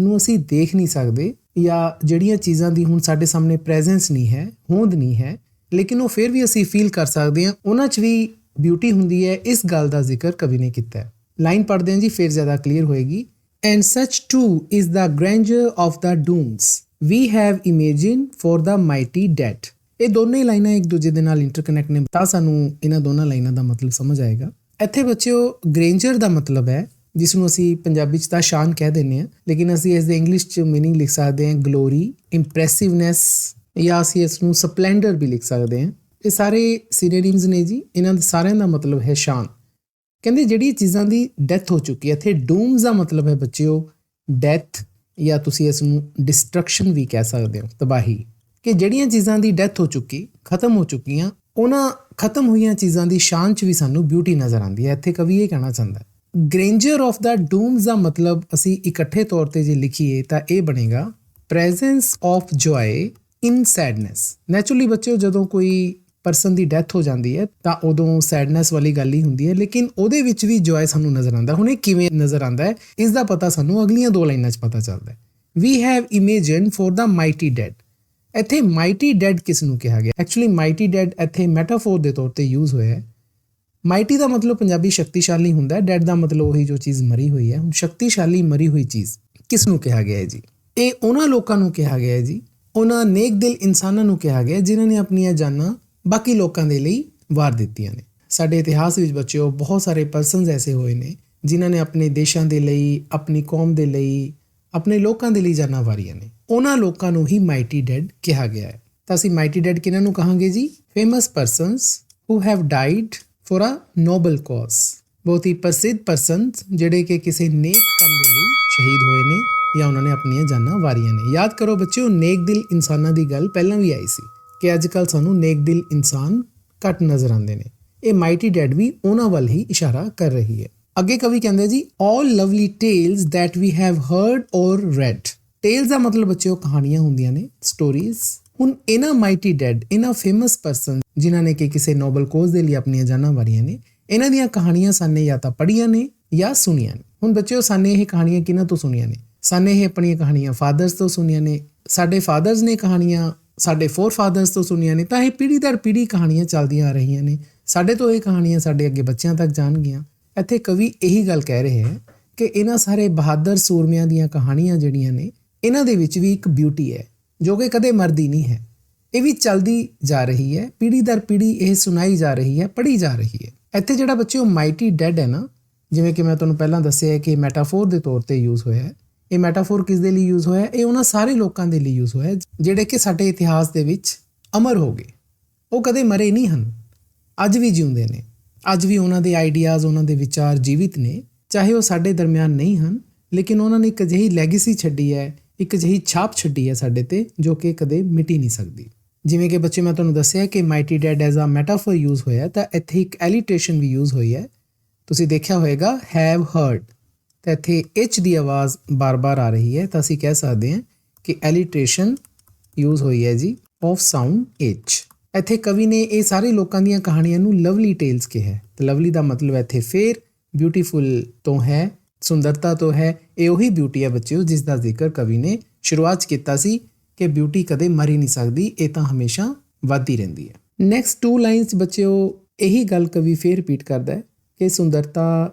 ਨੂੰ ਅਸੀਂ ਦੇਖ ਨਹੀਂ ਸਕਦੇ ਜਾਂ ਜਿਹੜੀਆਂ ਚੀਜ਼ਾਂ ਦੀ ਹੁਣ ਸਾਡੇ ਸਾਹਮਣੇ ਪ੍ਰੈਜ਼ੈਂਸ ਨਹੀਂ ਹੈ, ਹੋਂਦ ਨਹੀਂ ਹੈ, ਲੇਕਿਨ ਉਹ ਫਿਰ ਵੀ ਅਸੀਂ ਫੀਲ ਕਰ ਸਕਦੇ ਹਾਂ, ਉਹਨਾਂ 'ਚ ਵੀ ਬਿਊਟੀ ਹੁੰਦੀ ਹੈ। ਇਸ ਗੱਲ ਦਾ ਜ਼ਿਕਰ ਕਵੀ ਨੇ ਕੀਤਾ ਹੈ। ਲਾਈਨ ਪੜ੍ਹਦੇ ਹਾਂ ਜੀ, ਫਿਰ ਜ਼ਿਆਦਾ ਕਲੀਅਰ ਹੋਏਗੀ। And such too is the grandeur of the dooms we have imagine for the mighty dead. ਇਹ ਦੋਨੇ ਲਾਈਨਾਂ ਇੱਕ ਦੂਜੇ ਦੇ ਨਾਲ ਇੰਟਰਕਨੈਕਟ ਨੇ, ਤਾਂ ਸਾਨੂੰ ਇਹਨਾਂ ਦੋਨਾਂ ਲਾਈਨਾਂ ਦਾ ਮਤਲਬ ਸਮਝ ਆਏਗਾ। ਇੱਥੇ ਬੱਚਿਓ ਗ੍ਰੈਂਜਰ ਦਾ ਮਤਲਬ ਹੈ, ਜਿਸ ਨੂੰ ਅਸੀਂ ਪੰਜਾਬੀ 'ਚ ਤਾਂ ਸ਼ਾਨ ਕਹਿ ਦਿੰਦੇ ਹਾਂ, ਲੇਕਿਨ ਅਸੀਂ ਇਸ ਦੇ ਇੰਗਲਿਸ਼ 'ਚ ਮੀਨਿੰਗ ਲਿਖ ਸਕਦੇ ਹਾਂ ਗਲੋਰੀ, ਇੰਪ੍ਰੈਸਿਵਨੈਸ, ਜਾਂ ਅਸੀਂ ਇਸ ਨੂੰ ਸਪਲੈਂਡਰ ਵੀ ਲਿਖ ਸਕਦੇ ਹਾਂ। ਇਹ ਸਾਰੇ ਸਿਨੋਨਿਮਸ ਨੇ ਜੀ, ਇਹਨਾਂ ਦੇ ਸਾਰਿਆਂ ਦਾ ਮਤਲਬ ਹੈ ਸ਼ਾਨ। ਕਹਿੰਦੇ ਜਿਹੜੀ ਚੀਜ਼ਾਂ ਦੀ ਡੈਥ ਹੋ ਚੁੱਕੀ ਹੈ, ਇੱਥੇ ਡੂਮਸ ਦਾ ਮਤਲਬ ਹੈ ਬੱਚਿਓ ਡੈਥ, ਜਾਂ ਤੁਸੀਂ ਇਸ ਨੂੰ ਡਿਸਟਰਕਸ਼ਨ ਵੀ ਕਹਿ ਸਕਦੇ ਹੋ, ਤਬਾਹੀ। ਕਿ ਜਿਹੜੀਆਂ ਚੀਜ਼ਾਂ ਦੀ ਡੈਥ ਹੋ ਚੁੱਕੀ, ਖਤਮ ਹੋ ਚੁੱਕੀਆਂ, ਉਹਨਾਂ ਖਤਮ ਹੋਈਆਂ ਚੀਜ਼ਾਂ ਦੀ ਸ਼ਾਨ 'ਚ ਵੀ ਸਾਨੂੰ ਬਿਊਟੀ ਨਜ਼ਰ ਆਉਂਦੀ ਹੈ। ਇੱਥੇ ਕਵੀ ਇਹ ਕਹਿਣਾ ਚਾਹੁੰਦਾ ਹੈ। ਗ੍ਰੈਂਜਰ ਆਫ ਦਾ ਡੂਮਸ ਦਾ ਮਤਲਬ ਅਸੀਂ ਇਕੱਠੇ ਤੌਰ ਤੇ ਜੇ ਲਿਖੀਏ ਤਾਂ ਇਹ ਬਣੇਗਾ presence of joy in sadness. Naturally ਬੱਚਿਓ ਜਦੋਂ ਕੋਈ ਪਰਸਨ ਦੀ ਡੈਥ ਹੋ ਜਾਂਦੀ ਹੈ ਤਾਂ ਉਦੋਂ ਸੈਡਨੈਸ ਵਾਲੀ ਗੱਲ ਹੀ ਹੁੰਦੀ ਹੈ, ਲੇਕਿਨ ਉਹਦੇ ਵਿੱਚ ਵੀ ਜੋਏ ਸਾਨੂੰ ਨਜ਼ਰ ਆਉਂਦਾ। ਹੁਣ ਇਹ ਕਿਵੇਂ ਨਜ਼ਰ ਆਉਂਦਾ ਹੈ, ਇਸ ਦਾ ਪਤਾ ਸਾਨੂੰ ਅਗਲੀਆਂ ਦੋ ਲਾਈਨਾਂ 'ਚ ਪਤਾ ਚੱਲਦਾ ਹੈ। We have imagine for the mighty dead. ਇੱਥੇ ਮਾਈਟੀ ਡੈਡ ਕਿਸ ਨੂੰ ਕਿਹਾ ਗਿਆ? ਐਕਚੁਅਲੀ ਮਾਈਟੀ ਡੈਡ ਇੱਥੇ ਮੈਟਾਫੋਰ ਦੇ ਤੌਰ ਤੇ ਯੂਜ਼ ਹੋਇਆ ਹੈ। ਮਾਈਟੀ ਦਾ ਮਤਲਬ ਪੰਜਾਬੀ ਸ਼ਕਤੀਸ਼ਾਲੀ ਹੁੰਦਾ ਹੈ, ਡੈਡ ਦਾ ਮਤਲਬ ਉਹੀ ਜੋ ਚੀਜ਼ ਮਰੀ ਹੋਈ ਹੈ। ਹੁਣ ਸ਼ਕਤੀਸ਼ਾਲੀ ਮਰੀ ਹੋਈ ਚੀਜ਼ ਕਿਸ ਨੂੰ ਕਿਹਾ ਗਿਆ ਹੈ ਜੀ? ਇਹ ਉਹਨਾਂ ਲੋਕਾਂ ਨੂੰ ਕਿਹਾ ਗਿਆ ਹੈ ਜੀ, ਉਹਨਾਂ ਨੇਕ ਦਿਲ ਇਨਸਾਨਾਂ ਨੂੰ ਕਿਹਾ ਗਿਆ ਜਿਨ੍ਹਾਂ ਨੇ ਆਪਣੀਆਂ ਜਾਨਾਂ ਬਾਕੀ ਲੋਕਾਂ ਦੇ ਲਈ ਵਾਰ ਦਿੱਤੀਆਂ ਨੇ। ਸਾਡੇ ਇਤਿਹਾਸ ਵਿੱਚ ਬੱਚਿਓ ਬਹੁਤ ਸਾਰੇ ਪਰਸਨਸ ਐਸੇ ਹੋਏ ਨੇ ਜਿਨ੍ਹਾਂ ਨੇ ਆਪਣੇ ਦੇਸ਼ਾਂ ਦੇ ਲਈ, ਆਪਣੀ ਕੌਮ ਦੇ ਲਈ, ਆਪਣੇ ਲੋਕਾਂ ਦੇ ਲਈ ਜਾਨਾਂ ਵਾਰੀਆਂ ਨੇ। ਉਹਨਾਂ ਲੋਕਾਂ ਨੂੰ ਹੀ ਮਾਈਟੀ ਡੈਡ ਕਿਹਾ ਗਿਆ ਹੈ। ਤਾਂ ਅਸੀਂ ਮਾਈਟੀ ਡੈਡ ਕਿਹਨਾਂ ਨੂੰ ਕਹਾਂਗੇ ਜੀ? Famous persons who have died for a noble cause. ਬਹੁਤ ਹੀ ਪ੍ਰਸਿੱਧ ਪਰਸਨਸ ਜਿਹੜੇ ਕਿ ਕਿਸੇ ਨੇਕ ਕੰਮ ਦੇ ਲਈ ਸ਼ਹੀਦ ਹੋਏ ਨੇ ਜਾਂ ਉਹਨਾਂ ਨੇ ਆਪਣੀਆਂ ਜਾਨਾਂ ਵਾਰੀਆਂ ਨੇ। ਯਾਦ ਕਰੋ ਬੱਚਿਓ, ਨੇਕ ਦਿਲ ਇਨਸਾਨਾਂ ਦੀ ਗੱਲ ਪਹਿਲਾਂ ਵੀ ਆਈ ਸੀ ਕਿ ਅੱਜ ਕੱਲ੍ਹ ਸਾਨੂੰ ਨੇਕ ਦਿਲ ਇਨਸਾਨ ਘੱਟ ਨਜ਼ਰ ਆਉਂਦੇ ਨੇ। ਇਹ ਮਾਈਟੀ ਡੈਡ ਵੀ ਉਹਨਾਂ ਵੱਲ ਹੀ ਇਸ਼ਾਰਾ ਕਰ ਰਹੀ ਹੈ। ਅੱਗੇ ਕਵੀ ਕਹਿੰਦੇ ਜੀ, all lovely tales that we have heard or read। Tales ਦਾ ਮਤਲਬ ਬੱਚਿਓ ਕਹਾਣੀਆਂ ਹੁੰਦੀਆਂ ਨੇ, ਸਟੋਰੀਜ਼। ਹੁਣ ਇਹਨਾਂ ਮਾਈਟੀ ਡੈਡ, ਇਹਨਾਂ ਫੇਮਸ ਪਰਸਨ ਜਿਨ੍ਹਾਂ ਨੇ ਕਿ ਕਿਸੇ ਨੋਬਲ ਕੋਜ਼ ਦੇ ਲਈ ਆਪਣੀਆਂ ਜਾਨਾਂ ਵਾਰੀਆਂ ਨੇ, ਇਹਨਾਂ ਦੀਆਂ ਕਹਾਣੀਆਂ ਸਾਨੇ ਜਾਂ ਤਾਂ ਪੜ੍ਹੀਆਂ ਨੇ ਜਾਂ ਸੁਣੀਆਂ ਨੇ। ਹੁਣ ਬੱਚਿਓ ਸਾਨੇ ਇਹ ਕਹਾਣੀਆਂ ਕਿਹਨਾਂ ਤੋਂ ਸੁਣੀਆਂ ਨੇ? ਸਾਨੇ ਇਹ ਆਪਣੀਆਂ ਕਹਾਣੀਆਂ ਫਾਦਰਸ ਤੋਂ ਸੁਣੀਆਂ ਨੇ। ਸਾਡੇ ਫਾਦਰਸ ਨੇ ਕਹਾਣੀਆਂ ਸਾਡੇ ਫੋਰ ਫਾਦਰਸ ਤੋਂ ਸੁਣੀਆਂ ਨੇ, ਤਾਂ ਇਹ ਪੀੜ੍ਹੀ ਦਰ ਪੀੜ੍ਹੀ ਕਹਾਣੀਆਂ ਚੱਲਦੀਆਂ ਆ ਰਹੀਆਂ ਨੇ। ਸਾਡੇ ਤੋਂ ਇਹ ਕਹਾਣੀਆਂ ਸਾਡੇ ਅੱਗੇ ਬੱਚਿਆਂ ਤੱਕ ਜਾਣਗੀਆਂ। ਇੱਥੇ ਕਵੀ ਇਹੀ ਗੱਲ ਕਹਿ ਰਹੇ ਹੈ ਕਿ ਇਹਨਾਂ ਸਾਰੇ ਬਹਾਦਰ ਸੂਰਮਿਆਂ ਦੀਆਂ ਕਹਾਣੀਆਂ ਜਿਹੜੀਆਂ ਨੇ, ਇਹਨਾਂ ਦੇ ਵਿੱਚ ਵੀ ਇੱਕ ਬਿਊਟੀ ਹੈ ਜੋ ਕਿ ਕਦੇ ਮਰਦੀ ਨਹੀਂ ਹੈ। ਇਹ ਵੀ ਚੱਲਦੀ ਜਾ ਰਹੀ ਹੈ, ਪੀੜ੍ਹੀ ਦਰ ਪੀੜ੍ਹੀ ਇਹ ਸੁਣਾਈ ਜਾ ਰਹੀ ਹੈ, ਪੜ੍ਹੀ ਜਾ ਰਹੀ ਹੈ। ਇੱਥੇ ਜਿਹੜਾ ਬੱਚਿਓ ਮਾਈਟੀ ਡੈਡ ਹੈ ਨਾ, ਜਿਵੇਂ ਕਿ ਮੈਂ ਤੁਹਾਨੂੰ ਪਹਿਲਾਂ ਦੱਸਿਆ ਹੈ ਕਿ ਮੈਟਾਫੋਰ ਦੇ ਤੌਰ ਤੇ ਯੂਜ਼ ਹੋਇਆ ਹੈ। ਇਹ ਮੈਟਾਫੋਰ ਕਿਸ ਦੇ ਲਈ ਯੂਜ਼ ਹੋਇਆ? ਇਹ ਉਹਨਾਂ ਸਾਰੇ ਲੋਕਾਂ ਦੇ ਲਈ ਯੂਜ਼ ਹੋਇਆ ਜਿਹੜੇ ਕਿ ਸਾਡੇ ਇਤਿਹਾਸ ਦੇ ਵਿੱਚ ਅਮਰ ਹੋ ਗਏ। ਉਹ ਕਦੇ ਮਰੇ ਨਹੀਂ ਹਨ, ਅੱਜ ਵੀ ਜਿਉਂਦੇ ਨੇ। ਅੱਜ ਵੀ ਉਹਨਾਂ ਦੇ ਆਈਡੀਆਜ਼, ਉਹਨਾਂ ਦੇ ਵਿਚਾਰ ਜੀਵਿਤ ਨੇ। ਚਾਹੇ ਉਹ ਸਾਡੇ ਦਰਮਿਆਨ ਨਹੀਂ ਹਨ, ਲੇਕਿਨ ਉਹਨਾਂ ਨੇ ਇੱਕ ਅਜਿਹੀ ਲੈਗੇਸੀ ਛੱਡੀ ਹੈ, ਇੱਕ ਅਜਿਹੀ ਛਾਪ ਛੱਡੀ ਹੈ ਸਾਡੇ ਤੇ, ਜੋ ਕਿ ਕਦੇ ਮਿਟੀ ਨਹੀਂ ਸਕਦੀ। ਜਿਵੇਂ ਕਿ ਬੱਚੇ ਮੈਂ ਤੁਹਾਨੂੰ ਦੱਸਿਆ ਕਿ mighty dead as a metaphor use ਹੋਇਆ, ਤਾਂ ਇੱਥੇ ਇੱਕ ਐਲੀਟ੍ਰੇਸ਼ਨ ਵੀ ਯੂਜ਼ ਹੋਈ ਹੈ। ਤੁਸੀਂ ਦੇਖਿਆ ਹੋਏਗਾ ਹੈਵ ਹਰਡ, ਤਾਂ ਇੱਥੇ ਐਚ ਦੀ ਆਵਾਜ਼ ਬਾਰ-ਬਾਰ ਆ ਰਹੀ ਹੈ, ਤਾਂ ਅਸੀਂ ਕਹਿ ਸਕਦੇ ਹਾਂ ਕਿ ਐਲੀਟ੍ਰੇਸ਼ਨ ਯੂਜ਼ ਹੋਈ ਹੈ ਜੀ ਆਫ ਸਾਊਂਡ ਐਚ। ਇੱਥੇ ਕਵੀ ਨੇ ਇਹ ਸਾਰੇ ਲੋਕਾਂ ਦੀਆਂ ਕਹਾਣੀਆਂ ਨੂੰ ਲਵਲੀ ਟੇਲਸ ਕਿਹਾ ਹੈ। ਤਾਂ ਲਵਲੀ ਦਾ ਮਤਲਬ ਇੱਥੇ ਫੇਰ ਬਿਊਟੀਫੁਲ ਤੋਂ ਹੈ, ਸੁੰਦਰਤਾ ਤੋਂ ਹੈ। ਇਹ ਉਹੀ ਬਿਊਟੀ ਹੈ ਬੱਚਿਓ ਜਿਸ ਦਾ ਜ਼ਿਕਰ ਕਵੀ ਨੇ ਸ਼ੁਰੂਆਤ 'ਚ ਕੀਤਾ ਸੀ ਕਿ ਬਿਊਟੀ ਕਦੇ ਮਰ ਹੀ ਨਹੀਂ ਸਕਦੀ, ਇਹ ਤਾਂ ਹਮੇਸ਼ਾ ਵੱਧਦੀ ਰਹਿੰਦੀ ਹੈ। ਨੈਕਸਟ 2 ਲਾਈਨਸ ਬੱਚਿਓ ਇਹੀ ਗੱਲ ਕਵੀ ਫੇਰ ਰਿਪੀਟ ਕਰਦਾ ਹੈ ਕਿ ਸੁੰਦਰਤਾ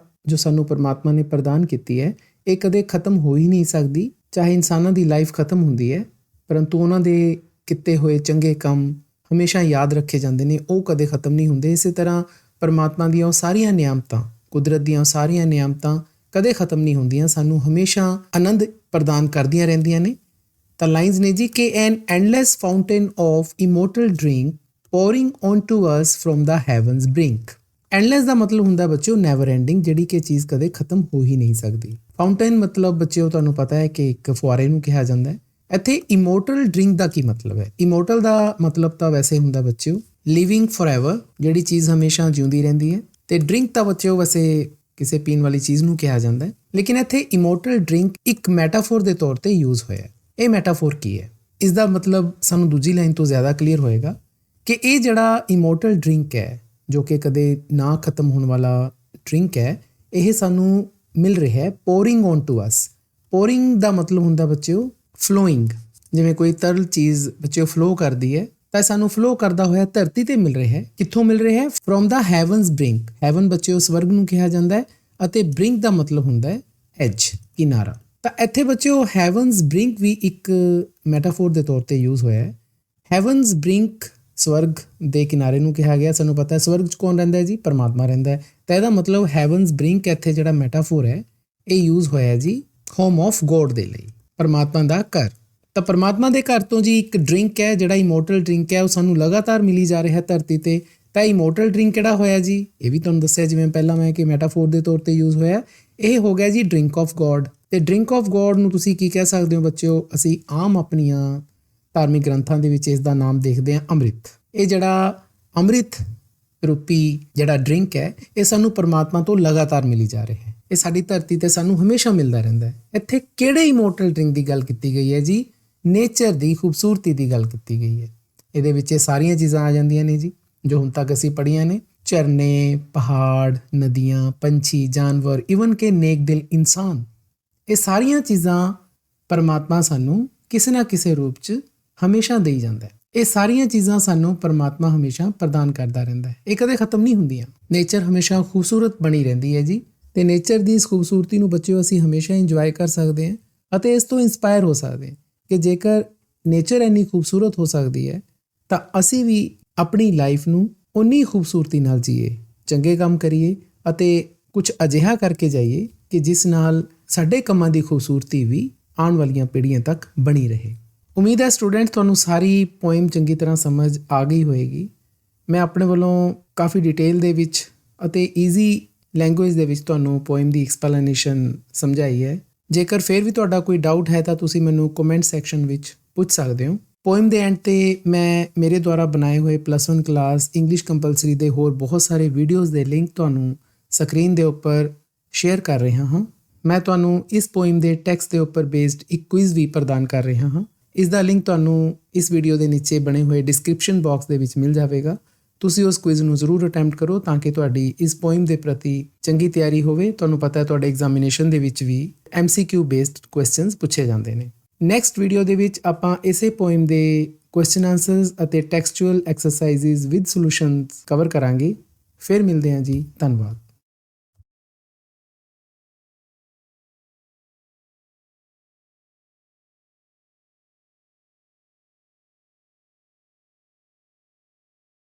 ਜੋ ਸਾਨੂੰ ਪਰਮਾਤਮਾ ਨੇ ਪ੍ਰਦਾਨ ਕੀਤੀ ਹੈ ਇਹ ਕਦੇ ਖਤਮ ਹੋ ਹੀ ਨਹੀਂ ਸਕਦੀ। ਚਾਹੇ ਇਨਸਾਨਾਂ ਦੀ ਲਾਈਫ ਖਤਮ ਹੁੰਦੀ ਹੈ ਪਰੰਤੂ ਉਹਨਾਂ ਦੇ ਕੀਤੇ ਹੋਏ ਚੰਗੇ ਕੰਮ ਹਮੇਸ਼ਾ ਯਾਦ ਰੱਖੇ ਜਾਂਦੇ ਨੇ, ਉਹ ਕਦੇ ਖਤਮ ਨਹੀਂ ਹੁੰਦੇ। ਇਸੇ ਤਰ੍ਹਾਂ ਪਰਮਾਤਮਾ ਦੀਆਂ ਉਹ ਸਾਰੀਆਂ ਨਿਆਮਤਾਂ, ਕੁਦਰਤ ਦੀਆਂ ਉਹ ਸਾਰੀਆਂ ਨਿਆਮਤਾਂ ਕਦੇ ਖਤਮ ਨਹੀਂ ਹੁੰਦੀਆਂ, ਸਾਨੂੰ ਹਮੇਸ਼ਾ ਆਨੰਦ ਪ੍ਰਦਾਨ ਕਰਦੀਆਂ ਰਹਿੰਦੀਆਂ ਨੇ। ਤਾਂ ਲਾਈਨਸ ਨੇ ਜੀ ਕਿ an endless fountain of immortal drink pouring onto us from the heavens brink। Endless ਦਾ ਮਤਲਬ ਹੁੰਦਾ ਬੱਚਿਓ ਨੈਵਰ ਐਂਡਿੰਗ, ਜਿਹੜੀ ਕਿ ਚੀਜ਼ ਕਦੇ ਖਤਮ ਹੋ ਹੀ ਨਹੀਂ ਸਕਦੀ। ਫਾਊਂਟੇਨ ਮਤਲਬ ਬੱਚਿਓ ਤੁਹਾਨੂੰ ਪਤਾ ਹੈ ਕਿ ਇੱਕ ਫੁਆਰੇ ਨੂੰ ਕਿਹਾ ਜਾਂਦਾ ਹੈ। ਇੱਥੇ ਇਮੋਰਟਲ ਡਰਿੰਕ ਦਾ ਕੀ ਮਤਲਬ ਹੈ? ਇਮੋਰਟਲ ਦਾ ਮਤਲਬ ਤਾਂ ਵੈਸੇ ਹੁੰਦਾ ਬੱਚਿਓ ਲਿਵਿੰਗ ਫੋਰਐਵਰ, ਜਿਹੜੀ ਚੀਜ਼ ਹਮੇਸ਼ਾ ਜਿਉਂਦੀ ਰਹਿੰਦੀ ਹੈ, ਤੇ ਡਰਿੰਕ ਤਾਂ ਬੱਚਿਓ ਵੈਸੇ ਕਿਸੇ ਪੀਣ ਵਾਲੀ ਚੀਜ਼ ਨੂੰ ਕਿਹਾ ਜਾਂਦਾ ਹੈ। ਲੇਕਿਨ ਇੱਥੇ ਇਮੋਰਟਲ ਡਰਿੰਕ ਇੱਕ ਮੈਟਾਫੋਰ ਦੇ ਤੌਰ ਤੇ ਯੂਜ਼ ਹੋਇਆ। ਇਹ ਮੈਟਾਫੋਰ ਕੀ ਹੈ? ਇਸ ਦਾ ਮਤਲਬ ਸਾਨੂੰ ਦੂਜੀ ਲਾਈਨ ਤੋਂ ਜ਼ਿਆਦਾ ਕਲੀਅਰ ਹੋਏਗਾ ਕਿ ਇਹ ਜਿਹੜਾ ਇਮੋਰਟਲ ਡਰਿੰਕ ਹੈ ਜੋ ਕਿ ਕਦੇ ਨਾ ਖਤਮ ਹੋਣ ਵਾਲਾ ਡਰਿੰਕ ਹੈ, ਇਹ ਸਾਨੂੰ ਮਿਲ ਰਿਹਾ ਹੈ ਪੋਰਿੰਗ ਔਨ ਟੂ ਅਸ। ਪੋਰਿੰਗ ਦਾ ਮਤਲਬ ਹੁੰਦਾ ਬੱਚਿਓ ਫਲੋਇੰਗ। ਜਿਵੇਂ ਕੋਈ ਤਰਲ ਚੀਜ਼ ਬੱਚਿਓ ਫਲੋ ਕਰਦੀ ਹੈ ਤਾਂ ਸਾਨੂੰ ਫਲੋ ਕਰਦਾ ਹੋਇਆ ਧਰਤੀ ਤੇ ਮਿਲ ਰਿਹਾ ਹੈ। ਕਿੱਥੋਂ ਮਿਲ ਰਿਹਾ ਹੈ? From the ਹੈਵਨਸ ਬ੍ਰਿੰਕ। ਹੈਵਨ ਬੱਚਿਓ ਸਵਰਗ ਨੂੰ ਕਿਹਾ ਜਾਂਦਾ ਹੈ ਅਤੇ ਬ੍ਰਿੰਕ ਦਾ ਮਤਲਬ ਹੁੰਦਾ ਹੈ ਐਜ, ਕਿਨਾਰਾ। ਤਾਂ ਇੱਥੇ ਬੱਚਿਓ ਹੈਵਨਸ ਬ੍ਰਿੰਕ ਵੀ ਇੱਕ ਮੈਟਾਫੋਰ ਦੇ ਤੌਰ ਤੇ ਯੂਜ਼ ਹੋਇਆ ਹੈ। ਹੈਵਨਸ ਬ੍ਰਿੰਕ ਸਵਰਗ ਦੇ ਕਿਨਾਰੇ ਨੂੰ ਕਿਹਾ ਗਿਆ। ਸਾਨੂੰ ਪਤਾ ਹੈ ਸਵਰਗ 'ਚ ਕੌਣ ਰਹਿੰਦਾ ਹੈ ਜੀ? ਪਰਮਾਤਮਾ ਰਹਿੰਦਾ ਹੈ। ਤਾਂ ਇਹਦਾ ਮਤਲਬ ਹੈਵਨਸ ਬ੍ਰਿੰਕ ਇੱਥੇ ਜਿਹੜਾ ਮੈਟਾਫੋਰ ਹੈ ਇਹ ਯੂਜ਼ ਹੋਇਆ ਜੀ ਹੋਮ ਆਫ ਗੋਡ ਦੇ ਲਈ, ਪਰਮਾਤਮਾ ਦਾ ਘਰ। ਤਾਂ ਪਰਮਾਤਮਾ ਦੇ ਘਰ ਤੋਂ ਜੀ ਇੱਕ ਡਰਿੰਕ ਹੈ ਜਿਹੜਾ ਇਮੋਰਟਲ ਡਰਿੰਕ ਹੈ, ਉਹ ਸਾਨੂੰ ਲਗਾਤਾਰ ਮਿਲੀ ਜਾ ਰਿਹਾ ਧਰਤੀ ਤੇ। ਤਾਂ ਇਮੋਰਟਲ ਡਰਿੰਕ ਕਿਹੜਾ ਹੋਇਆ ਜੀ? ਇਹ ਵੀ ਤੁਹਾਨੂੰ ਦੱਸਿਆ ਜਿਵੇਂ ਪਹਿਲਾਂ ਮੈਂ ਕਿ ਮੈਟਾਫੋਰ ਦੇ ਤੌਰ ਤੇ ਯੂਜ਼ ਹੋਇਆ। ਇਹ ਹੋ ਗਿਆ ਜੀ ਡਰਿੰਕ ਆਫ ਗੋਡ। ਤੇ ਡਰਿੰਕ ਆਫ ਗੋਡ ਨੂੰ ਤੁਸੀਂ ਕੀ ਕਹਿ ਸਕਦੇ ਹੋ ਬੱਚਿਓ? ਅਸੀਂ ਆਮ ਆਪਣੀਆਂ ਧਾਰਮਿਕ ਗ੍ਰੰਥਾਂ ਦੇ ਵਿੱਚ ਇਸ ਦਾ ਨਾਮ ਦੇਖਦੇ ਹਾਂ ਅੰਮ੍ਰਿਤ। ਇਹ ਜਿਹੜਾ ਅੰਮ੍ਰਿਤ ਰੂਪੀ ਜਿਹੜਾ ਡਰਿੰਕ ਹੈ ਇਹ ਸਾਨੂੰ ਪਰਮਾਤਮਾ ਤੋਂ ਲਗਾਤਾਰ ਮਿਲੀ ਜਾ ਰਿਹਾ ਹੈ। ਇਹ ਸਾਡੀ ਧਰਤੀ ਤੇ ਸਾਨੂੰ ਹਮੇਸ਼ਾ ਮਿਲਦਾ ਰਹਿੰਦਾ ਹੈ। ਇੱਥੇ ਕਿਹੜੇ ਇਮੋਰਟਲ ਡਰਿੰਕ ਦੀ ਗੱਲ ਕੀਤੀ ਗਈ ਹੈ ਜੀ? ਨੇਚਰ ਦੀ ਖੂਬਸੂਰਤੀ ਦੀ ਗੱਲ ਕੀਤੀ ਗਈ ਹੈ। ਇਹਦੇ ਵਿੱਚ ਇਹ ਸਾਰੀਆਂ ਚੀਜ਼ਾਂ ਆ ਜਾਂਦੀਆਂ ਨੇ ਜੀ ਜੋ ਹੁਣ ਤੱਕ ਅਸੀਂ ਪੜ੍ਹੀਆਂ ਨੇ। ਝਰਨੇ, ਪਹਾੜ, ਨਦੀਆਂ, ਪੰਛੀ, ਜਾਨਵਰ, ਈਵਨ ਕਿ ਨੇਕ ਦਿਲ ਇਨਸਾਨ, ਇਹ ਸਾਰੀਆਂ ਚੀਜ਼ਾਂ ਪਰਮਾਤਮਾ ਸਾਨੂੰ ਕਿਸੇ ਨਾ ਕਿਸੇ ਰੂਪ 'ਚ ਹਮੇਸ਼ਾ ਦੇਈ ਜਾਂਦਾ ਹੈ। ਇਹ ਸਾਰੀਆਂ ਚੀਜ਼ਾਂ ਸਾਨੂੰ ਪਰਮਾਤਮਾ ਹਮੇਸ਼ਾ ਪ੍ਰਦਾਨ ਕਰਦਾ ਰਹਿੰਦਾ ਹੈ। ਇਹ ਕਦੇ ਖਤਮ ਨਹੀਂ ਹੁੰਦੀਆਂ। ਨੇਚਰ ਹਮੇਸ਼ਾ ਖੂਬਸੂਰਤ ਬਣੀ ਰਹਿੰਦੀ ਹੈ ਜੀ। ਤੇ ਨੇਚਰ ਦੀ ਇਸ ਖੂਬਸੂਰਤੀ ਨੂੰ ਬੱਚਿਓ ਅਸੀਂ ਹਮੇਸ਼ਾ ਇੰਜੋਏ ਕਰ ਸਕਦੇ ਹਾਂ ਅਤੇ ਇਸ ਤੋਂ ਇੰਸਪਾਇਰ ਹੋ ਸਕਦੇ ਹਾਂ ਕਿ ਜੇਕਰ ਨੇਚਰ ਇੰਨੀ ਖੂਬਸੂਰਤ ਹੋ ਸਕਦੀ ਹੈ ਤਾਂ ਅਸੀਂ ਵੀ ਆਪਣੀ ਲਾਈਫ ਨੂੰ ਉਨੀ ਖੂਬਸੂਰਤੀ ਨਾਲ ਜੀਏ, ਚੰਗੇ ਕੰਮ ਕਰੀਏ ਅਤੇ ਕੁਝ ਅਜਿਹਾ ਕਰਕੇ ਜਾਈਏ ਕਿ ਜਿਸ ਨਾਲ ਸਾਡੇ ਕੰਮਾਂ ਦੀ ਖੂਬਸੂਰਤੀ ਵੀ ਆਉਣ ਵਾਲੀਆਂ ਪੀੜ੍ਹੀਆਂ ਤੱਕ ਬਣੀ ਰਹੇ। ਉਮੀਦ ਹੈ ਸਟੂਡੈਂਟ ਤੁਹਾਨੂੰ ਸਾਰੀ ਪੋਇਮ ਚੰਗੀ ਤਰ੍ਹਾਂ ਸਮਝ ਆ ਗਈ ਹੋਏਗੀ। ਮੈਂ ਆਪਣੇ ਵੱਲੋਂ ਕਾਫੀ ਡਿਟੇਲ ਦੇ ਵਿੱਚ ਅਤੇ ਈਜ਼ੀ ਲੈਂਗੁਏਜ ਦੇ ਵਿੱਚ ਤੁਹਾਨੂੰ ਪੋਇਮ ਦੀ ਐਕਸਪਲੇਨੇਸ਼ਨ ਸਮਝਾਈ ਹੈ। ਜੇਕਰ ਫਿਰ ਵੀ ਤੁਹਾਡਾ ਕੋਈ ਡਾਊਟ ਹੈ ਤਾਂ ਤੁਸੀਂ ਮੈਨੂੰ ਕਮੈਂਟ ਸੈਕਸ਼ਨ ਵਿੱਚ ਪੁੱਛ ਸਕਦੇ ਹੋ। ਪੋਇਮ ਦੇ ਐਂਡ ਤੇ ਮੈਂ ਮੇਰੇ ਦੁਆਰਾ ਬਣਾਏ ਹੋਏ +1 ਕਲਾਸ ਇੰਗਲਿਸ਼ ਕੰਪਲਸਰੀ ਦੇ ਹੋਰ ਬਹੁਤ ਸਾਰੇ ਵੀਡੀਓਜ਼ ਦੇ ਲਿੰਕ ਤੁਹਾਨੂੰ ਸਕਰੀਨ ਦੇ ਉੱਪਰ ਸ਼ੇਅਰ ਕਰ ਰਿਹਾ ਹਾਂ। ਮੈਂ ਤੁਹਾਨੂੰ ਇਸ ਪੋਇਮ ਦੇ ਟੈਕਸਟ ਦੇ ਉੱਪਰ ਬੇਸਡ ਇੱਕ ਕੁਇਜ਼ ਵੀ ਪ੍ਰਦਾਨ ਕਰ ਰਿਹਾ ਹਾਂ। ਇਸ ਦਾ ਲਿੰਕ ਤੁਹਾਨੂੰ ਇਸ ਵੀਡੀਓ ਦੇ ਨੀਚੇ ਬਣੇ ਹੋਏ ਡਿਸਕ੍ਰਿਪਸ਼ਨ ਬਾਕਸ ਦੇ ਵਿੱਚ ਮਿਲ ਜਾਵੇਗਾ। ਤੁਸੀਂ ਉਸ ਕੁਇਜ਼ ਨੂੰ ਜ਼ਰੂਰ ਅਟੈਂਪਟ ਕਰੋ ਤਾਂ ਕਿ ਤੁਹਾਡੀ ਇਸ ਪੋਇਮ ਦੇ ਪ੍ਰਤੀ ਚੰਗੀ ਤਿਆਰੀ ਹੋਵੇ। ਤੁਹਾਨੂੰ ਪਤਾ ਹੈ ਤੁਹਾਡੇ ਐਗਜ਼ਾਮੀਨੇਸ਼ਨ ਦੇ ਵਿੱਚ ਵੀ MCQ ਬੇਸਡ ਕੁਐਸਚਨਸ ਪੁੱਛੇ ਜਾਂਦੇ ਨੇ। ਨੈਕਸਟ ਵੀਡੀਓ ਦੇ ਵਿੱਚ ਆਪਾਂ ਇਸੇ ਪੋਇਮ ਦੇ ਕੁਐਸਚਨ ਆਨਸਰਸ ਅਤੇ ਟੈਕਸਚੁਅਲ ਐਕਸਰਸਾਈਜ਼ਸ ਵਿਦ ਸੋਲੂਸ਼ਨਸ ਕਵਰ ਕਰਾਂਗੇ। ਫਿਰ ਮਿਲਦੇ ਹਾਂ ਜੀ, ਧੰਨਵਾਦ।